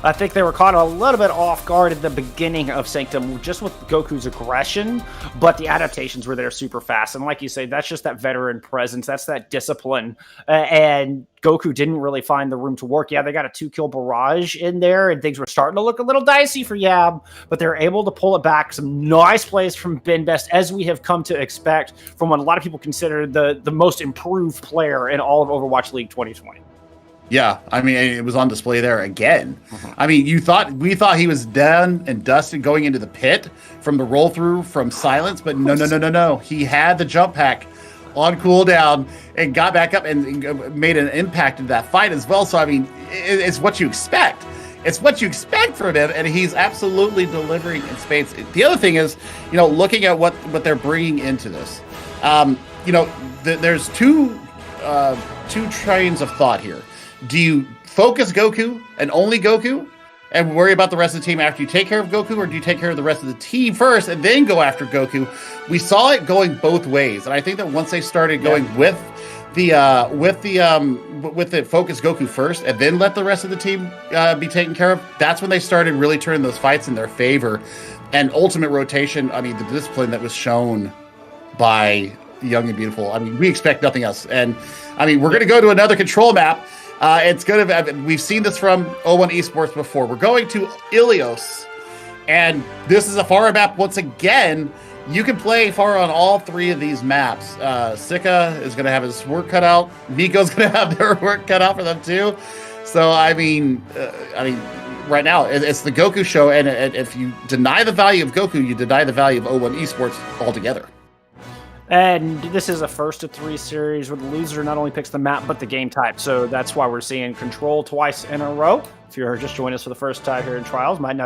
A: I think they were caught a little bit off guard at the beginning of Sanctum, just with Goku's aggression, but the adaptations were there super fast. And like you say, that's just that veteran presence. That's that discipline. And Goku didn't really find the room to work. Yeah, they got a 2-kill barrage in there, and things were starting to look a little dicey for Yab, but they're able to pull it back. Some nice plays from Ben Best, as we have come to expect from what a lot of people consider the most improved player in all of Overwatch League 2020.
B: Yeah, I mean, it was on display there again. I mean, we thought he was done and dusted going into the pit from the roll through from Silence, but no. He had the jump pack on cooldown and got back up and made an impact in that fight as well. So, I mean, it's what you expect. It's what you expect from him, and he's absolutely delivering in spades. The other thing is, looking at what they're bringing into this, there's two trains of thought here. Do you focus Goku and only Goku and worry about the rest of the team after you take care of Goku, or do you take care of the rest of the team first and then go after Goku? We saw it going both ways, and I think that once they started going with the focus Goku first and then let the rest of the team be taken care of, that's when they started really turning those fights in their favor. And ultimate rotation, I mean, the discipline that was shown by Young and Beautiful, I mean, we expect nothing else. And I mean, we're going to go to another control map. It's going to. We've seen this from O1 Esports before. We're going to Ilios, and this is a Pharah map once again. You can play Pharah on all 3 of these maps. Sika is going to have his work cut out. Nico's going to have their work cut out for them too. So I mean, right now it's the Goku show, and if you deny the value of Goku, you deny the value of O1 Esports altogether.
A: And this is a first of 3 series where the loser not only picks the map, but the game type. So that's why we're seeing Control twice in a row. If you're just joining us for the first time here in Trials, might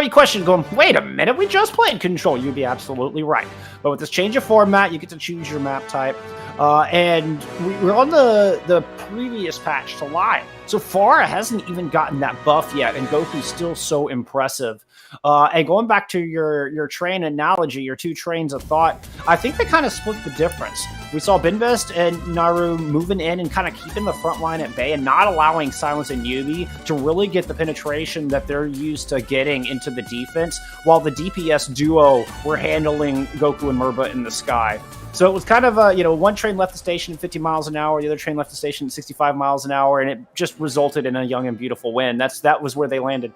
A: be questioning going, wait a minute, we just played Control. You'd be absolutely right. But with this change of format, you get to choose your map type. And we're on the previous patch to Live. So Pharah hasn't even gotten that buff yet, and Goku's still so impressive. And going back to your train analogy, your 2 trains of thought, I think they kind of split the difference. We saw Binbest and Naru moving in and kind of keeping the front line at bay and not allowing Silence and Yubi to really get the penetration that they're used to getting into the defense, while the DPS duo were handling Goku and Merba in the sky. So it was kind of one train left the station at 50 miles an hour, the other train left the station at 65 miles an hour, and it just resulted in a Young and Beautiful win. That was where they landed.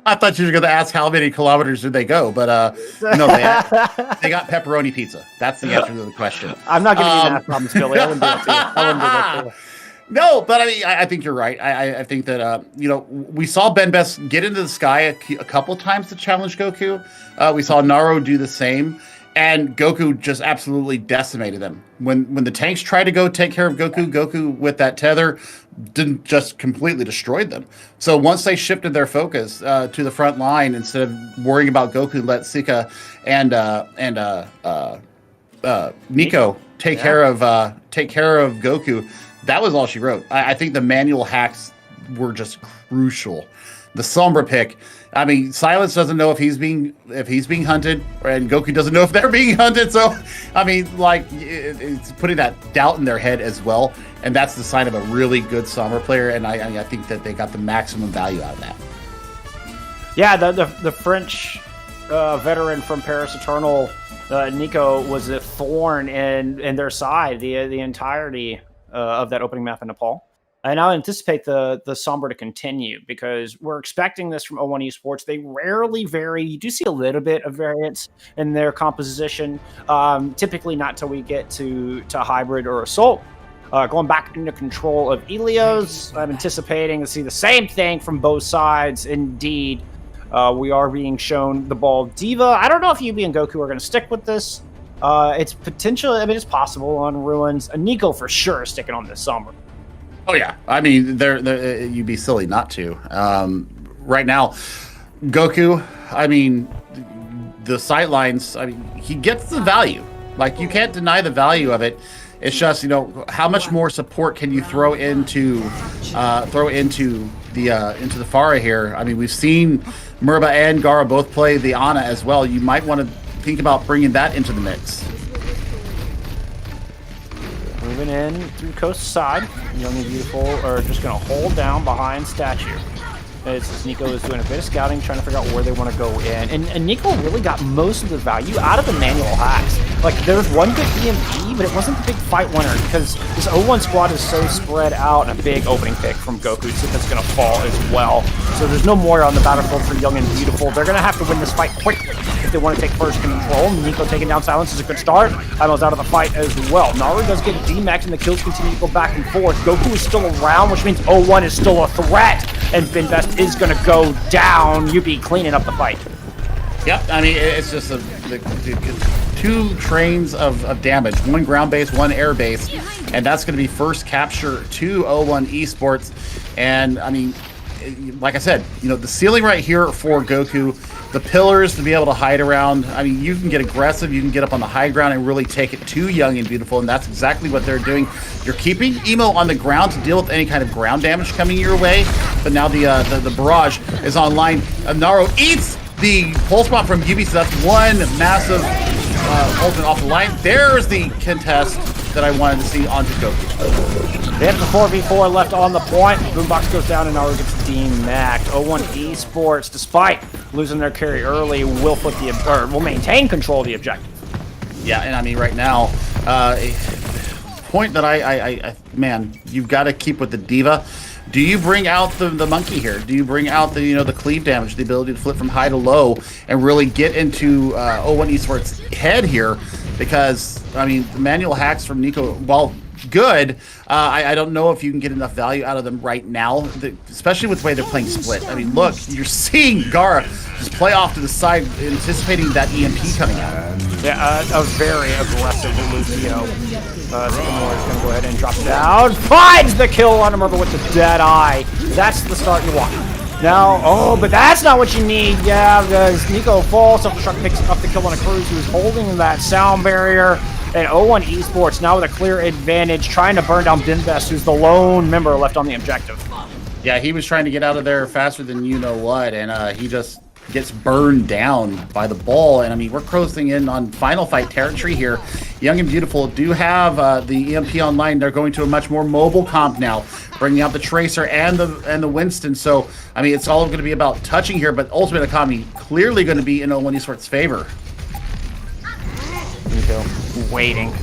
B: I thought you were going to ask how many kilometers did they go, but no, they got pepperoni pizza. That's the answer to the question.
A: I'm not giving you that promise, Billy. I wouldn't do that to you.
B: No, but I mean, I think you're right. I think that we saw Ben Best get into the sky a couple times to challenge Goku. We saw Naro do the same. And Goku just absolutely decimated them. When the tanks tried to go take care of Goku, Goku with that tether didn't just completely destroyed them. So once they shifted their focus to the front line, instead of worrying about Goku, let Sika and Nico take care of Goku. That was all she wrote. I think the manual hacks were just crucial. The Sombra pick. I mean, Silence doesn't know if he's being hunted, and Goku doesn't know if they're being hunted. So, I mean, like, it's putting that doubt in their head as well, and that's the sign of a really good Sombra player. And I think that they got the maximum value out of that.
A: Yeah, the French veteran from Paris Eternal, Nico, was a thorn in their side the entirety of that opening map in Nepal. And I anticipate the Sombra to continue, because we're expecting this from O1 Esports. They rarely vary. You do see a little bit of variance in their composition, typically not till we get to Hybrid or Assault. Going back into control of Ilios, I'm anticipating to see the same thing from both sides. Indeed, we are being shown the ball Diva. I don't know if Yubi and Goku are going to stick with this. It's potential. I mean, it's possible on Ruins. Nico for sure sticking on this Sombra.
B: Oh yeah, I mean, you'd be silly not to. Right now, Goku, I mean, the sightlines, I mean, he gets the value. Like, you can't deny the value of it. It's just, how much more support can you throw into the Pharah here? I mean, we've seen Merba and Gara both play the Ana as well. You might want to think about bringing that into the mix.
A: Moving in through coast side, Young and Beautiful are just going to hold down behind Statue. As Nico is doing a bit of scouting, trying to figure out where they want to go in. And Nico really got most of the value out of the manual hacks. Like, there was one good EMP, but it wasn't the big fight winner because this 0-1 squad is so spread out, and a big opening pick from Goku that's going to fall as well. So there's no more on the battlefield for Young and Beautiful. They're going to have to win this fight quickly if they want to take first control. Nico taking down Silence is a good start. Ido's out of the fight as well. Naru does get D-Max, and the kills continue to go back and forth. Goku is still around, which means 0-1 is still a threat, and Binvest is going to go down. Yubi cleaning up the fight.
B: Yep, I mean, it's just the two trains of damage, one ground base, one air base, and that's going to be first capture to 0-1 Esports. And I mean, like I said, you know, the ceiling right here for Goku, the pillars to be able to hide around. I mean, you can get aggressive, you can get up on the high ground and really take it to Young and Beautiful, and that's exactly what they're doing. You're keeping Emo on the ground to deal with any kind of ground damage coming your way, but now the barrage is online. Naru eats the pulse bomb from Yubi, so that's one massive ultimate off the line. There's the contest that I wanted to see onto Goku.
A: They have the 4v4 left on the point. Boombox goes down and Naru gets D-Mac. 0-1 Esports, despite losing their carry early, will maintain control of the objective.
B: Yeah, and I mean right now, point that I man, you've got to keep with the diva. Do you bring out the monkey here? Do you bring out the cleave damage, the ability to flip from high to low, and really get into 0-1 Esports' head here? Because I mean, the manual hacks from Nico, while good, I don't know if you can get enough value out of them right now, especially with the way they're playing split. I mean, look, you're seeing Gara just play off to the side, anticipating that EMP coming out.
A: Yeah, a very aggressive Lucio. Sycamore is going to go ahead and drop down. Finds the kill on him with the dead eye. That's the start you want. Now, but that's not what you need. Yeah, because Nico falls, Self-Destruct picks up the kill on a Cruz who's holding that sound barrier. And 0-1 Esports now with a clear advantage, trying to burn down Binvest, who's the lone member left on the objective.
B: Yeah, he was trying to get out of there faster than you know what, and he just gets burned down by the ball. And I mean, we're closing in on final fight territory here. Young and Beautiful do have the EMP online. They're going to a much more mobile comp now, bringing out the Tracer and the Winston. So I mean, it's all going to be about touching here, but Ultimate Economy clearly going to be in 0-1 Esports' favor.
A: Nico waiting.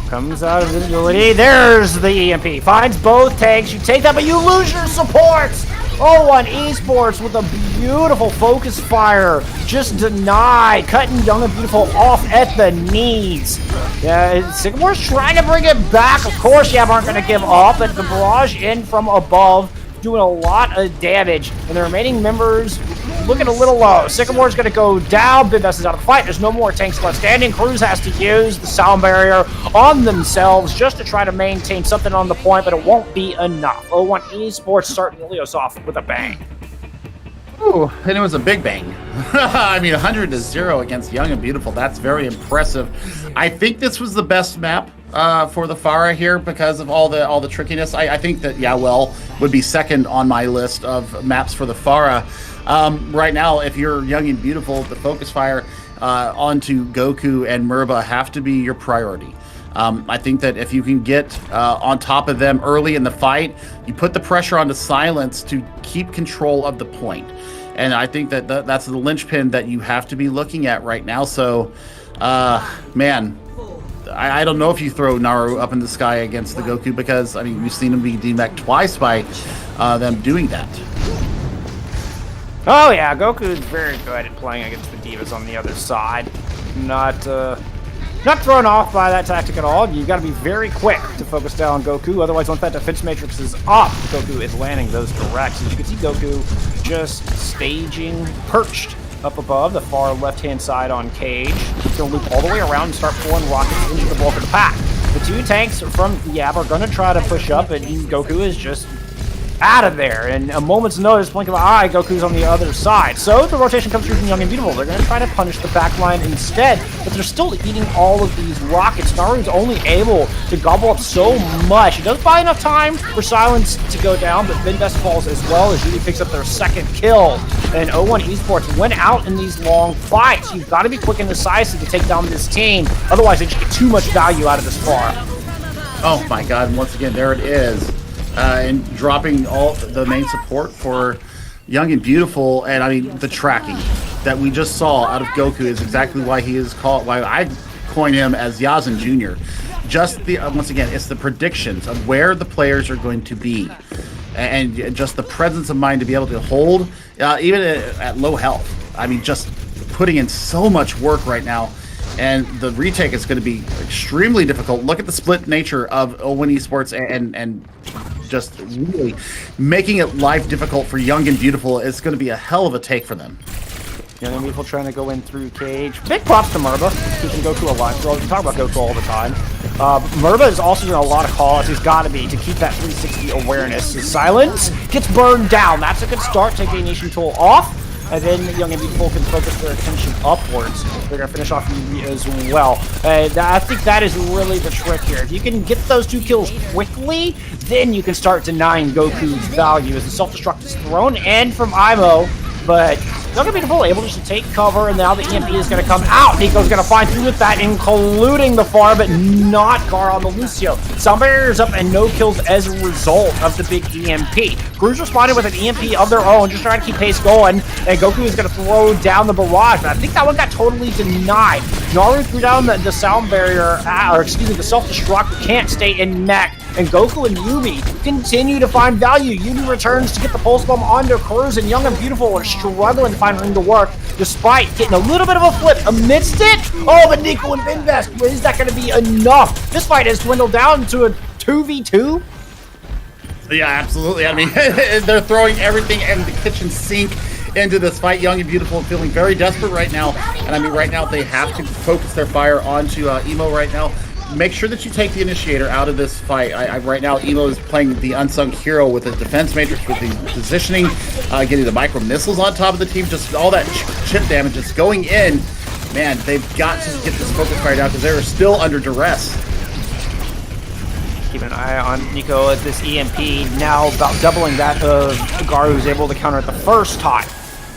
A: Comes out of visibility. There's the EMP. Finds both tanks. You take that, but you lose your supports. 0-1 Esports with a beautiful focus fire. Just denied. Cutting Young and Beautiful off at the knees. Yeah, Sycamore's trying to bring it back. Of course, Yab aren't going to give up, but the barrage in from above, doing a lot of damage. And the remaining members looking a little low. Sycamore's going to go down. Binvest is out of the fight. There's no more tanks left standing. Cruz has to use the sound barrier on themselves just to try to maintain something on the point, but it won't be enough. 0-1 Esports starting Helios off with a bang.
B: Ooh, and it was a big bang. I mean, 100-0 against Young and Beautiful. That's very impressive. I think this was the best map for the Pharah here because of all the trickiness. I think that Yawel would be second on my list of maps for the Pharah. Right now, if you're Young and Beautiful, the focus fire onto Goku and Merba have to be your priority. I think that if you can get on top of them early in the fight, you put the pressure onto Silence to keep control of the point. And I think that that's the linchpin that you have to be looking at right now. So, man, I don't know if you throw Naru up in the sky against the Goku because, I mean, we've seen him be D-Mac twice by them doing that.
A: Oh yeah, Goku is very good at playing against the divas on the other side. Not thrown off by that tactic at all. You got to be very quick to focus down Goku. Otherwise, once that defense matrix is up, Goku is landing those directs. As you can see, Goku just staging, perched up above the far left-hand side on Cage. He's going to loop all the way around and start pulling rockets into the bulk of the pack. The two tanks from Yab are going to try to push up, and Goku is just out of there. And a moment's notice, blink of an eye, Goku's on the other side. So the rotation comes through from Young and Beautiful. They're going to try to punish the back line instead, but they're still eating all of these rockets. Naru's only able to gobble up so much. He does buy enough time for Silence to go down, but Binvest falls as well as Judy picks up their second kill. And 0-1 Esports went out in these long fights. You've got to be quick and decisive to take down this team. Otherwise, they just get too much value out of this far.
B: Oh my god, and once again, there it is. And dropping all the main support for Young and Beautiful, and I mean the tracking that we just saw out of Goku is exactly why he is called, why I coin him as Yazen Jr. Just the once again, it's the predictions of where the players are going to be, and just the presence of mind to be able to hold, even at low health. I mean, just putting in so much work right now, and the retake is going to be extremely difficult. Look at the split nature of Owen Esports and just really making it life difficult for Young and Beautiful. It's going to be a hell of a take for them.
A: Young and Beautiful trying to go in through cage. Big props to Murba, keeping Goku alive. We talk about Goku all the time. Murba is also doing a lot of calls. He's got to be to keep that 360 awareness. His silence gets burned down. That's a good start. Take the Nation Tool off. And then Young and Beautiful can focus their attention upwards. They're going to finish off Yubi as well. And I think that is really the trick here. If you can get those 2 kills quickly, then you can start denying Goku's value as the self-destruct is thrown in from Imo. But Young and Beautiful able just to take cover, and now the EMP is going to come out. Nico's going to find through with that, including the farm, but not Gar on the Lucio. Sound barriers up and no kills as a result of the big EMP. Crew's responded with an EMP of their own, just trying to keep pace going, and Goku is going to throw down the barrage, but I think that one got totally denied. Naru threw down the sound barrier, or excuse me, the self-destruct, can't stay in mech, and Goku and Yubi continue to find value. Yubi returns to get the pulse bomb onto Cruz, and Young and Beautiful are struggling to find room to work, despite getting a little bit of a flip amidst it. Oh, but Nico and Vinvest, is that going to be enough? This fight has dwindled down to a 2v2.
B: Yeah, absolutely. I mean, they're throwing everything in the kitchen sink into this fight. Young and Beautiful feeling very desperate right now, and I mean, right now they have to focus their fire onto Emo right now. Make sure that you take the initiator out of this fight. Right now, Emo is playing the unsung hero with the defense matrix, with the positioning, getting the micro missiles on top of the team, just all that chip damage is going in. Man, they've got to get this focus fire down because they're still under duress.
A: Keep an eye on Nico as this EMP now about doubling that of Gar, who's able to counter it the first time.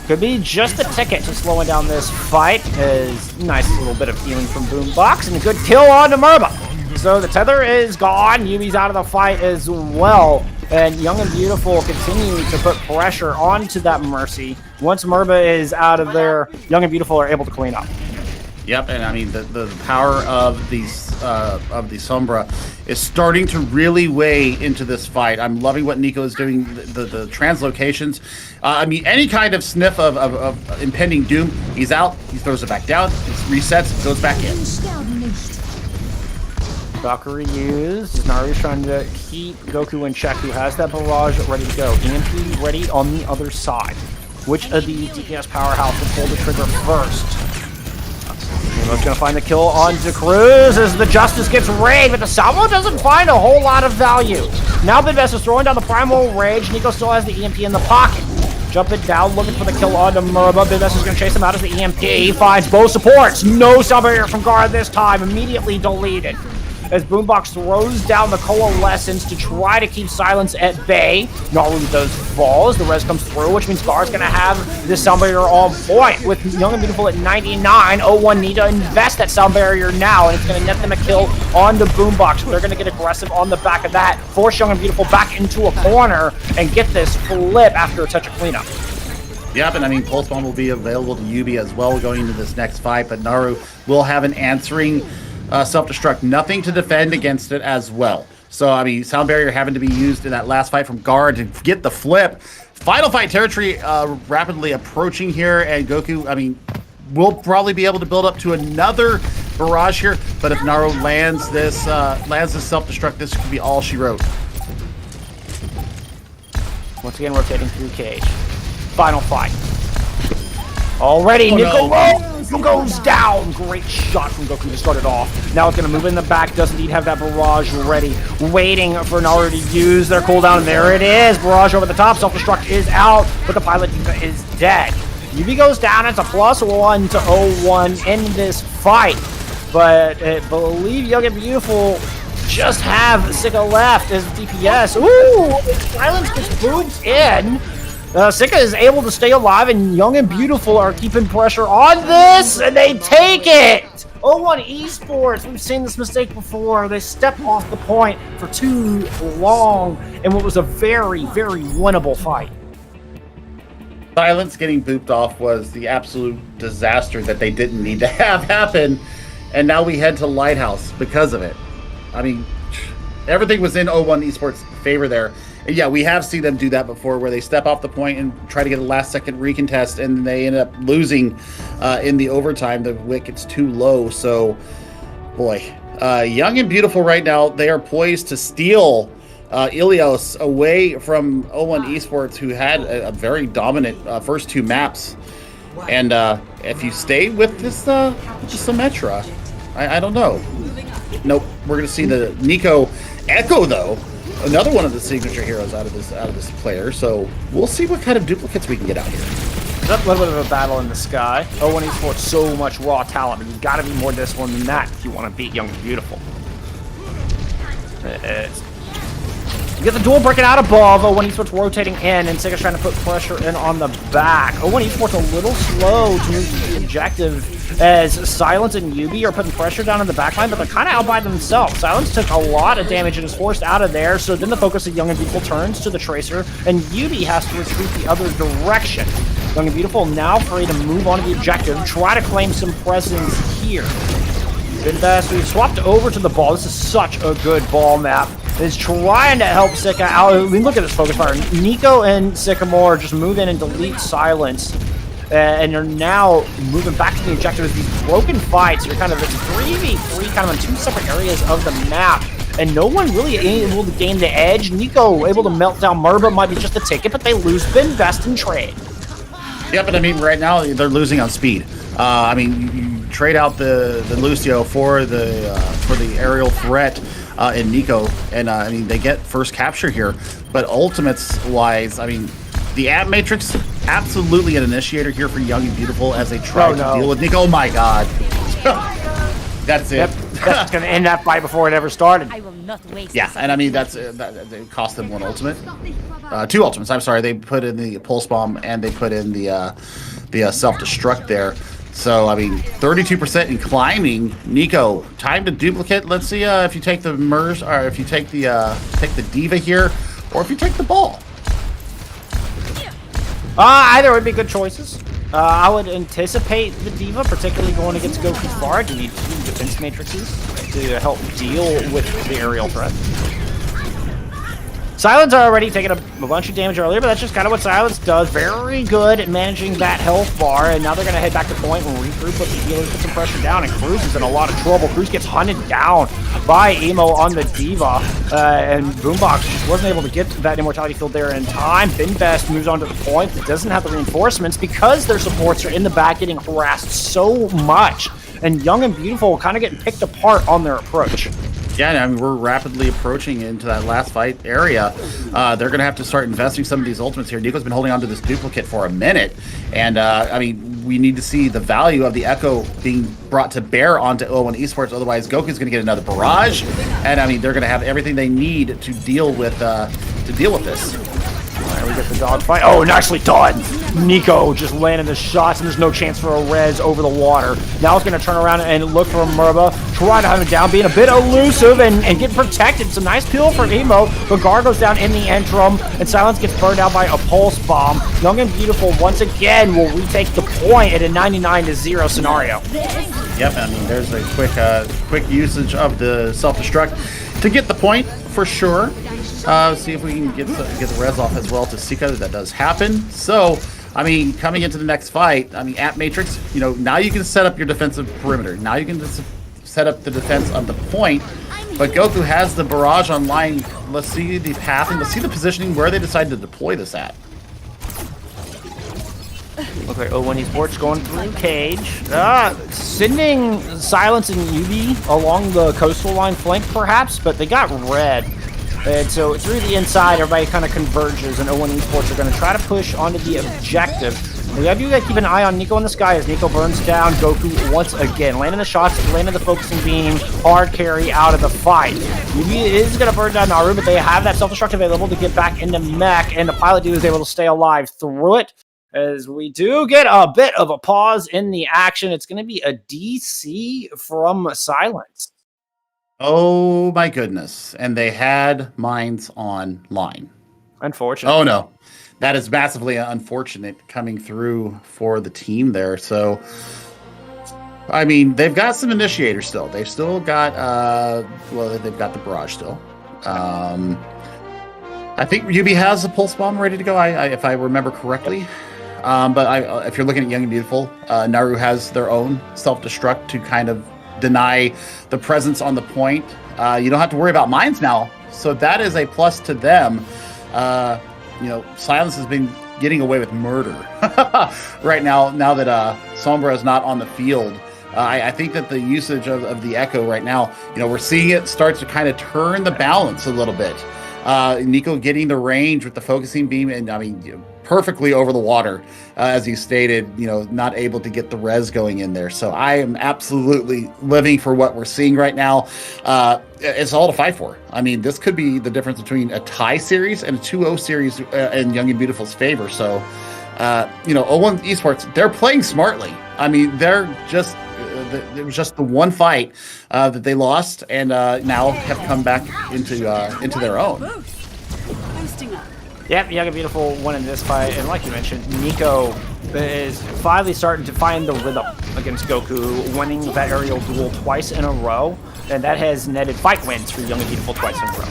A: Could be just the ticket to slowing down this fight. Is nice little bit of healing from Boombox and a good kill on to Murba. So the tether is gone. Yumi's out of the fight as well. And Young and Beautiful continue to put pressure onto that Mercy. Once Murba is out of there, Young and Beautiful are able to clean up.
B: Yep, and I mean the power of the Sombra is starting to really weigh into this fight. I'm loving what Nico is doing. The translocations. I mean, any kind of sniff of impending doom, he's out. He throws it back down. He resets. Goes back in.
A: Valkyrie used. Naru's trying to keep Goku in check, who has that barrage ready to go. EMP ready on the other side. Which of these DPS powerhouse will pull the trigger first? Nemo's gonna find the kill onto Cruz as the Justice gets raid, but the Salvo doesn't find a whole lot of value. Now Bidvest is throwing down the Primal Rage. Nico still has the EMP in the pocket. Jumping down, looking for the kill onto Murba. Bidvest is gonna chase him out as the EMP. He finds both supports. No sub barrier from Guard this time. Immediately deleted. As Boombox throws down the Coalescence to try to keep Silence at bay. Naru does falls. The res comes through, which means Gar's going to have this sound barrier on point. With Young and Beautiful at 99, 01 need to invest that sound barrier now, and it's going to net them a kill on the Boombox. They're going to get aggressive on the back of that, force Young and Beautiful back into a corner, and get this flip after a touch of cleanup.
B: Yep, and I mean, Pulse Bomb will be available to Yubi as well going into this next fight, but Naru will have an answering self-destruct, nothing to defend against it as well. So, I mean, sound barrier having to be used in that last fight from Guard to get the flip. Final fight territory rapidly approaching here, and Goku, I mean, will probably be able to build up to another barrage here, but if Naru lands this self-destruct, this could be all she wrote.
A: Once again, rotating through cage. Final fight. Already, Nico goes down. Great shot from Goku to start it off. Now it's going to move in the back. Does indeed have that barrage ready. Waiting for Naru to use their cooldown. And there it is. Barrage over the top. Self-destruct is out, but the pilot is dead. Yubi goes down. It's a +1 to 01 in this fight. But I believe Young and Beautiful just have Sika left as DPS. Ooh! Silence gets moved in. Sika is able to stay alive, and Young and Beautiful are keeping pressure on this, and they take it! 01 Esports, we've seen this mistake before. They step off the point for too long in what was a very, very winnable fight.
B: Silence getting booped off was the absolute disaster that they didn't need to have happen, and now we head to Lighthouse because of it. I mean, everything was in 01 Esports' favor there. And yeah, we have seen them do that before, where they step off the point and try to get a last-second recontest, and they end up losing in the overtime. The wick gets too low, so boy. Young and Beautiful right now, they are poised to steal Ilios away from 01 Esports, who had a very dominant first two maps. And if you stay with this Symmetra, I don't know. Nope, we're going to see the Nico Echo, though. Another one of the signature heroes out of this player. So we'll see what kind of duplicates we can get out here.
A: There's a little bit of a battle in the sky. 01 Esports, so much raw talent, but you've got to be more disciplined than that if you want to beat Young and Beautiful. You get the duel breaking out above. 01 Esports rotating in, and Sika's trying to put pressure in on the back. 01 Esports a little slow to move to the objective, as Silence and Yubi are putting pressure down in the backline, but they're kind of out by themselves. Silence took a lot of damage and is forced out of there, so then the focus of Young and Beautiful turns to the Tracer, and Yubi has to retreat the other direction. Young and Beautiful now free to move on to the objective, try to claim some presence here. Good best. We've swapped over to the ball. This is such a good ball map. Is trying to help Sika out. I mean, look at this focus fire. Nico and Sycamore just move in and delete Silence. And you're now moving back to the objective with these broken fights. You're kind of it's 3v3 kind of in two separate areas of the map. And no one really able to gain the edge. Nico able to melt down Murba might be just a ticket, but they lose Binvest in trade.
B: Yep, and I mean, right now they're losing on speed. I mean, you trade out the Lucio for the aerial threat in Nico, and I mean, they get first capture here. But ultimates-wise, I mean, the App Matrix, absolutely an initiator here for Young and Beautiful as they try to deal with Nico. Oh my god. That's it.
A: Yep, that's going to end that fight before it ever started.
D: I will not waste.
B: Yeah, and I mean, that it cost them one ultimate. Two ultimates, I'm sorry. They put in the Pulse Bomb and they put in the self-destruct there. So, I mean, 32% in climbing. Nico, time to duplicate. Let's see if you take the Mers, or if you take the Diva here, or if you take the ball.
A: Either would be good choices. I would anticipate the Diva, particularly going against Goku Far. You need two defense matrices to help deal with the aerial threat. Silence are already taking a bunch of damage earlier, but that's just kind of what Silence does. Very good at managing that health bar, and now they're going to head back to point and regroup, put the healers, put some pressure down, and Cruz is in a lot of trouble. Cruz gets hunted down by Emo on the Diva, and Boombox just wasn't able to get that immortality field there in time. Binbest moves on to the point. It doesn't have the reinforcements because their supports are in the back getting harassed so much, and Young and Beautiful kind of getting picked apart on their approach.
B: Yeah, I mean, we're rapidly approaching into that last fight area. They're going to have to start investing some of these ultimates here. Nico's been holding on to this duplicate for a minute. And, I mean, we need to see the value of the Echo being brought to bear onto 01 Esports. Otherwise, Goku's going to get another barrage. And, I mean, they're going to have everything they need to deal with this.
A: There we get the dogfight. Oh, nicely done! Nico just landing the shots, and there's no chance for a res over the water. Now it's going to turn around and look for Murba, try to hunt him down, being a bit elusive and get protected. It's a nice peel for Emo, but Gar goes down in the Entrum, and Silence gets burned out by a Pulse Bomb. Young and Beautiful once again will retake the point at a 99-0 scenario.
B: Yep, I mean, there's a quick usage of the self-destruct to get the point for sure. See if we can get the res off as well to Sika. That does happen. So, I mean, coming into the next fight, I mean, App Matrix, you know, now you can set up your defensive perimeter. Now you can just set up the defense of the point. But Goku has the barrage online. Let's see the pathing. Let's see the positioning where they decide to deploy this at.
A: Looks like 01 Esports going through Cage. Sending Silence and Yubi along the coastal line flank, perhaps, but they got red. And so through the inside, everybody kind of converges, and 01 Esports are going to try to push onto the objective. We have to keep an eye on Nico in the sky as Nico burns down Goku once again. Landing the shots, landing the focusing beam, hard carry out of the fight. Yubi is going to burn down Naru, but they have that self-destruct available to get back into mech, and the pilot dude is able to stay alive through it. As we do get a bit of a pause in the action, it's going to be a DC from Silence.
B: Oh my goodness. And they had mines online.
A: Unfortunately.
B: Oh no. that is massively unfortunate coming through for the team there. So, I mean, they've got some initiators still. They've still got, they've got the barrage still. I think UB has a pulse bomb ready to go, if I remember correctly. But if you're looking at Young and Beautiful, Naru has their own self-destruct to kind of deny the presence on the point. You don't have to worry about mines now. So that is a plus to them. Silence has been getting away with murder right now that Sombra is not on the field. I think that the usage of the Echo right now, we're seeing it start to kind of turn the balance a little bit. Nico getting the range with the focusing beam, and I mean, perfectly over the water, as you stated, not able to get the res going in there. So I am absolutely living for what we're seeing right now. It's all to fight for. I mean, this could be the difference between a tie series and a 2-0 series in Young and Beautiful's favor. So, 01 Esports, they're playing smartly. I mean, they're just, it was just the one fight that they lost, and now have come back into their own.
A: Yep, Young and Beautiful winning this fight, and like you mentioned, Nico is finally starting to find the rhythm against Goku, winning that aerial duel twice in a row, and that has netted fight wins for Young and Beautiful twice in a row.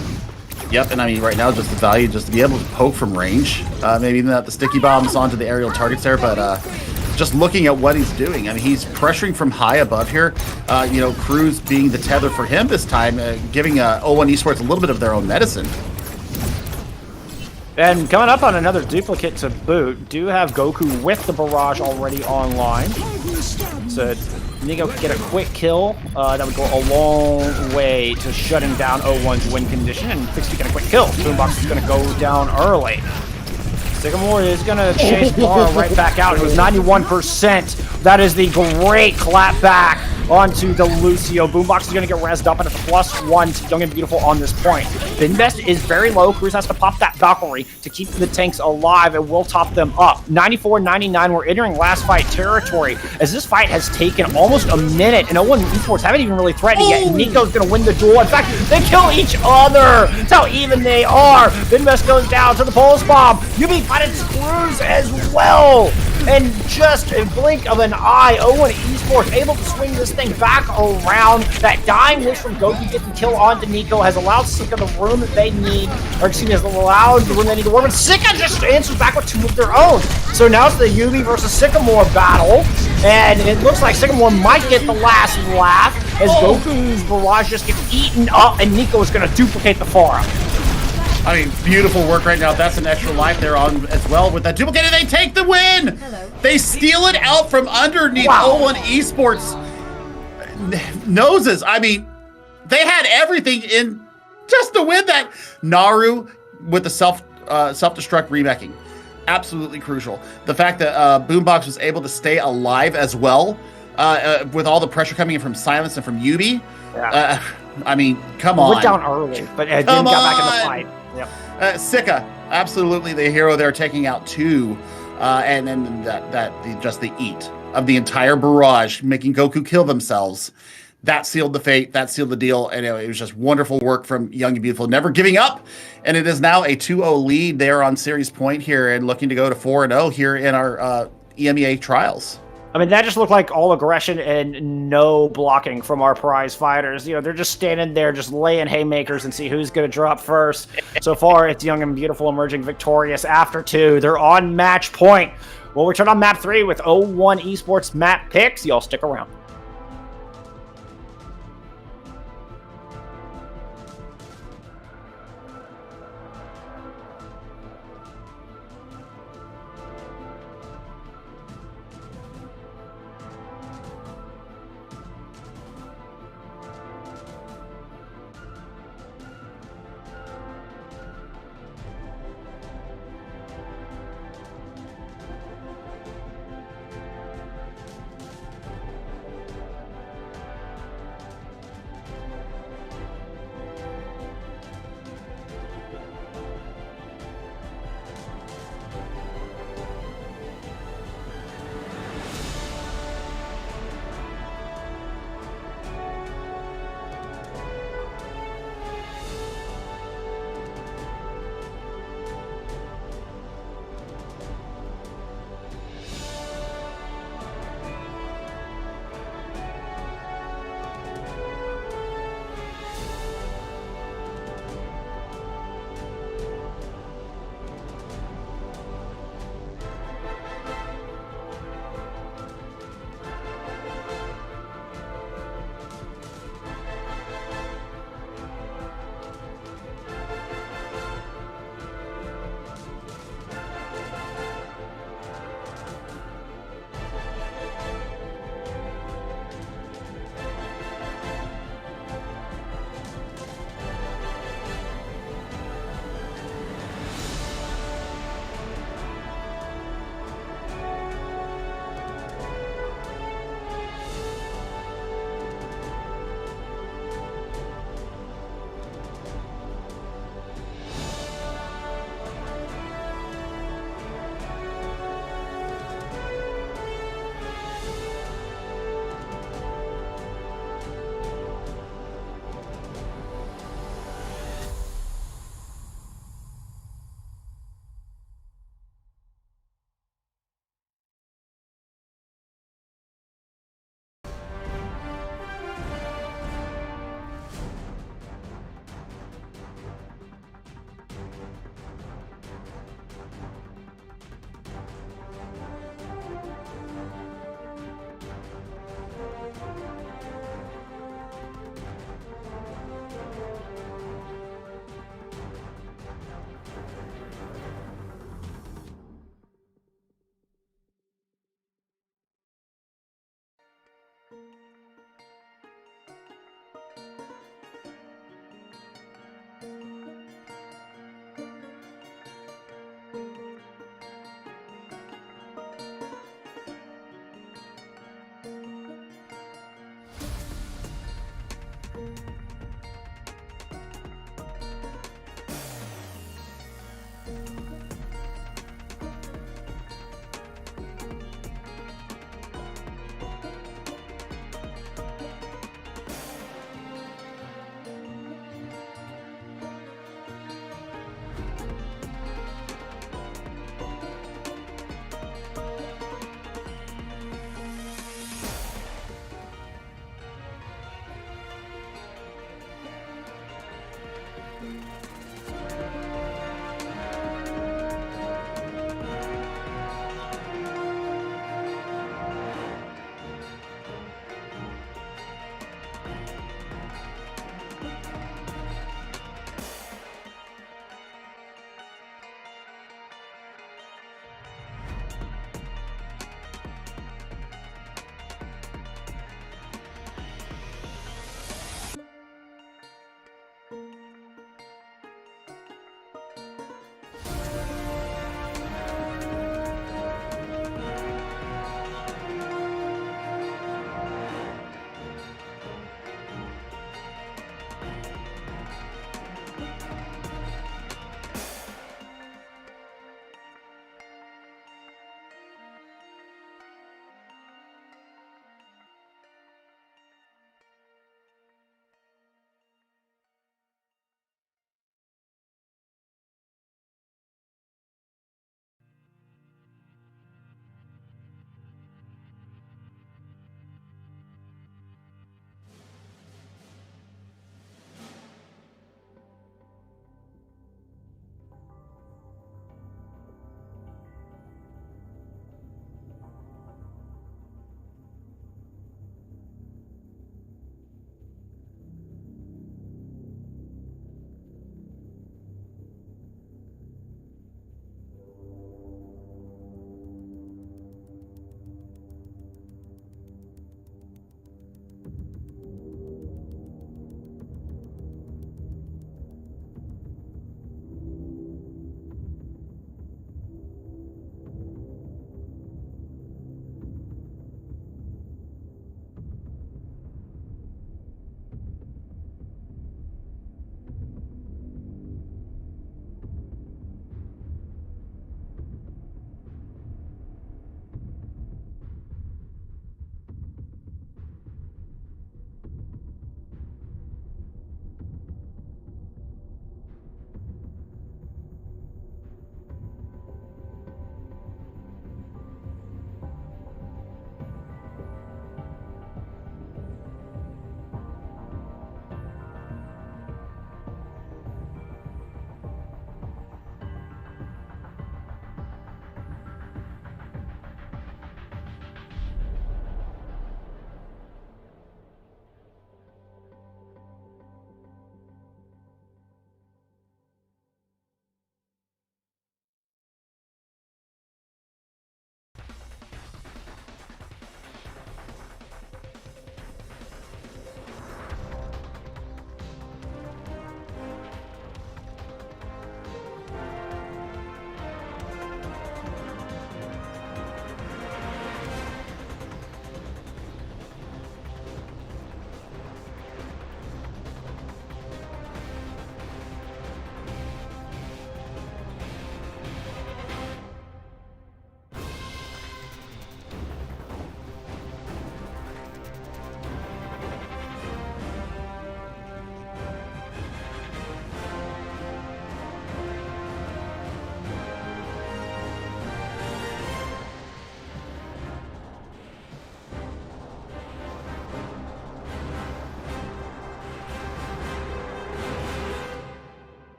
B: Yep, and I mean, right now, just the value, just to be able to poke from range, maybe not the sticky bombs onto the aerial targets there, but just looking at what he's doing. I mean, he's pressuring from high above here. Cruz being the tether for him this time, giving 01 Esports a little bit of their own medicine.
A: And coming up on another duplicate to boot, do have Goku with the barrage already online. So Nico could get a quick kill. That would go a long way to shutting down 01's win condition. And Fixie get a quick kill. Boombox is going to go down early. Sycamore is going to chase Mara right back out. It was 91%. That is the great clap back onto the Lucio. Boombox is going to get rezzed up, and it's a +1 to Young and Beautiful on this point. Binbest is very low. Cruz has to pop that Valkyrie to keep the tanks alive, and will top them up. 94-99, we're entering last fight territory, as this fight has taken almost a minute, and 01 Esports haven't even really threatened yet. And Nico's going to win the duel. In fact, they kill each other. That's how even they are. Binbest goes down to the pulse bomb. Yubi fighting Cruz as well. And just a blink of an eye, 01 Esports able to swing this thing back around. That dying wish from Goku getting kill onto Nico has allowed Sika the room that they need, has allowed the room they need to work. And Sika just answers back with two of their own. So now it's the Yubi versus Sycamore battle, and it looks like Sycamore might get the last laugh as Goku's barrage just gets eaten up, and Nico is going to duplicate the Pharah.
B: I mean, beautiful work right now. That's an extra life there on as well with that duplicate, and they take the win!
D: Hello.
B: They steal it out from underneath 01 Esports noses. I mean, they had everything in just to win that. Naru with the self-destruct remecking. Absolutely crucial. The fact that Boombox was able to stay alive as well, with all the pressure coming in from Silence and from Yubi.
A: Yeah.
B: I mean, come on.
A: Went down early, but didn't got back in the fight. Yep.
B: Sika, absolutely the hero there, taking out two, and then just the eat of the entire barrage, making Goku kill themselves. That sealed the fate. That sealed the deal, and it was just wonderful work from Young and Beautiful, never giving up. And it is now a 2-0 lead there on series point here, and looking to go to 4-0 here in our EMEA trials.
A: I mean, that just looked like all aggression and no blocking from our prize fighters. They're just standing there, just laying haymakers and see who's going to drop first. So far, it's Young and Beautiful emerging victorious after 2. They're on match point. We'll return on map 3 with 01 Esports map picks. Y'all stick around.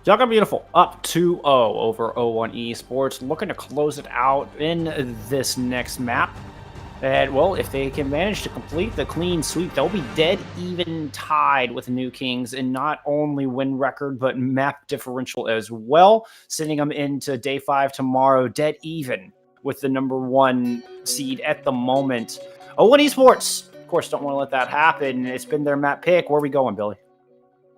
A: Young and Beautiful up 2-0 over 0-1 Esports, looking to close it out in this next map. And, well, if they can manage to complete the clean sweep, they'll be dead even tied with New Kings in not only win record, but map differential as well, sending them into day 5 tomorrow, dead even with the #1 seed at the moment. 0-1 Esports, of course, don't want to let that happen. It's been their map pick. Where are we going, Billy?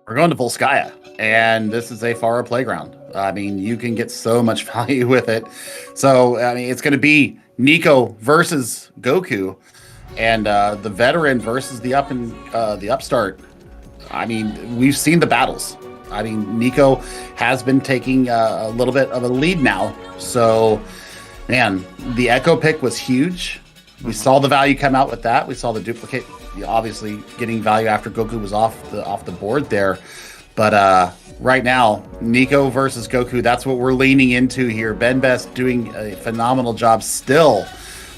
B: We're going to Volskaya, and this is a Fara playground. I mean, you can get so much value with it. So, I mean, it's going to be Nico versus Goku, and the veteran versus the upstart. I mean, we've seen the battles. I mean, Nico has been taking a little bit of a lead now. So, man, the Echo pick was huge. We saw the value come out with that. We saw the duplicate, obviously getting value after Goku was off the board there. But right now, Nico versus Goku, that's what we're leaning into here. Ben Best doing a phenomenal job still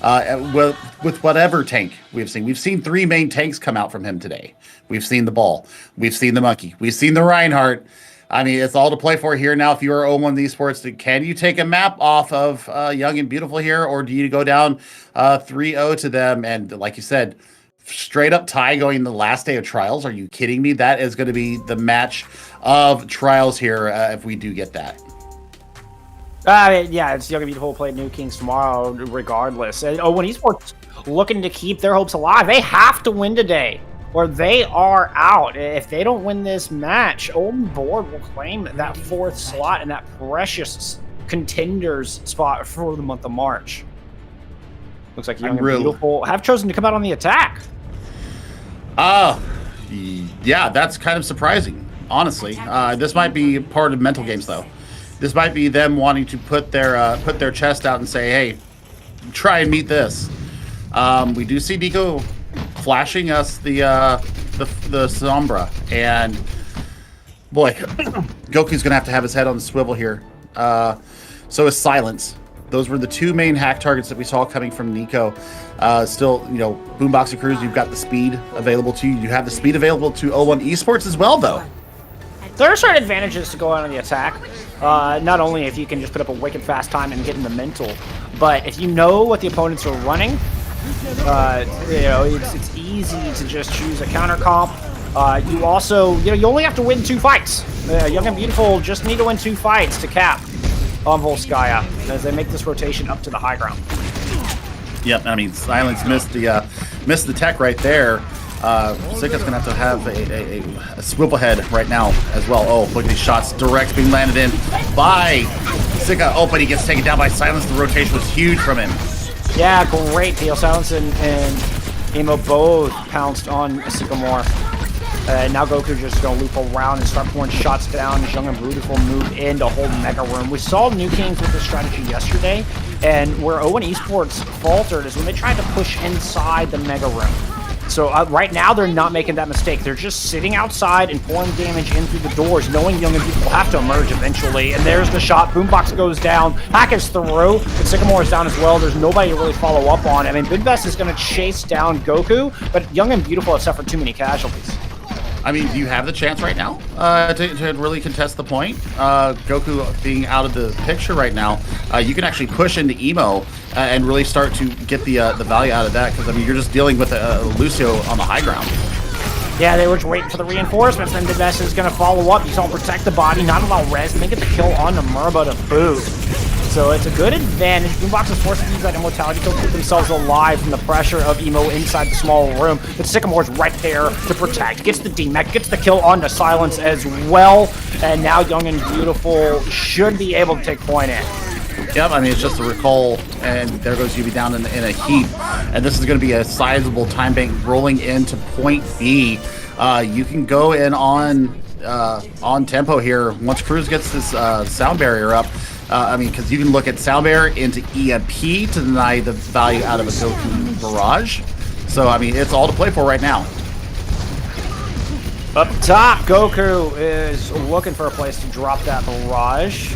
B: with whatever tank we've seen. We've seen 3 main tanks come out from him today. We've seen the Ball. We've seen the Monkey. We've seen the Reinhardt. I mean, it's all to play for here now. If you are 0-1 Esports, can you take a map off of Young and Beautiful here, or do you go down 3-0 to them? And like you said, straight up tie going the last day of Trials. Are you kidding me? That is going to be the match of Trials here if we do get that.
A: Yeah, it's Young and Beautiful play New Kings tomorrow regardless. And 0-1 Esports looking to keep their hopes alive. They have to win today, or they are out. If they don't win this match, Old Board will claim that 4th slot and that precious Contenders spot for the month of March. Looks like Young and Beautiful have chosen to come out on the attack.
B: Yeah, that's kind of surprising, honestly. This might be part of mental games, though. This might be them wanting to put their chest out and say, "Hey, try and meet this." We do see Nico flashing us the Sombra, and boy, Goku's gonna have to have his head on the swivel here. So is Silence. Those were the 2 main hack targets that we saw coming from Nico. Still, you know, Boombox and Cruise, you've got the speed available to you. You have the speed available to 0-1 Esports as well, though.
A: There are certain advantages to go out on the attack. Not only if you can just put up a wicked fast time and get in the mental, but if you know what the opponents are running, you know, it's easy to just choose a counter comp. You also, you know, you only have to win 2 fights. Young and Beautiful just need to win 2 fights to cap on Volskaya as they make this rotation up to the high ground.
B: Yep, I mean, Silence missed the tech right there. Sika's gonna have a swivel head right now as well. Oh, look at these shots direct being landed in by Sika. Oh, but he gets taken down by Silence. The rotation was huge from him.
A: Yeah, great deal. Silence and Emo both pounced on Sycamore. Now Goku just going to loop around and start pouring shots down. Young and Beautiful move in to hold Mega Room. We saw New Kings with this strategy yesterday, and where 0-1 Esports faltered is when they tried to push inside the Mega Room. So right now, they're not making that mistake. They're just sitting outside and pouring damage in through the doors, knowing Young and Beautiful have to emerge eventually. And there's the shot. Boombox goes down. Hack is through. But Sycamore is down as well. There's nobody to really follow up on. I mean, Bidbest is going to chase down Goku, but Young and Beautiful have suffered too many casualties.
B: I mean, do you have the chance right now to really contest the point? Goku being out of the picture right now, you can actually push into Emo and really start to get the value out of that, because I mean, you're just dealing with Lucio on the high ground.
A: Yeah, they were just waiting for the reinforcements, and Bidbest is going to follow up. You saw him protect the body, not allow res, and they get the kill on the Murba to boot. So it's a good advantage. Boombox is forced to use that immortality to keep themselves alive from the pressure of Emo inside the small room. But Sycamore's right there to protect. Gets the DMAC, gets the kill on the Silence as well. And now Young and Beautiful should be able to take point in.
B: Yep, I mean, it's just a recall, and there goes UV down in a heap. And this is going to be a sizable time bank rolling into point B. You can go in on tempo here once Cruz gets this sound barrier up. I mean, because you can look at sound barrier into EMP to deny the value out of a Goku barrage. So, I mean, it's all to play for right now.
A: Up top, Goku is looking for a place to drop that barrage.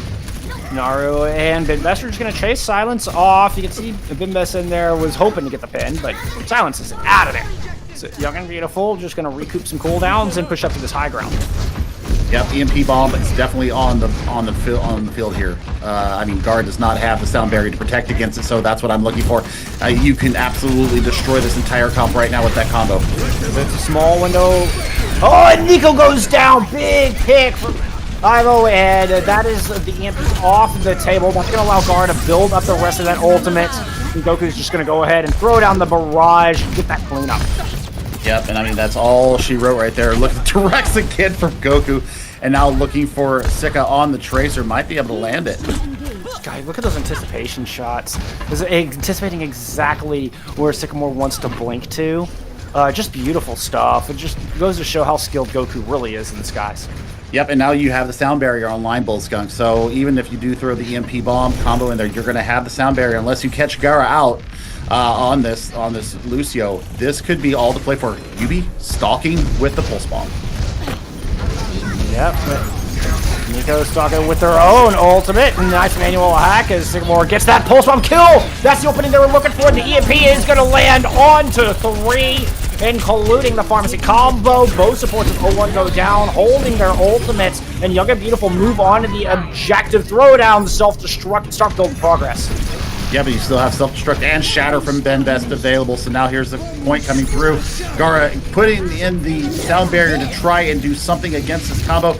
A: Naru and Binbest are just going to chase Silence off. You can see Binbest in there was hoping to get the pin, but Silence is out of there. So Young and Beautiful just going to recoup some cooldowns and push up to this high ground.
B: Yep, EMP bomb is definitely on the field here. I mean, guard does not have the sound barrier to protect against it, so that's what I'm looking for. You can absolutely destroy this entire comp right now with that combo.
A: It's a small window. Oh, and Nico goes down. Big pick from Ivo, and that is the EMP off the table. That's going to allow guard to build up the rest of that ultimate. And Goku's just going to go ahead and throw down the barrage and get that cleanup.
B: Yep, and I mean, that's all she wrote right there. Look, directs the kid from Goku, and now looking for Sika on the Tracer. Might be able to land it.
A: Guys, look at those anticipation shots. Is anticipating exactly where Sycamore wants to blink to. Just beautiful stuff. It just goes to show how skilled Goku really is in the skies.
B: Yep, and now you have the sound barrier online, Bull Skunk. So even if you do throw the EMP bomb combo in there, you're going to have the sound barrier unless you catch Gara out. On this Lucio, this could be all to play for. Yubi stalking with the pulse bomb.
A: Yep, Nico stalking with their own ultimate. Nice manual hack as Sycamore gets that pulse bomb kill. That's the opening they were looking for. The EMP is going to land onto 3, including the pharmacy combo. Both supports of 0-1 go down, holding their ultimates, and Young and Beautiful move on to the objective. Throw down, self-destruct, start building progress.
B: Yeah, but you still have self-destruct and shatter from Ben Best available. So now here's the point coming through. Gara putting in the sound barrier to try and do something against this combo.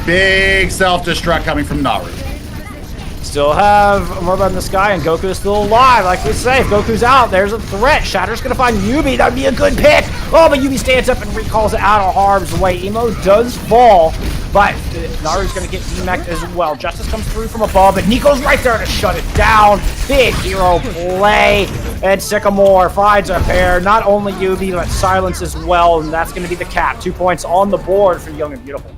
B: Big self-destruct coming from Naru.
A: Still have Murba in the sky, and Goku is still alive. Like we say, if Goku's out, there's a threat. Shatter's going to find Yubi. That would be a good pick. Oh, but Yubi stands up and recalls it out of harm's way. Emo does fall, but Naru's going to get DMAC'd as well. Justice comes through from above, but Nico's right there to shut it down. Big hero play, and Sycamore finds a pair. Not only Yubi, but Silence as well, and that's going to be the cap. 2 points on the board for Young and Beautiful.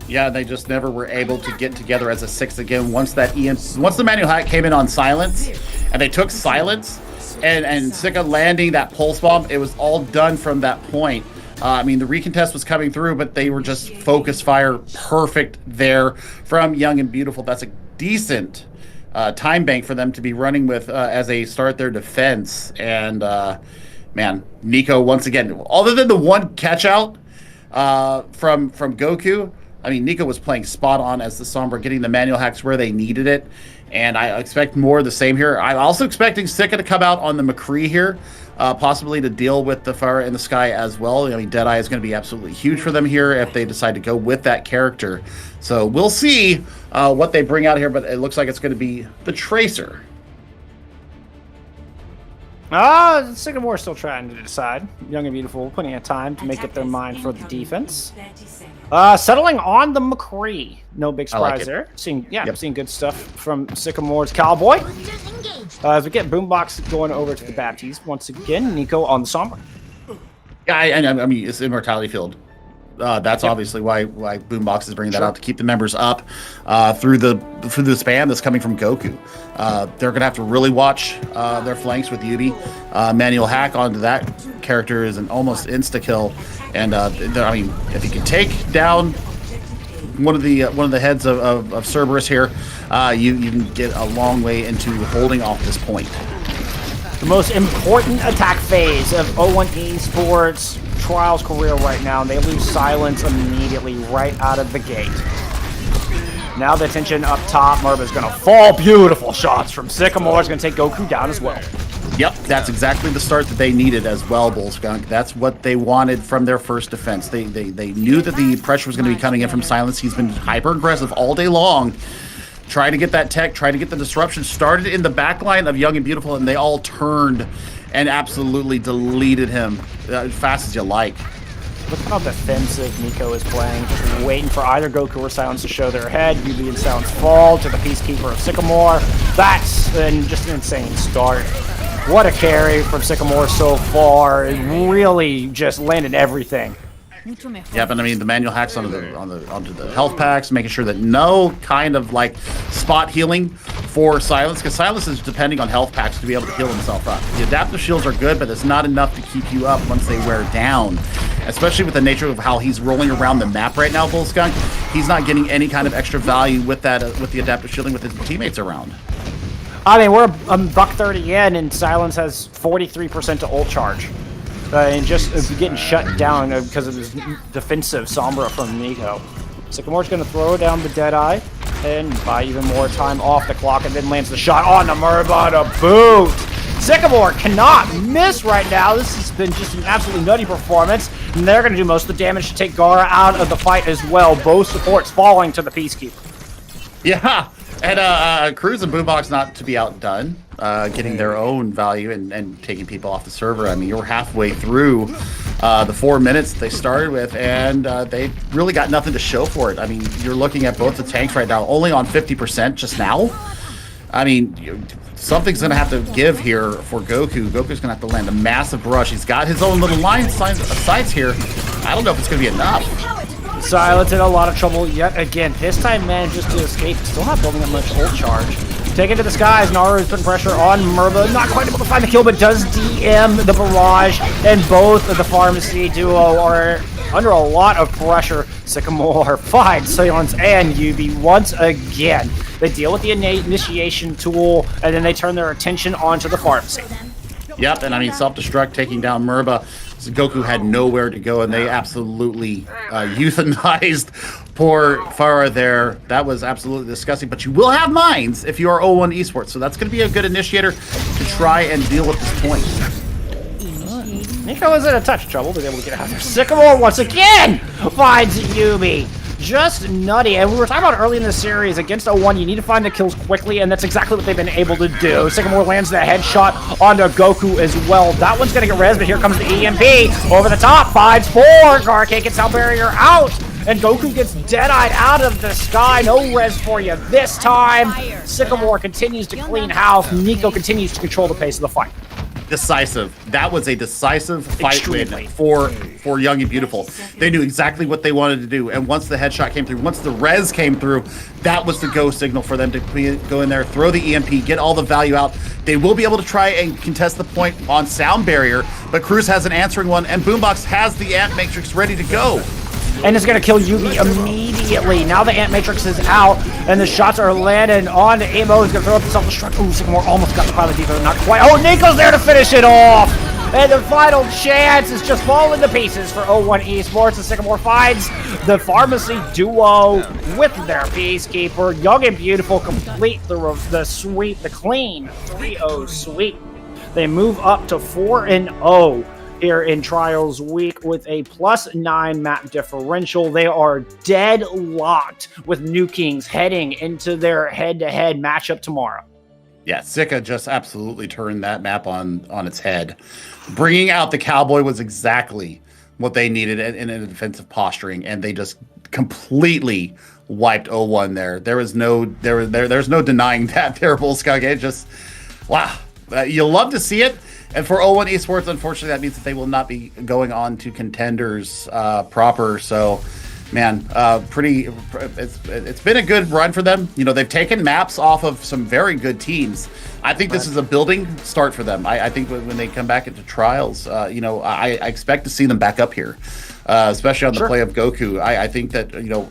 B: Yeah, they just never were able to get together as a 6 again once the manual hack came in on Silence, and they took Silence, and Sika landing that pulse bomb. It was all done from that point. I mean, the recontest was coming through, but they were just focus fire perfect there from Young and Beautiful. That's a decent time bank for them to be running with as they start their defense. And man, Nico once again, other than the one catch out from Goku, I mean, Nico was playing spot on as the Sombra, getting the manual hacks where they needed it. And I expect more of the same here. I'm also expecting Sika to come out on the McCree here, possibly to deal with the fire in the sky as well. I mean, Deadeye is going to be absolutely huge for them here if they decide to go with that character. So we'll see what they bring out here, but it looks like it's going to be the Tracer.
A: Sycamore still trying to decide. Young and Beautiful, plenty of time to make up their mind for the defense. Settling on the McCree. No big surprise there. Seeing good stuff from Sycamore's Cowboy. As we get Boombox going over to the Baptiste once again. Nico on the Sombra.
B: Yeah, I mean, it's Immortality Field. That's obviously why Boombox is bringing that out to keep the members up through the spam that's coming from Goku. They're gonna have to really watch their flanks with Yubi. Manual hack onto that character is an almost insta kill, and I mean, if you can take down one of the heads of Cerberus here, you can get a long way into holding off this point.
A: The most important attack phase of 0-1 Esports Trials career right now, and they lose Silence immediately right out of the gate. Now the tension up top. Murba's going to fall. Beautiful shots from Sycamore. Is going to take Goku down as well.
B: Yep, that's exactly the start that they needed as well, Bull Skunk. That's what they wanted from their first defense. They knew that the pressure was going to be coming in from Silence. He's been hyper-aggressive all day long. Try to get that tech, try to get the disruption. Started in the back line of Young and Beautiful, and they all turned and absolutely deleted him as fast as you like.
A: Look how defensive Nico is playing, just waiting for either Goku or Silence to show their head. Yubi and Silence fall to the Peacekeeper of Sycamore. That's just an insane start. What a carry from Sycamore so far. It really just landed everything.
B: Yeah, but I mean, the manual hacks onto the health packs, making sure that no kind of like spot healing for Silence, because Silence is depending on health packs to be able to heal himself up. The adaptive shields are good, but it's not enough to keep you up once they wear down, especially with the nature of how he's rolling around the map right now, Bull Skunk. He's not getting any kind of extra value with that with the adaptive shielding with his teammates around.
A: I mean, we're $130 in, and Silence has 43% to ult charge. And just getting shut down because of this defensive Sombra from Nico. Sycamore's going to throw down the Deadeye and buy even more time off the clock, and then lands the shot on the Murba to boot. Sycamore cannot miss right now. This has been just an absolutely nutty performance, and they're going to do most of the damage to take Gara out of the fight as well. Both supports falling to the Peacekeeper.
B: Yeah, and Cruz and Boombox not to be outdone, getting their own value and taking people off the server. I mean, you're halfway through the 4 minutes they started with, and they really got nothing to show for it. I mean, you're looking at both the tanks right now, only on 50% just now. I mean, something's going to have to give here for Goku. Goku's going to have to land a massive rush. He's got his own little line sights here. I don't know if it's going to be enough.
A: Silence in a lot of trouble yet again. This time manages to escape. Still not building up much ult charge. Taken to the skies. Naru is putting pressure on Murba. Not quite able to find the kill, but does DM the barrage. And both of the Pharmacy duo are under a lot of pressure. Sycamore finds Silence and Yubi once again. They deal with the initiation tool, and then they turn their attention onto the Pharmacy.
B: Yep, and I mean, self-destruct, taking down Murba. So Goku had nowhere to go, and they absolutely euthanized poor Farah there. That was absolutely disgusting, but you will have mines if you are 0-1 Esports, so that's going to be a good initiator to try and deal with this point.
A: Nico is in a touch of trouble, but able to get out there. Sycamore once again finds Yubi. Just nutty. And we were talking about early in the series, against 0-1, you need to find the kills quickly, and that's exactly what they've been able to do. Sycamore lands the headshot onto Goku as well. That one's going to get res, but here comes the EMP. Over the top, 5-4. Gar can't get Sound Barrier out. And Goku gets dead-eyed out of the sky. No res for you this time. Sycamore continues to clean house. Nico continues to control the pace of the fight.
B: Decisive. That was a decisive fight win for Young and Beautiful. They knew exactly what they wanted to do, and once the headshot came through, once the res came through, that was the go signal for them to go in there, throw the EMP, get all the value out. They will be able to try and contest the point on Sound Barrier, but Cruz has an answering one, and Boombox has the Ant Matrix ready to go.
A: And it's going to kill Yubi immediately. Now the Ant Matrix is out, and the shots are landing on Amo. He's going to throw up the self-destruct. Ooh, Sycamore almost got the pilot deep, but not quite. Oh, Nico's there to finish it off! And the final chance is just falling to pieces for 0-1 Esports, and Sycamore finds the Pharmacy duo with their Peacekeeper. Young and Beautiful complete the sweep, the clean 3-0 sweep. They move up to 4-0. Here in Trials Week with a +9 map differential. They are deadlocked with New Kings heading into their head-to-head matchup tomorrow.
B: Yeah, Sika just absolutely turned that map on its head. Bringing out the Cowboy was exactly what they needed in a defensive posturing, and they just completely wiped 0-1 there. There's no denying that there, Bull Skunk. It just, wow. You'll love to see it. And for 0-1 Esports, unfortunately, that means that they will not be going on to Contenders proper. So, man, it's been a good run for them. You know, they've taken maps off of some very good teams. I think this is a building start for them. I think when they come back into Trials, you know, I expect to see them back up here, especially on the play of Goku. I think that, you know,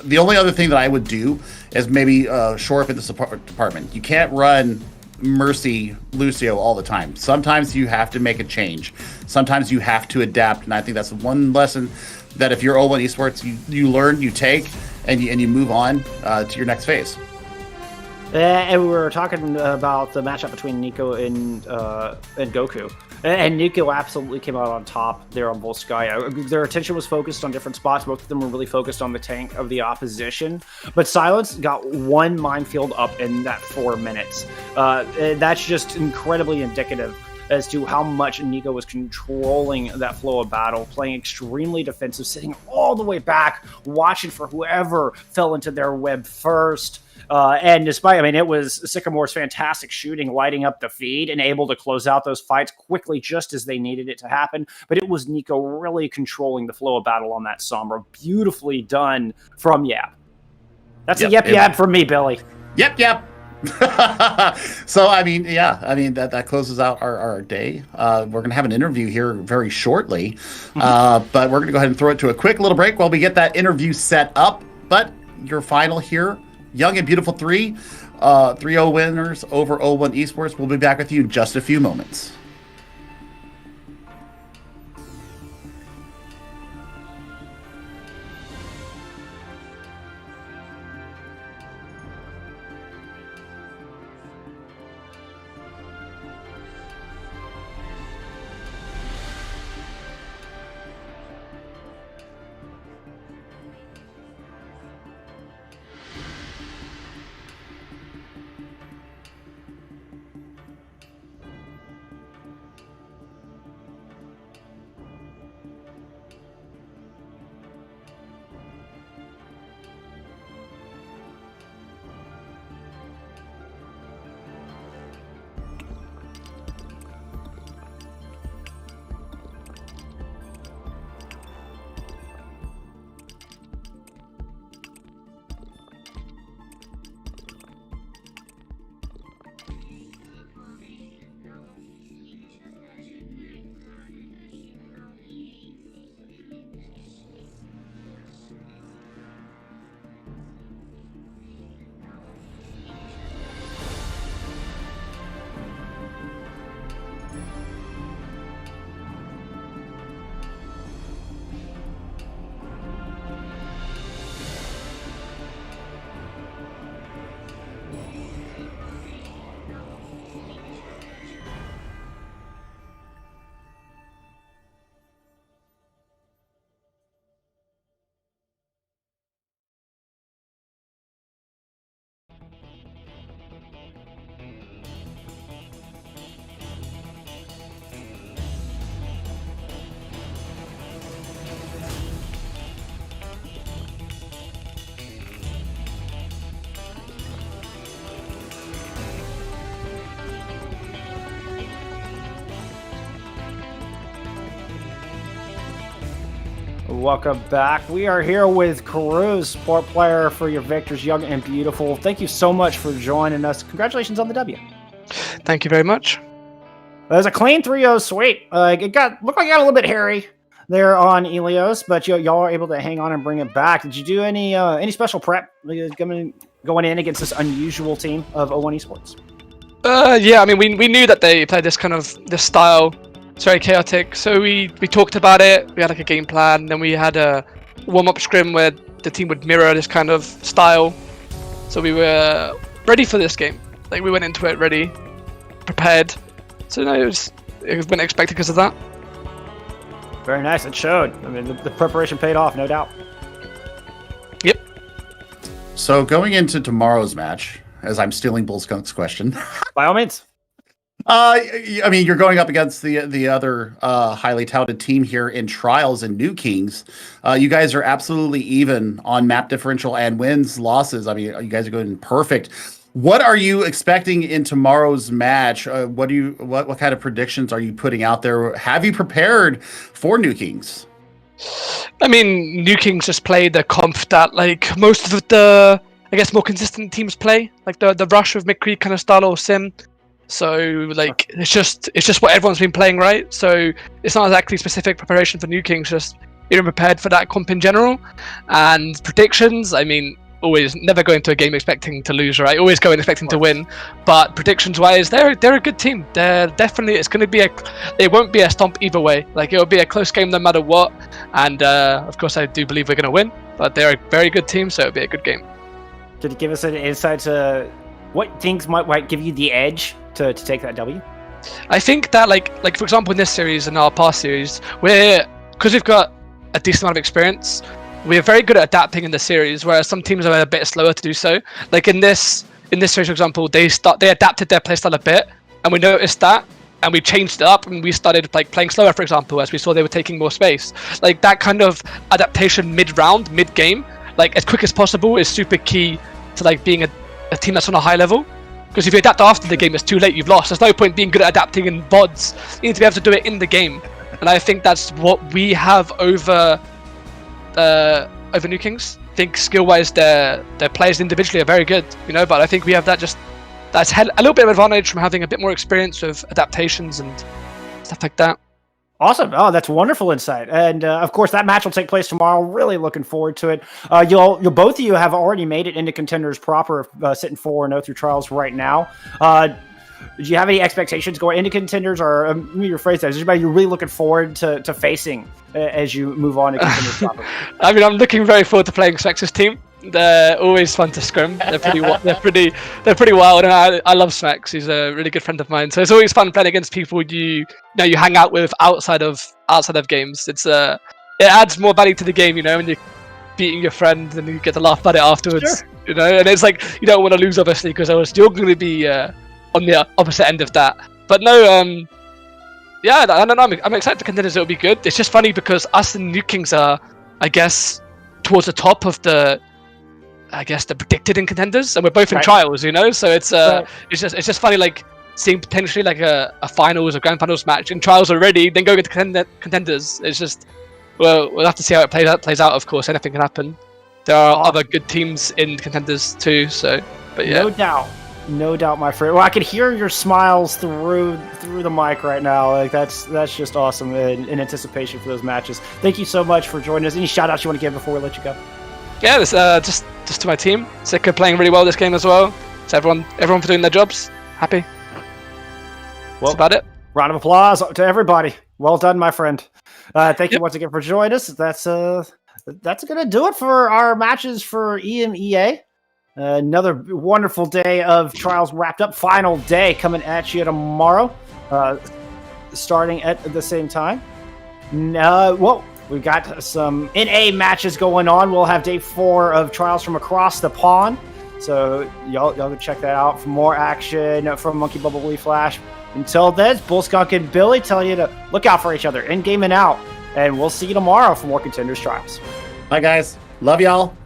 B: the only other thing that I would do is maybe shore up in this department. You can't run Mercy Lucio all the time. Sometimes you have to make a change. Sometimes you have to adapt, and I think that's one lesson that if you're 0-1 Esports, you learn, you take, and you move on to your next phase.
A: And we were talking about the matchup between Nico and Goku. And Nico absolutely came out on top there on Volskaya. Their attention was focused on different spots. Both of them were really focused on the tank of the opposition. But Silence got one minefield up in that 4 minutes. That's just incredibly indicative as to how much Nico was controlling that flow of battle, playing extremely defensive, sitting all the way back, watching for whoever fell into their web first. And despite, I mean, it was Sycamore's fantastic shooting, lighting up the feed and able to close out those fights quickly just as they needed it to happen. But it was Nico really controlling the flow of battle on that Sombra. Beautifully done from Yap. That's a yep from me, Billy.
B: Yep. So, I mean, yeah, I mean, that closes out our day. We're going to have an interview here very shortly, but we're going to go ahead and throw it to a quick little break while we get that interview set up. But your final here, Young and Beautiful 3-0 winners over 0-1 Esports. We'll be back with you in just a few moments.
A: welcome back. We are here with Carew, sport player for your Victors, Young and Beautiful. Thank you so much for joining us. Congratulations on the W.
D: Thank you very much.
A: It was a clean 3-0 sweep. It looked like it got a little bit hairy there on Elios, but y'all are able to hang on and bring it back. Did you do any special prep going in against this unusual team of O1 Esports?
D: Yeah, I mean, we knew that they played this style. It's very chaotic. So we talked about it. We had like a game plan. Then we had a warm-up scrim where the team would mirror this kind of style. So we were ready for this game. Like we went into it ready, prepared. So no, it was been expected because of that.
A: Very nice. It showed. I mean, the preparation paid off, no doubt.
D: Yep.
B: So going into tomorrow's match, as I'm stealing Bullskunk's question.
A: By all means.
B: I mean, you're going up against the other highly touted team here in Trials and New Kings. You guys are absolutely even on map differential and wins, losses. I mean, you guys are going perfect. What are you expecting in tomorrow's match? What kind of predictions are you putting out there? Have you prepared for New Kings?
D: I mean, New Kings just play the comp that like most of the, I guess, more consistent teams play, like the Rush of Mid Creek kind of style or sim. So like it's just what everyone's been playing, right? So it's not exactly specific preparation for New Kings, just being prepared for that comp in general. And predictions, I mean, always never go into a game expecting to lose, right? Always go in expecting to win. But predictions wise, they're a good team. They're definitely, it won't be a stomp either way. Like it'll be a close game no matter what. And of course I do believe we're gonna win, but they're a very good team, so it'll be a good game.
A: Could you give us an insight to what things might give you the edge to take that W?
D: I think that like for example in this series and our past series, because we've got a decent amount of experience, we're very good at adapting in the series, whereas some teams are a bit slower to do so. Like in this series, for example, they adapted their playstyle a bit, and we noticed that, and we changed it up, and we started like playing slower, for example, as we saw they were taking more space. Like that kind of adaptation mid-round, mid-game, like as quick as possible is super key to like being a team that's on a high level. Because if you adapt after the game, it's too late, you've lost. There's no point being good at adapting in VODs. You need to be able to do it in the game. And I think that's what we have over New Kings. I think skill-wise, their players individually are very good, but I think we have that's a little bit of advantage from having a bit more experience with adaptations and stuff like that.
A: Awesome. Oh, that's wonderful insight. And of course, that match will take place tomorrow. Really looking forward to it. You'll both of you have already made it into Contenders proper, sitting 4-0 through Trials right now. Do you have any expectations going into Contenders, or let me rephrase that? Is anybody you're really looking forward to facing as you move on to Contenders proper?
D: I mean, I'm looking very forward to playing Smex's team. They're always fun to scrim. They're pretty wild, and I love Smex. He's a really good friend of mine. So it's always fun playing against people you hang out with outside of games. It adds more value to the game, when you're beating your friend and you get to laugh about it afterwards. Sure. And it's like you don't want to lose, obviously, because you're going to be on the opposite end of that. But no, yeah, I don't know. I'm excited to Contenders. It'll be good. It's just funny because us and New Kings are, I guess, towards the top of the predicted in Contenders, and we're both in Trials, so it's just funny, like seeing potentially like a finals or grand finals match in Trials already, then going into Contenders. It's just, well, we'll have to see how it plays out. Of course, anything can happen. There are other good teams in Contenders too, so but yeah,
A: no doubt, my friend. Well, I can hear your smiles through the mic right now. Like that's just awesome in anticipation for those matches. Thank you so much for joining us. Any shout outs you want to give before we let you go?
D: Yeah, this, just to my team. Sick of playing really well this game as well. So everyone for doing their jobs. Happy. Well, that's about it.
A: Round of applause to everybody. Well done, my friend. Thank you once again for joining us. That's gonna do it for our matches for EMEA. Another wonderful day of Trials wrapped up. Final day coming at you tomorrow, starting at the same time. Well, we've got some NA matches going on. We'll have day 4 of Trials from across the pond. So y'all go check that out for more action from Monkey Bubble Reflash. Until then, Bullskunk and Billy telling you to look out for each other in game and out. And we'll see you tomorrow for more Contenders Trials.
B: Bye, guys. Love y'all.